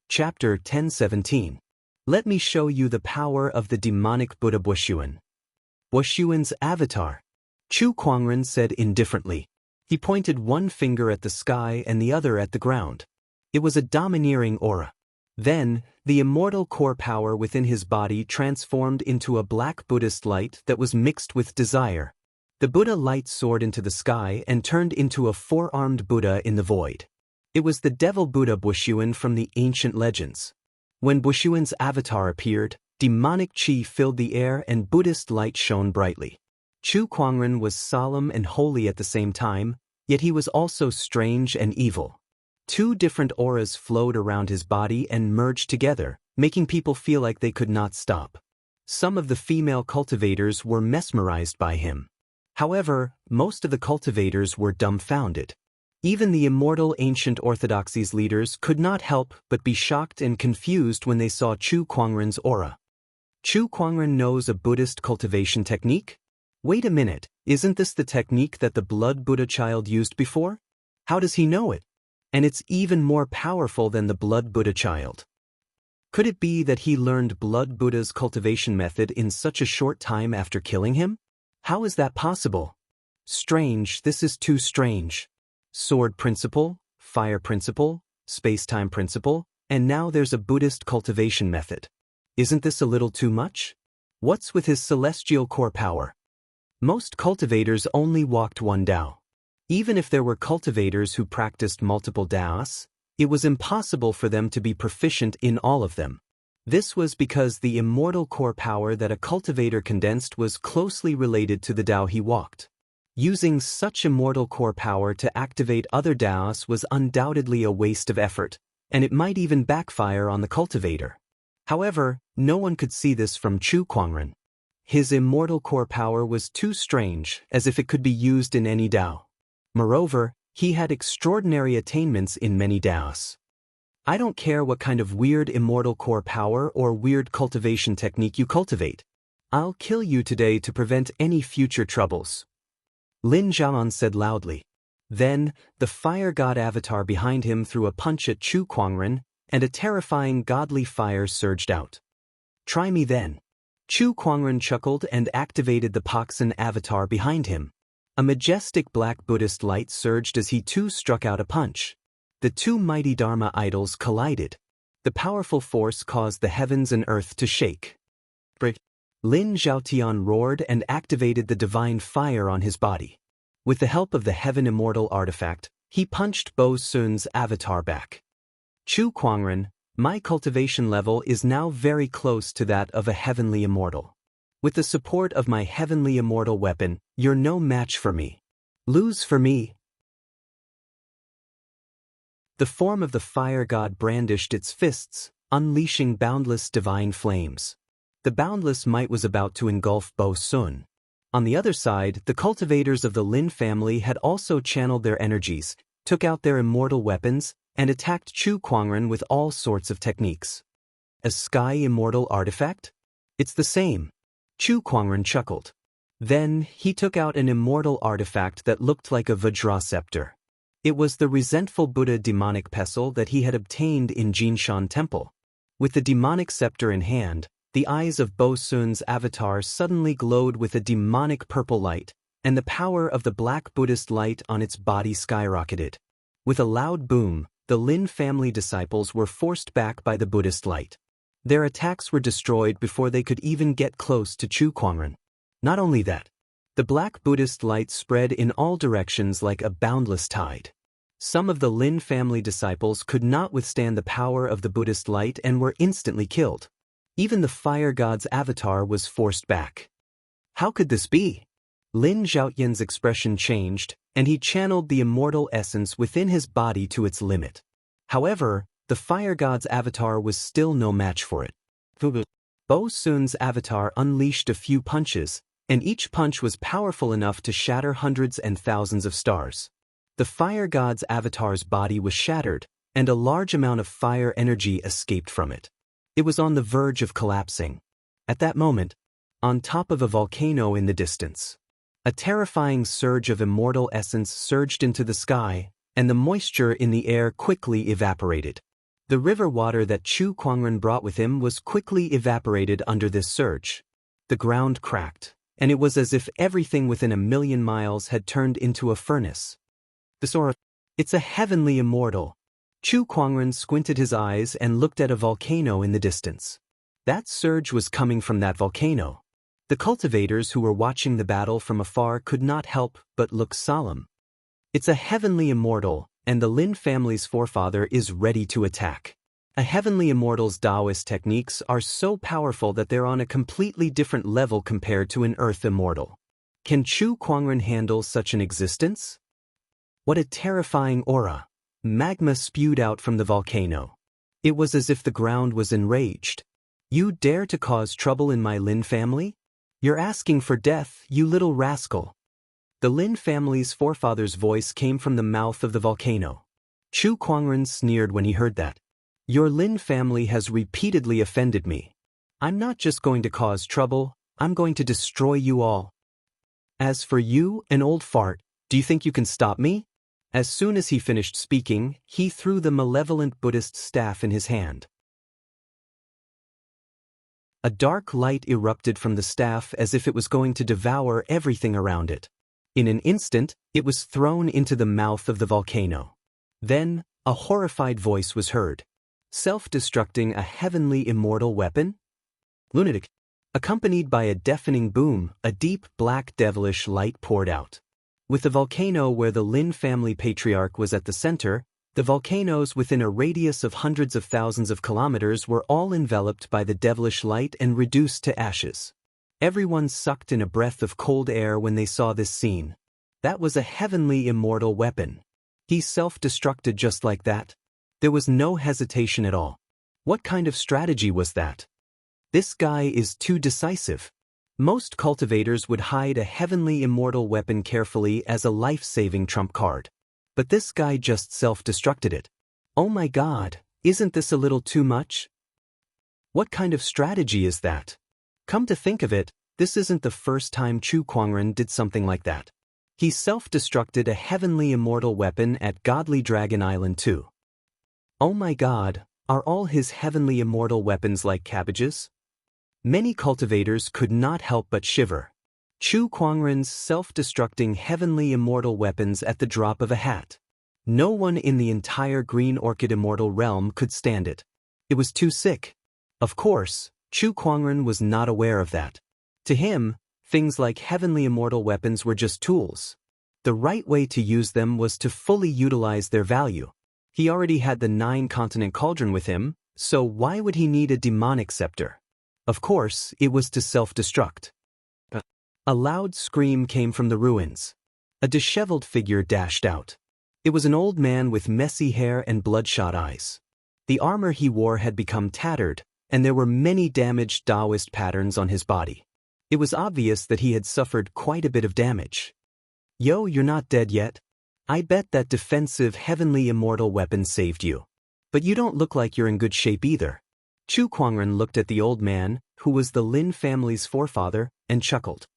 Chapter 10:17. Let me show you the power of the demonic Buddha Bushuan. Bushuan's avatar, Chu Kuangren said indifferently. He pointed one finger at the sky and the other at the ground. It was a domineering aura. Then, the immortal core power within his body transformed into a black Buddhist light that was mixed with desire. The Buddha light soared into the sky and turned into a four-armed Buddha in the void. It was the devil Buddha Bushuan from the ancient legends. When Bushuan's avatar appeared, demonic chi filled the air and Buddhist light shone brightly. Chu Kuangren was solemn and holy at the same time, yet he was also strange and evil. Two different auras flowed around his body and merged together, making people feel like they could not stop. Some of the female cultivators were mesmerized by him. However, most of the cultivators were dumbfounded. Even the immortal ancient orthodoxy's leaders could not help but be shocked and confused when they saw Chu Kuangren's aura. Chu Kuangren knows a Buddhist cultivation technique? Wait a minute, isn't this the technique that the Blood Buddha child used before? How does he know it? And it's even more powerful than the Blood Buddha child. Could it be that he learned Blood Buddha's cultivation method in such a short time after killing him? How is that possible? Strange, this is too strange. Sword principle, fire principle, space-time principle, and now there's a Buddhist cultivation method. Isn't this a little too much? What's with his celestial core power? Most cultivators only walked one Dao. Even if there were cultivators who practiced multiple Daos, it was impossible for them to be proficient in all of them. This was because the immortal core power that a cultivator condensed was closely related to the Dao he walked. Using such immortal core power to activate other Daos was undoubtedly a waste of effort, and it might even backfire on the cultivator. However, no one could see this from Chu Kuangren. His immortal core power was too strange, as if it could be used in any Dao. Moreover, he had extraordinary attainments in many Daos. I don't care what kind of weird immortal core power or weird cultivation technique you cultivate. I'll kill you today to prevent any future troubles, Lin Zhaoyan said loudly. Then, the fire god avatar behind him threw a punch at Chu Kuangren, and a terrifying godly fire surged out. Try me then. Chu Kuangren chuckled and activated the Paksan avatar behind him. A majestic black Buddhist light surged as he too struck out a punch. The two mighty Dharma idols collided. The powerful force caused the heavens and earth to shake. Lin Zhaotian roared and activated the divine fire on his body. With the help of the Heaven Immortal artifact, he punched Bo Sun's avatar back. Chu Kuangren, my cultivation level is now very close to that of a Heavenly Immortal. With the support of my Heavenly Immortal weapon, you're no match for me. Lose for me. The form of the fire god brandished its fists, unleashing boundless divine flames. The boundless might was about to engulf Bo Sun. On the other side, the cultivators of the Lin family had also channeled their energies, took out their immortal weapons, and attacked Chu Kuangren with all sorts of techniques. A sky immortal artifact? It's the same. Chu Kuangren chuckled. Then, he took out an immortal artifact that looked like a Vajra scepter. It was the resentful Buddha demonic pestle that he had obtained in Jinshan Temple. With the demonic scepter in hand, the eyes of Bo Sun's avatar suddenly glowed with a demonic purple light, and the power of the black Buddhist light on its body skyrocketed. With a loud boom, the Lin family disciples were forced back by the Buddhist light. Their attacks were destroyed before they could even get close to Chu Kuangren. Not only that, the black Buddhist light spread in all directions like a boundless tide. Some of the Lin family disciples could not withstand the power of the Buddhist light and were instantly killed. Even the fire god's avatar was forced back. How could this be? Lin Zhaotian's expression changed, and he channeled the immortal essence within his body to its limit. However, the fire god's avatar was still no match for it. Bo Sun's avatar unleashed a few punches, and each punch was powerful enough to shatter hundreds and thousands of stars. The fire god's avatar's body was shattered, and a large amount of fire energy escaped from it. It was on the verge of collapsing. At that moment, on top of a volcano in the distance, a terrifying surge of immortal essence surged into the sky, and the moisture in the air quickly evaporated. The river water that Chu Kuangren brought with him was quickly evaporated under this surge. The ground cracked, and it was as if everything within a million miles had turned into a furnace. It's a heavenly immortal. Chu Kuangren squinted his eyes and looked at a volcano in the distance. That surge was coming from that volcano. The cultivators who were watching the battle from afar could not help but look solemn. It's a heavenly immortal, and the Lin family's forefather is ready to attack. A heavenly immortal's Taoist techniques are so powerful that they're on a completely different level compared to an earth immortal. Can Chu Kuangren handle such an existence? What a terrifying aura! Magma spewed out from the volcano. It was as if the ground was enraged. You dare to cause trouble in my Lin family? You're asking for death, you little rascal. The Lin family's forefather's voice came from the mouth of the volcano. Chu Kuangren sneered when he heard that. Your Lin family has repeatedly offended me. I'm not just going to cause trouble, I'm going to destroy you all. As for you, an old fart, do you think you can stop me? As soon as he finished speaking, he threw the malevolent Buddhist staff in his hand. A dark light erupted from the staff as if it was going to devour everything around it. In an instant, it was thrown into the mouth of the volcano. Then, a horrified voice was heard. Self-destructing a heavenly immortal weapon? Lunatic. Accompanied by a deafening boom, a deep black devilish light poured out. With the volcano where the Lin family patriarch was at the center, the volcanoes within a radius of hundreds of thousands of kilometers were all enveloped by the devilish light and reduced to ashes. Everyone sucked in a breath of cold air when they saw this scene. That was a heavenly immortal weapon. He self-destructed just like that. There was no hesitation at all. What kind of strategy was that? This guy is too decisive. Most cultivators would hide a heavenly immortal weapon carefully as a life-saving trump card. But this guy just self-destructed it. Oh my God, isn't this a little too much? What kind of strategy is that? Come to think of it, this isn't the first time Chu Kuangren did something like that. He self-destructed a heavenly immortal weapon at Godly Dragon Island too. Oh my God, are all his heavenly immortal weapons like cabbages? Many cultivators could not help but shiver. Chu Kuangren's self-destructing heavenly immortal weapons at the drop of a hat. No one in the entire Green Orchid immortal realm could stand it. It was too sick. Of course, Chu Kuangren was not aware of that. To him, things like heavenly immortal weapons were just tools. The right way to use them was to fully utilize their value. He already had the 9-continent cauldron with him, so why would he need a demonic scepter? Of course, it was to self-destruct. A loud scream came from the ruins. A disheveled figure dashed out. It was an old man with messy hair and bloodshot eyes. The armor he wore had become tattered, and there were many damaged Taoist patterns on his body. It was obvious that he had suffered quite a bit of damage. "Yo, you're not dead yet. I bet that defensive heavenly immortal weapon saved you. But you don't look like you're in good shape either." Chu Kuangren looked at the old man, who was the Lin family's forefather, and chuckled.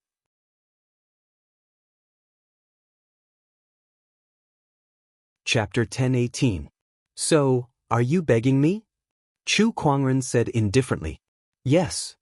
Chapter 10:18. "So, are you begging me?" Chu Kuangren said indifferently. "Yes."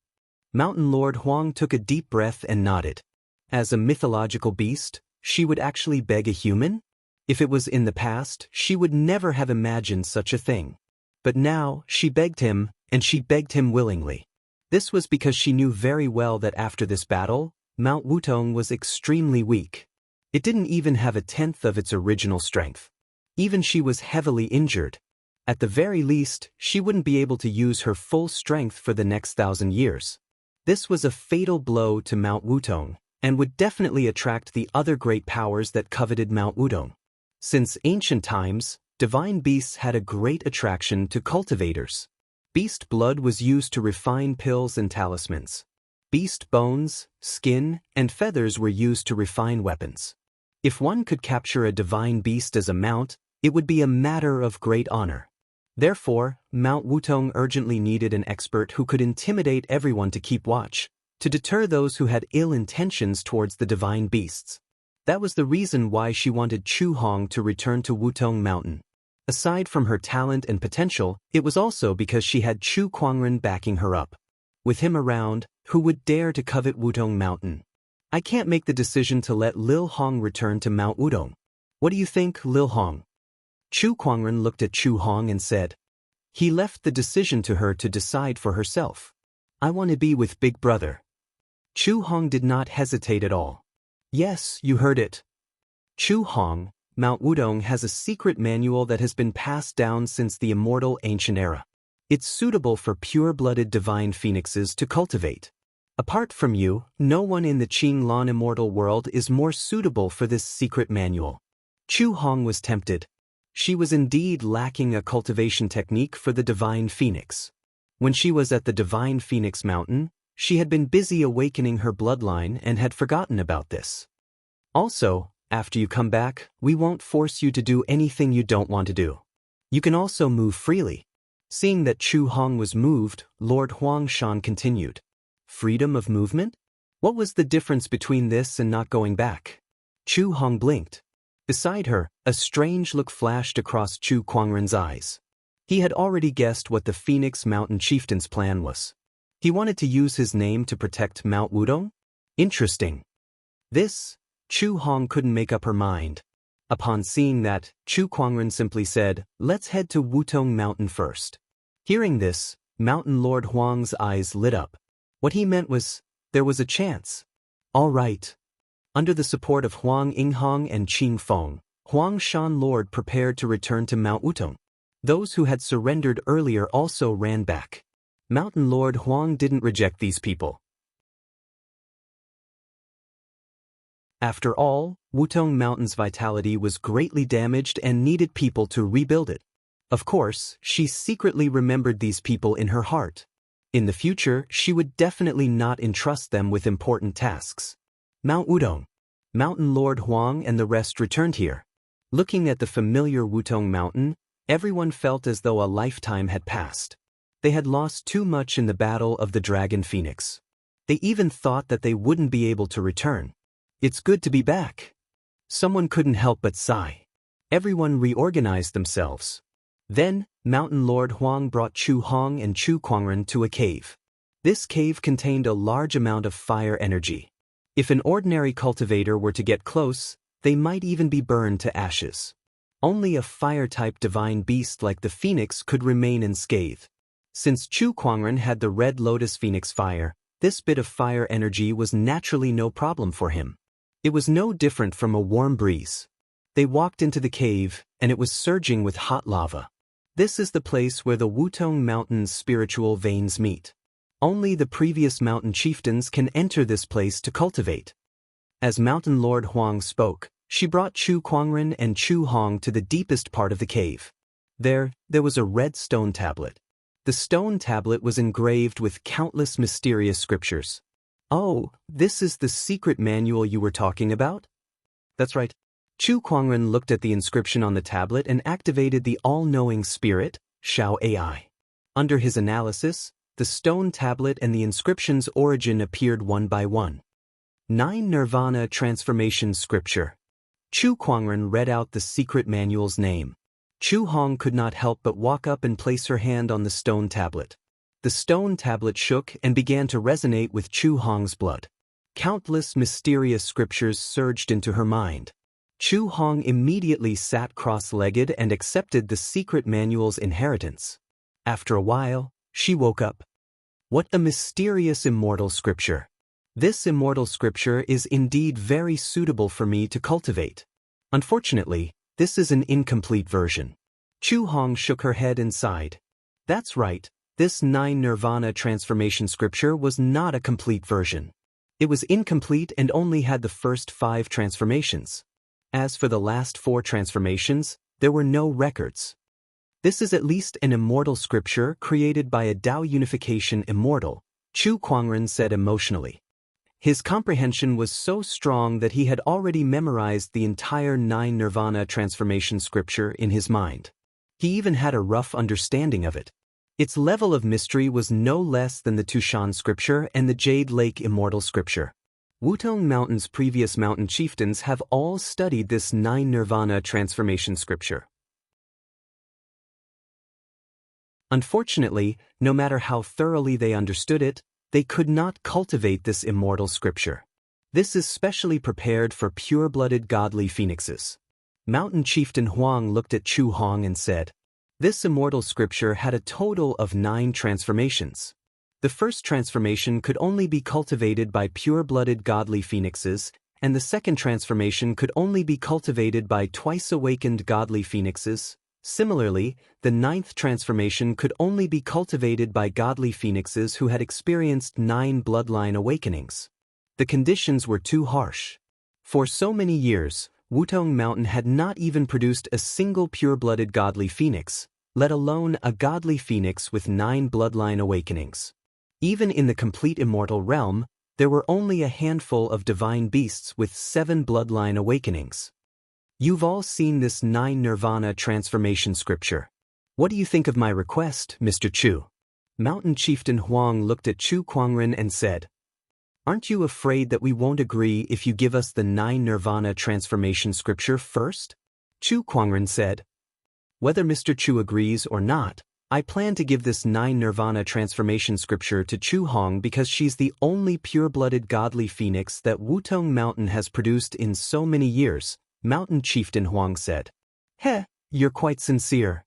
Mountain Lord Huang took a deep breath and nodded. As a mythological beast, she would actually beg a human? If it was in the past, she would never have imagined such a thing. But now, she begged him, and she begged him willingly. This was because she knew very well that after this battle, Mount Wutong was extremely weak. It didn't even have a tenth of its original strength. Even she was heavily injured. At the very least, she wouldn't be able to use her full strength for the next 1,000 years. This was a fatal blow to Mount Wutong, and would definitely attract the other great powers that coveted Mount Wutong. Since ancient times, divine beasts had a great attraction to cultivators. Beast blood was used to refine pills and talismans. Beast bones, skin, and feathers were used to refine weapons. If one could capture a divine beast as a mount, it would be a matter of great honor. Therefore, Mount Wutong urgently needed an expert who could intimidate everyone to keep watch, to deter those who had ill intentions towards the divine beasts. That was the reason why she wanted Chu Hong to return to Wutong Mountain. Aside from her talent and potential, it was also because she had Chu Kuangren backing her up. With him around, who would dare to covet Wutong Mountain? "I can't make the decision to let Lil Hong return to Mount Wutong. What do you think, Lil Hong?" Chu Kuangren looked at Chu Hong and said. He left the decision to her to decide for herself. "I want to be with Big Brother." Chu Hong did not hesitate at all. "Yes, you heard it. Chu Hong, Mount Wutong has a secret manual that has been passed down since the immortal ancient era. It's suitable for pure-blooded divine phoenixes to cultivate. Apart from you, no one in the Qinglan immortal world is more suitable for this secret manual." Chu Hong was tempted. She was indeed lacking a cultivation technique for the divine phoenix. When she was at the divine phoenix mountain, she had been busy awakening her bloodline and had forgotten about this. "Also, after you come back, we won't force you to do anything you don't want to do. You can also move freely." Seeing that Chu Hong was moved, Lord Huang Shan continued. "Freedom of movement? What was the difference between this and not going back?" Chu Hong blinked. Beside her, a strange look flashed across Chu Kuangren's eyes. He had already guessed what the Phoenix Mountain Chieftain's plan was. He wanted to use his name to protect Mount Wutong? Interesting. This, Chu Hong couldn't make up her mind. Upon seeing that, Chu Kuangren simply said, "Let's head to Wutong Mountain first." Hearing this, Mountain Lord Huang's eyes lit up. What he meant was, there was a chance. All right. Under the support of Huang Yinghong and Qing Feng, Huang Shan Lord prepared to return to Mount Wutong. Those who had surrendered earlier also ran back. Mountain Lord Huang didn't reject these people. After all, Wutong Mountain's vitality was greatly damaged and needed people to rebuild it. Of course, she secretly remembered these people in her heart. In the future, she would definitely not entrust them with important tasks. Mount Wutong. Mountain Lord Huang and the rest returned here. Looking at the familiar Wutong Mountain, everyone felt as though a lifetime had passed. They had lost too much in the battle of the Dragon Phoenix. They even thought that they wouldn't be able to return. It's good to be back. Someone couldn't help but sigh. Everyone reorganized themselves. Then, Mountain Lord Huang brought Chu Hong and Chu Kuangren to a cave. This cave contained a large amount of fire energy. If an ordinary cultivator were to get close, they might even be burned to ashes. Only a fire-type divine beast like the phoenix could remain unscathed. Since Chu Kuangren had the Red Lotus Phoenix Fire, This bit of fire energy was naturally no problem for him. It was no different from a warm breeze. They walked into the cave, and it was surging with hot lava. This is the place where the Wutong Mountain's spiritual veins meet. Only the previous mountain chieftains can enter this place to cultivate. As Mountain Lord Huang spoke, she brought Chu Kuangren and Chu Hong to the deepest part of the cave. There was a red stone tablet. The stone tablet was engraved with countless mysterious scriptures. Oh, this is the secret manual you were talking about? That's right. Chu Kuangren looked at the inscription on the tablet and activated the all-knowing spirit, Xiao AI. Under his analysis, the stone tablet and the inscription's origin appeared one by one. 9 Nirvana Transformation Scripture. Chu Kuangren read out the secret manual's name. Chu Hong could not help but walk up and place her hand on the stone tablet. The stone tablet shook and began to resonate with Chu Hong's blood. Countless mysterious scriptures surged into her mind. Chu Hong immediately sat cross-legged and accepted the secret manual's inheritance. After a while, she woke up. What a mysterious immortal scripture! This immortal scripture is indeed very suitable for me to cultivate. Unfortunately, this is an incomplete version. Chu Hong shook her head and sighed. That's right, this 9 Nirvana Transformation Scripture was not a complete version. It was incomplete and only had the first 5 transformations. As for the last 4 transformations, there were no records. This is at least an immortal scripture created by a Tao Unification immortal, Chu Kuangren said emotionally. His comprehension was so strong that he had already memorized the entire 9 Nirvana Transformation Scripture in his mind. He even had a rough understanding of it. Its level of mystery was no less than the Tushan Scripture and the Jade Lake Immortal Scripture. Wutong Mountain's previous mountain chieftains have all studied this 9 Nirvana Transformation Scripture. Unfortunately, no matter how thoroughly they understood it, they could not cultivate this immortal scripture. This is specially prepared for pure-blooded godly phoenixes. Mountain Chieftain Huang looked at Chu Hong and said, "This immortal scripture had a total of 9 transformations. The first transformation could only be cultivated by pure-blooded godly phoenixes, and the second transformation could only be cultivated by twice-awakened godly phoenixes. Similarly, the 9th transformation could only be cultivated by godly phoenixes who had experienced 9 bloodline awakenings. The conditions were too harsh. For so many years, Wutong Mountain had not even produced a single pure-blooded godly phoenix, let alone a godly phoenix with 9 bloodline awakenings. Even in the complete immortal realm, there were only a handful of divine beasts with 7 bloodline awakenings. You've all seen this 9 Nirvana Transformation Scripture. What do you think of my request, Mr. Chu?" Mountain Chieftain Huang looked at Chu Kuangren and said, "Aren't you afraid that we won't agree if you give us the 9 Nirvana Transformation Scripture first?" Chu Kuangren said, "Whether Mr. Chu agrees or not, I plan to give this 9 Nirvana Transformation Scripture to Chu Hong because she's the only pure-blooded godly phoenix that Wutong Mountain has produced in so many years," Mountain Chieftain Huang said. "Heh, you're quite sincere."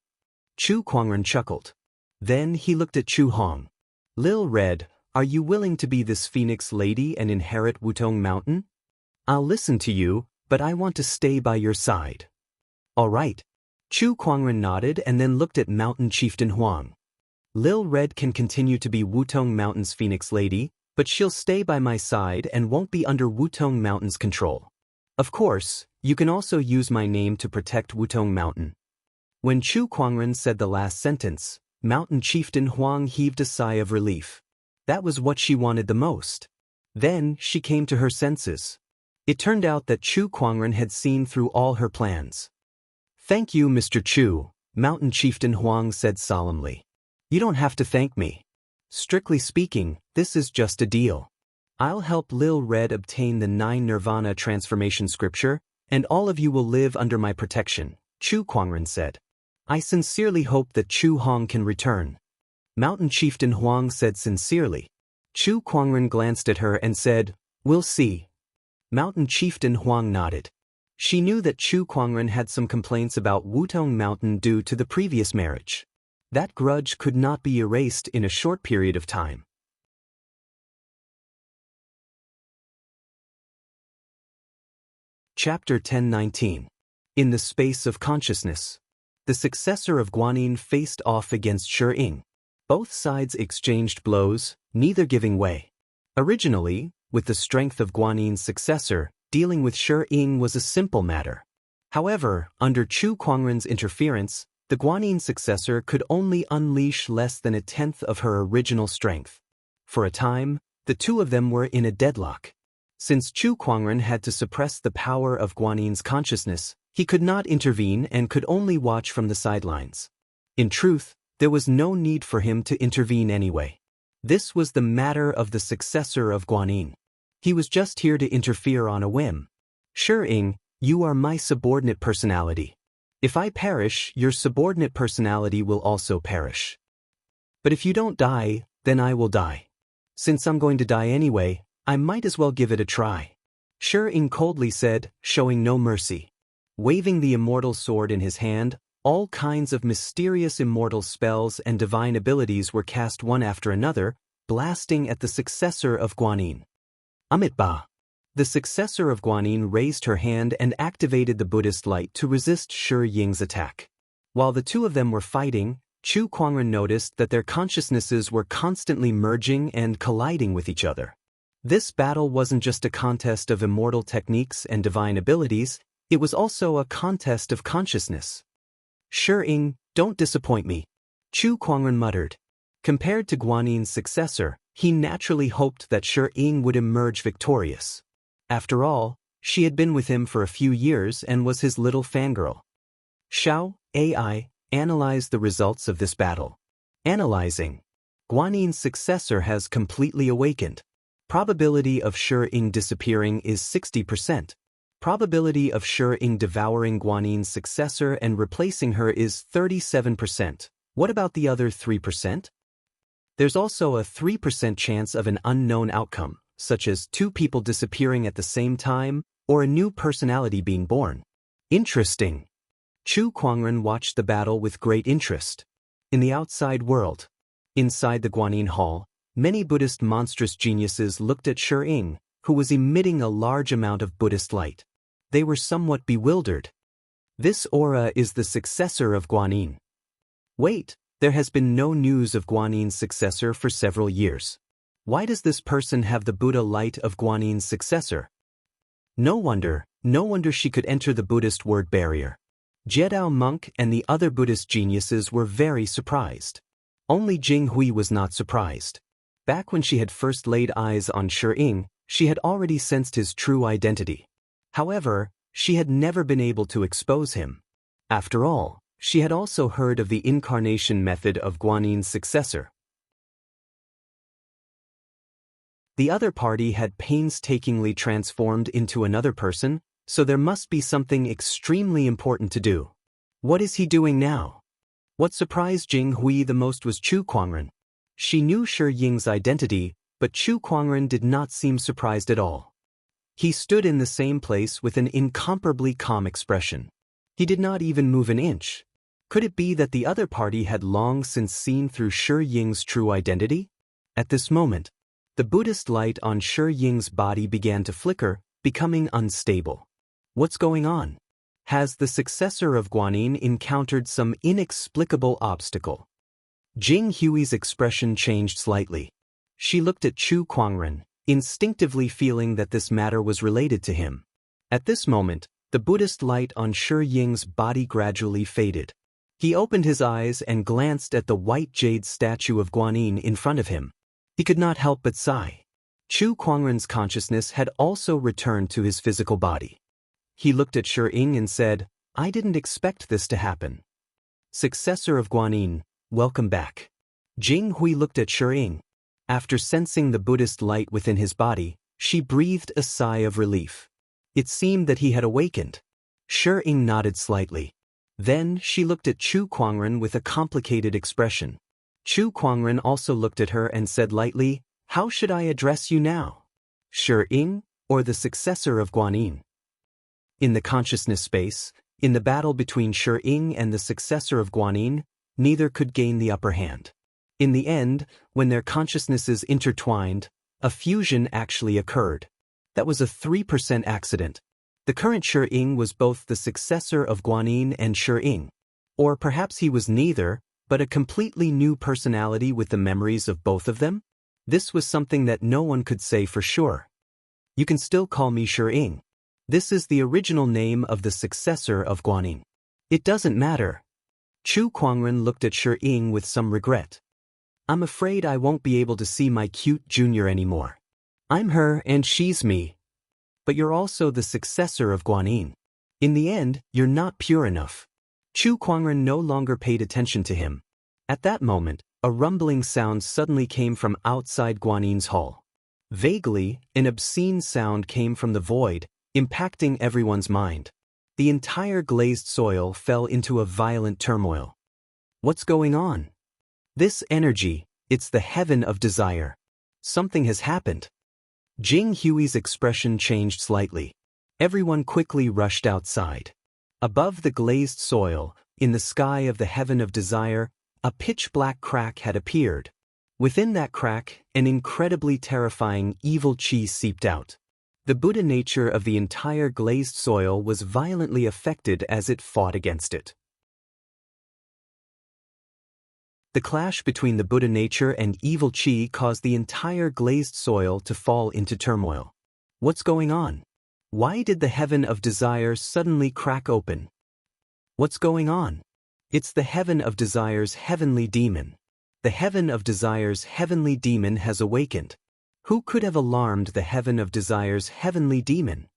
Chu Kuangren chuckled. Then he looked at Chu Hong. "Lil Red, are you willing to be this phoenix lady and inherit Wutong Mountain? I'll listen to you, but I want to stay by your side." "All right." Chu Kuangren nodded and then looked at Mountain Chieftain Huang. "Lil Red can continue to be Wutong Mountain's Phoenix Lady, but she'll stay by my side and won't be under Wutong Mountain's control. Of course, you can also use my name to protect Wutong Mountain." When Chu Kuangren said the last sentence, Mountain Chieftain Huang heaved a sigh of relief. That was what she wanted the most. Then she came to her senses. It turned out that Chu Kuangren had seen through all her plans. "Thank you, Mr. Chu," Mountain Chieftain Huang said solemnly. "You don't have to thank me. Strictly speaking, this is just a deal. I'll help Lil Red obtain the 9 Nirvana Transformation Scripture, and all of you will live under my protection," Chu Kuangren said. "I sincerely hope that Chu Hong can return." Mountain Chieftain Huang said sincerely. Chu Kuangren glanced at her and said, "We'll see." Mountain Chieftain Huang nodded. She knew that Chu Kuangren had some complaints about Wutong Mountain due to the previous marriage. That grudge could not be erased in a short period of time. Chapter 1019. In the Space of Consciousness. The successor of Guanyin faced off against Shi. Both sides exchanged blows, neither giving way. Originally, with the strength of Guanyin's successor, dealing with Shi was a simple matter. However, under Chu Kuangren's interference, the Guanyin successor could only unleash less than a tenth of her original strength. For a time, the two of them were in a deadlock. Since Chu Kuangren had to suppress the power of Guanyin's consciousness, he could not intervene and could only watch from the sidelines. In truth, there was no need for him to intervene anyway. This was the matter of the successor of Guanyin. He was just here to interfere on a whim. Shi, you are my subordinate personality. If I perish, your subordinate personality will also perish. But if you don't die, then I will die. Since I'm going to die anyway, I might as well give it a try. Shi coldly said, showing no mercy. Waving the immortal sword in his hand, all kinds of mysterious immortal spells and divine abilities were cast one after another, blasting at the successor of Guanyin. Amitba. The successor of Guanyin raised her hand and activated the Buddhist light to resist Shi Ying's attack. While the two of them were fighting, Chu Kuangren noticed that their consciousnesses were constantly merging and colliding with each other. This battle wasn't just a contest of immortal techniques and divine abilities, it was also a contest of consciousness. Shi, don't disappoint me, Chu Kuangren muttered. Compared to Guanyin's successor, he naturally hoped that Shi would emerge victorious. After all, she had been with him for a few years and was his little fangirl. Xiao, AI, analyzed the results of this battle. Analyzing. Guanyin's successor has completely awakened. Probability of Shi disappearing is 60%. Probability of Shi devouring Guanyin's successor and replacing her is 37%. What about the other 3%? There's also a 3% chance of an unknown outcome, such as two people disappearing at the same time or a new personality being born. Interesting. Chu Kuangren watched the battle with great interest. In the outside world, inside the Guanyin Hall, many Buddhist monstrous geniuses looked at Shi, who was emitting a large amount of Buddhist light. They were somewhat bewildered. This aura is the successor of Guanyin. Wait, there has been no news of Guanyin's successor for several years. Why does this person have the Buddha light of Guanyin's successor? No wonder she could enter the Buddhist word barrier. Jiedao monk and the other Buddhist geniuses were very surprised. Only Jing Hui was not surprised. Back when she had first laid eyes on Shi, she had already sensed his true identity. However, she had never been able to expose him. After all, she had also heard of the incarnation method of Guanyin's successor. The other party had painstakingly transformed into another person, so there must be something extremely important to do. What is he doing now? What surprised Jing Hui the most was Chu Kuangren. She knew Shi Ying's identity, but Chu Kuangren did not seem surprised at all. He stood in the same place with an incomparably calm expression. He did not even move an inch. Could it be that the other party had long since seen through Shi Ying's true identity? At this moment, the Buddhist light on Shi Ying's body began to flicker, becoming unstable. What's going on? Has the successor of Guanyin encountered some inexplicable obstacle? Jing Hui's expression changed slightly. She looked at Chu Kuangren, instinctively feeling that this matter was related to him. At this moment, the Buddhist light on Shi Ying's body gradually faded. He opened his eyes and glanced at the white jade statue of Guanyin in front of him. He could not help but sigh. Chu Kuangren's consciousness had also returned to his physical body. He looked at Shi and said, I didn't expect this to happen. Successor of Guanyin, welcome back. Jing Hui looked at Shi. After sensing the Buddhist light within his body, she breathed a sigh of relief. It seemed that he had awakened. Shi nodded slightly. Then she looked at Chu Kuangren with a complicated expression. Chu Kuangren also looked at her and said lightly, How should I address you now? Shi or the successor of Guanyin? In the consciousness space, in the battle between Shi and the successor of Guanyin, neither could gain the upper hand. In the end, when their consciousnesses intertwined, a fusion actually occurred. That was a 3% accident. The current Shi was both the successor of Guanyin and Shi, or perhaps he was neither, but a completely new personality with the memories of both of them? This was something that no one could say for sure. You can still call me Shi. This is the original name of the successor of Guanyin. It doesn't matter. Chu Kuangren looked at Shi with some regret. I'm afraid I won't be able to see my cute junior anymore. I'm her and she's me. But you're also the successor of Guanyin. In the end, you're not pure enough. Chu Kuangren no longer paid attention to him. At that moment, a rumbling sound suddenly came from outside Guanyin's hall. Vaguely, an obscene sound came from the void, impacting everyone's mind. The entire glazed soil fell into a violent turmoil. What's going on? This energy, it's the heaven of desire. Something has happened. Jing Hui's expression changed slightly. Everyone quickly rushed outside. Above the glazed soil, in the sky of the heaven of desire, a pitch-black crack had appeared. Within that crack, an incredibly terrifying evil chi seeped out. The Buddha nature of the entire glazed soil was violently affected as it fought against it. The clash between the Buddha nature and evil chi caused the entire glazed soil to fall into turmoil. What's going on? Why did the heaven of desire suddenly crack open? What's going on? It's the heaven of desire's heavenly demon. The heaven of desire's heavenly demon has awakened. Who could have alarmed the heaven of desire's heavenly demon?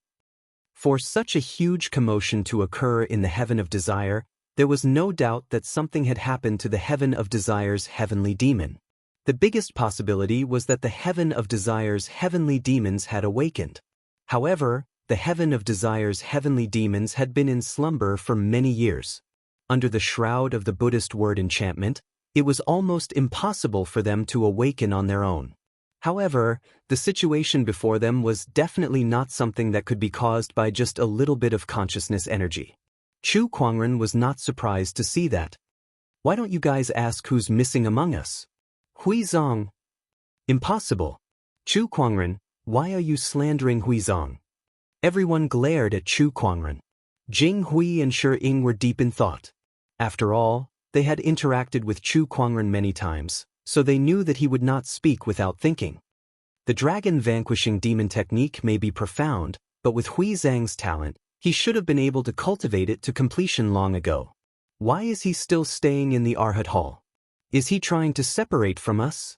For such a huge commotion to occur in the heaven of desire, there was no doubt that something had happened to the heaven of desire's heavenly demon. The biggest possibility was that the heaven of desire's heavenly demons had awakened. However, the heaven of desire's heavenly demons had been in slumber for many years. Under the shroud of the Buddhist word enchantment, it was almost impossible for them to awaken on their own. However, the situation before them was definitely not something that could be caused by just a little bit of consciousness energy. Chu Kuangren was not surprised to see that. Why don't you guys ask who's missing among us? Huizong. Impossible. Chu Kuangren, why are you slandering Huizong? Everyone glared at Chu Kuangren. Jing Hui and Shi were deep in thought. After all, they had interacted with Chu Kuangren many times, so they knew that he would not speak without thinking. The dragon vanquishing demon technique may be profound, but with Huizong's talent, he should have been able to cultivate it to completion long ago. Why is he still staying in the Arhat Hall? Is he trying to separate from us?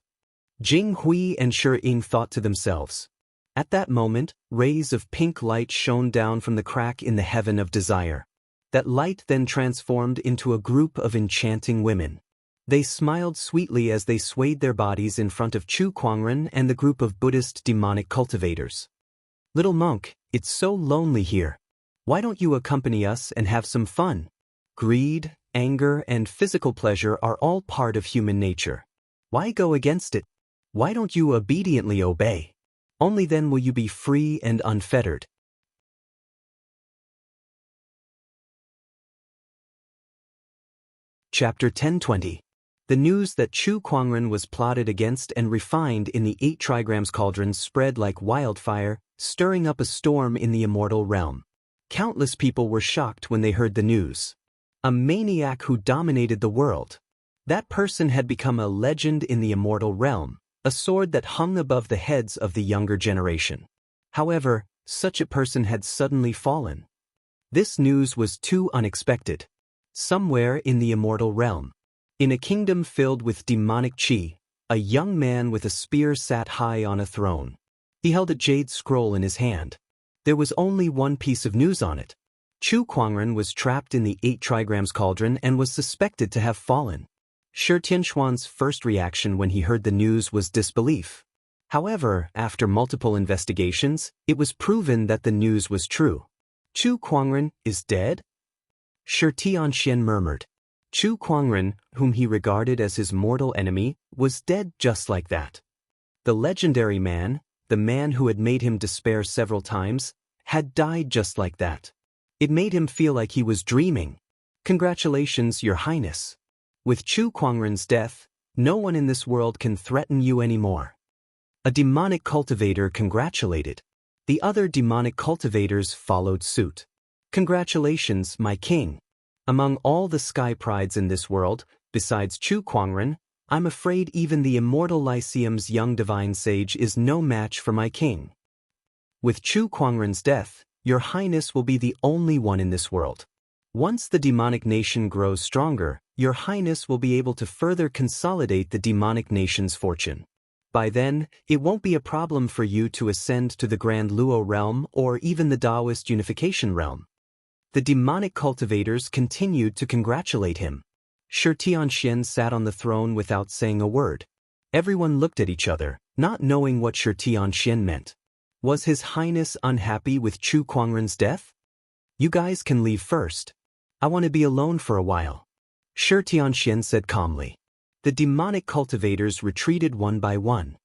Jing Hui and Shi thought to themselves. At that moment, rays of pink light shone down from the crack in the heaven of desire. That light then transformed into a group of enchanting women. They smiled sweetly as they swayed their bodies in front of Chu Kuangren and the group of Buddhist demonic cultivators. Little monk, it's so lonely here. Why don't you accompany us and have some fun? Greed, anger, and physical pleasure are all part of human nature. Why go against it? Why don't you obediently obey? Only then will you be free and unfettered. Chapter 1020. The news that Chu Kuangren was plotted against and refined in the 8 trigrams cauldron spread like wildfire, stirring up a storm in the immortal realm. Countless people were shocked when they heard the news. A maniac who dominated the world. That person had become a legend in the immortal realm, a sword that hung above the heads of the younger generation. However, such a person had suddenly fallen. This news was too unexpected. Somewhere in the immortal realm, in a kingdom filled with demonic chi, a young man with a spear sat high on a throne. He held a jade scroll in his hand. There was only one piece of news on it. Chu Kuangren was trapped in the 8 trigrams cauldron and was suspected to have fallen. Shi Tianxuan's first reaction when he heard the news was disbelief. However, after multiple investigations, it was proven that the news was true. Chu Kuangren is dead? Shi Tianxian murmured. Chu Kuangren, whom he regarded as his mortal enemy, was dead just like that. The legendary man, the man who had made him despair several times, had died just like that. It made him feel like he was dreaming. Congratulations, Your Highness. With Chu Kuangren's death, no one in this world can threaten you anymore. A demonic cultivator congratulated. The other demonic cultivators followed suit. Congratulations, my king. Among all the sky prides in this world, besides Chu Kuangren, I'm afraid even the immortal Lyceum's young divine sage is no match for my king. With Chu Kuangren's death, your highness will be the only one in this world. Once the demonic nation grows stronger, your highness will be able to further consolidate the demonic nation's fortune. By then, it won't be a problem for you to ascend to the Grand Luo realm or even the Taoist unification realm. The demonic cultivators continued to congratulate him. Shi Tianxian sat on the throne without saying a word. Everyone looked at each other, not knowing what Shi Tianxian meant. Was His Highness unhappy with Chu Kuangren's death? You guys can leave first. I want to be alone for a while. Shi Tianxian said calmly. The demonic cultivators retreated one by one.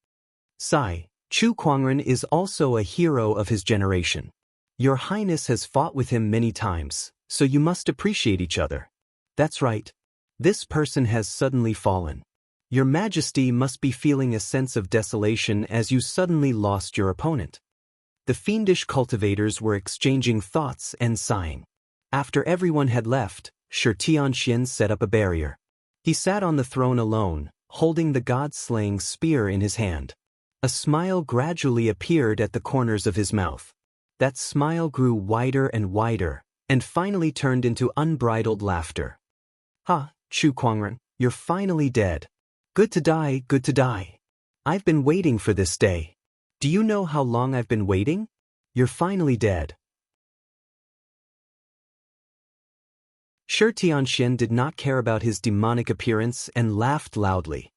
Sigh, Chu Kuangren is also a hero of his generation. Your Highness has fought with him many times, so you must appreciate each other. That's right. This person has suddenly fallen. Your Majesty must be feeling a sense of desolation as you suddenly lost your opponent. The fiendish cultivators were exchanging thoughts and sighing. After everyone had left, Shi Tianxian set up a barrier. He sat on the throne alone, holding the god-slaying spear in his hand. A smile gradually appeared at the corners of his mouth. That smile grew wider and finally turned into unbridled laughter. Ha, Chu Kuangren, you're finally dead. Good to die, good to die. I've been waiting for this day. Do you know how long I've been waiting? You're finally dead. Shi Tianxian did not care about his demonic appearance and laughed loudly.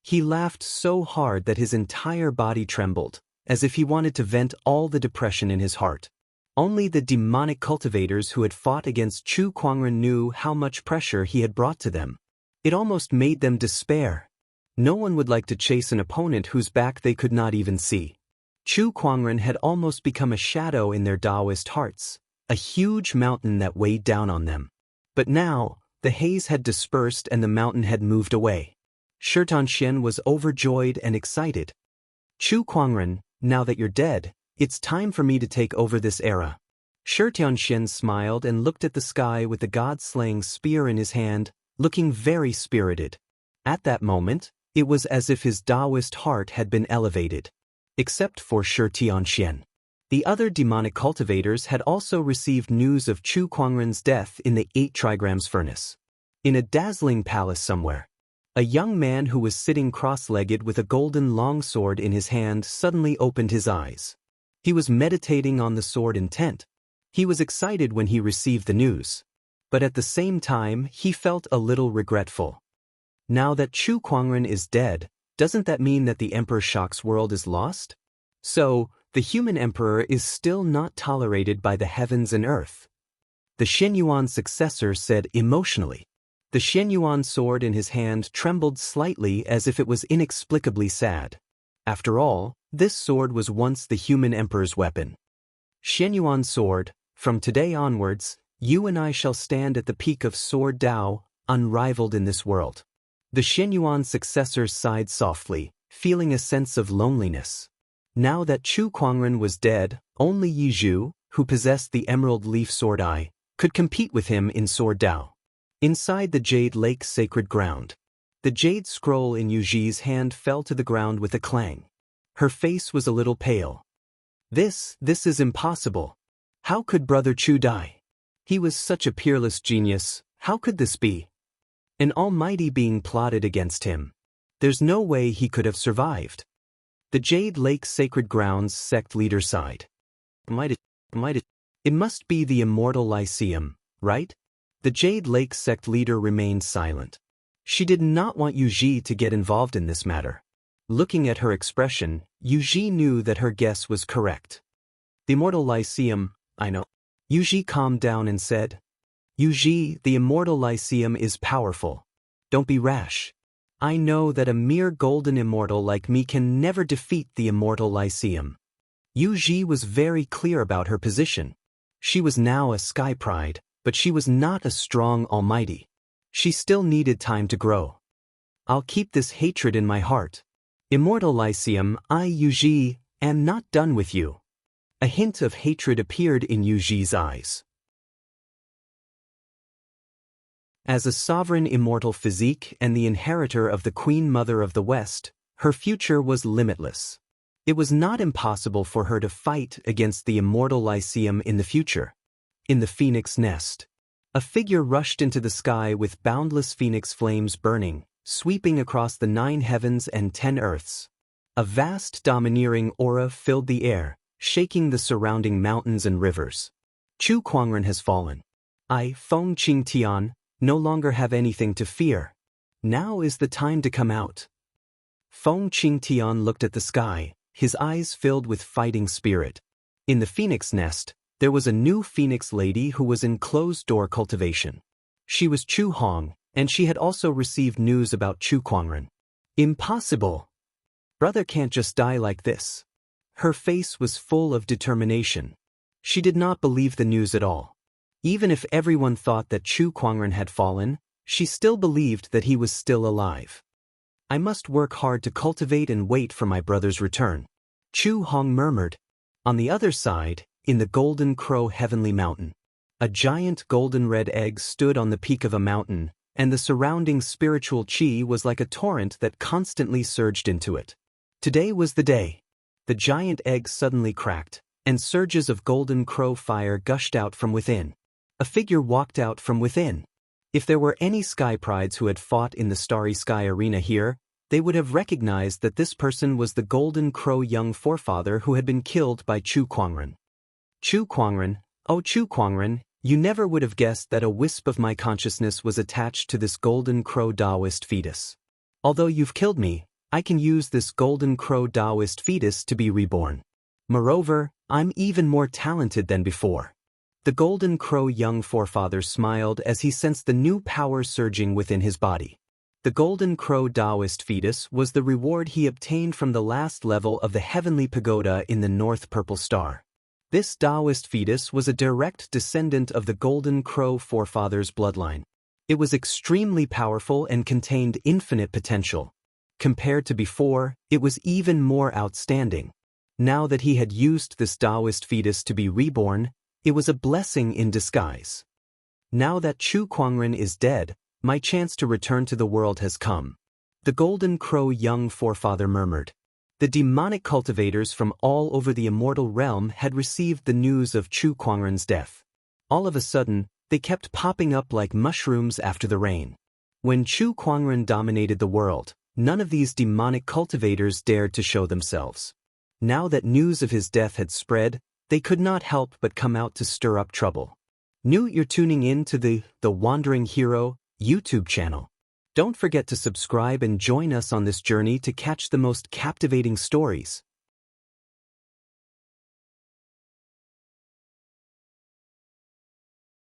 He laughed so hard that his entire body trembled, as if he wanted to vent all the depression in his heart. Only the demonic cultivators who had fought against Chu Kuangren knew how much pressure he had brought to them. It almost made them despair. No one would like to chase an opponent whose back they could not even see. Chu Kuangren had almost become a shadow in their Taoist hearts, a huge mountain that weighed down on them. But now, the haze had dispersed and the mountain had moved away. Shi Tianxian was overjoyed and excited. Chu Kuangren, now that you're dead, it's time for me to take over this era. Shi Tianxian smiled and looked at the sky with the god-slaying spear in his hand, looking very spirited. At that moment, it was as if his Taoist heart had been elevated. Except for Shi Tianxian. The other demonic cultivators had also received news of Chu Kuangren's death in the 8 trigrams furnace. In a dazzling palace somewhere, a young man who was sitting cross-legged with a golden longsword in his hand suddenly opened his eyes. He was meditating on the sword intent. He was excited when he received the news. But at the same time, he felt a little regretful. Now that Chu Kuangren is dead, doesn't that mean that the Emperor Shok's world is lost? So, the human emperor is still not tolerated by the heavens and earth. The Xianyuan successor said emotionally. The Xianyuan sword in his hand trembled slightly as if it was inexplicably sad. After all, this sword was once the human emperor's weapon. Xianyuan sword, from today onwards, you and I shall stand at the peak of Sword Dao, unrivaled in this world. The Xianyuan successor sighed softly, feeling a sense of loneliness. Now that Chu Kuangren was dead, only Yi Zhu, who possessed the Emerald Leaf Sword Eye, could compete with him in Sword Dao. Inside the Jade Lake's sacred ground, the jade scroll in Yu Zhi's hand fell to the ground with a clang. Her face was a little pale. This is impossible. How could Brother Chu die? He was such a peerless genius, how could this be? An almighty being plotted against him. There's no way he could have survived. The Jade Lake Sacred Grounds sect leader sighed. It must be the immortal Lyceum, right? The Jade Lake sect leader remained silent. She did not want Yu Zhi to get involved in this matter. Looking at her expression, Yu Zhi knew that her guess was correct. The immortal Lyceum, I know. Yu Zhi calmed down and said, Yu Zhi, the immortal Lyceum is powerful. Don't be rash. I know that a mere golden immortal like me can never defeat the immortal Lyceum. Yu Zhi was very clear about her position. She was now a sky pride, but she was not a strong almighty. She still needed time to grow. I'll keep this hatred in my heart. Immortal Lyceum, I, Yu Zhi, am not done with you. A hint of hatred appeared in Yu Ji's eyes. As a sovereign immortal physique and the inheritor of the Queen Mother of the West, her future was limitless. It was not impossible for her to fight against the immortal Lyceum in the future. In the Phoenix Nest, a figure rushed into the sky with boundless phoenix flames burning, sweeping across the 9 heavens and 10 earths. A vast domineering aura filled the air, shaking the surrounding mountains and rivers. Chu Kuangren has fallen. I, Feng Qingtian, no longer have anything to fear. Now is the time to come out. Feng Qingtian looked at the sky, his eyes filled with fighting spirit. In the Phoenix Nest, there was a new Phoenix lady who was in closed-door cultivation. She was Chu Hong, and she had also received news about Chu Kuangren. Impossible! Brother can't just die like this. Her face was full of determination. She did not believe the news at all. Even if everyone thought that Chu Kuangren had fallen, she still believed that he was still alive. I must work hard to cultivate and wait for my brother's return. Chu Hong murmured. On the other side, in the Golden Crow Heavenly Mountain, a giant golden red egg stood on the peak of a mountain, and the surrounding spiritual chi was like a torrent that constantly surged into it. Today was the day. The giant egg suddenly cracked, and surges of golden crow fire gushed out from within. A figure walked out from within. If there were any sky prides who had fought in the Starry Sky Arena here, they would have recognized that this person was the Golden Crow young forefather who had been killed by Chu Kuangren. Chu Kuangren, oh Chu Kuangren, you never would have guessed that a wisp of my consciousness was attached to this Golden Crow Taoist fetus. Although you've killed me, I can use this Golden Crow Taoist fetus to be reborn. Moreover, I'm even more talented than before. The Golden Crow young forefather smiled as he sensed the new power surging within his body. The Golden Crow Taoist fetus was the reward he obtained from the last level of the Heavenly Pagoda in the North Purple Star. This Taoist fetus was a direct descendant of the Golden Crow forefather's bloodline. It was extremely powerful and contained infinite potential. Compared to before, it was even more outstanding. Now that he had used this Taoist fetus to be reborn, it was a blessing in disguise. Now that Chu Kuangren is dead, my chance to return to the world has come. The Golden Crow young forefather murmured. The demonic cultivators from all over the immortal realm had received the news of Chu Kuangren's death. All of a sudden, they kept popping up like mushrooms after the rain. When Chu Kuangren dominated the world, none of these demonic cultivators dared to show themselves. Now that news of his death had spread, they could not help but come out to stir up trouble. You're tuning in to the Wandering Hero YouTube channel. Don't forget to subscribe and join us on this journey to catch the most captivating stories.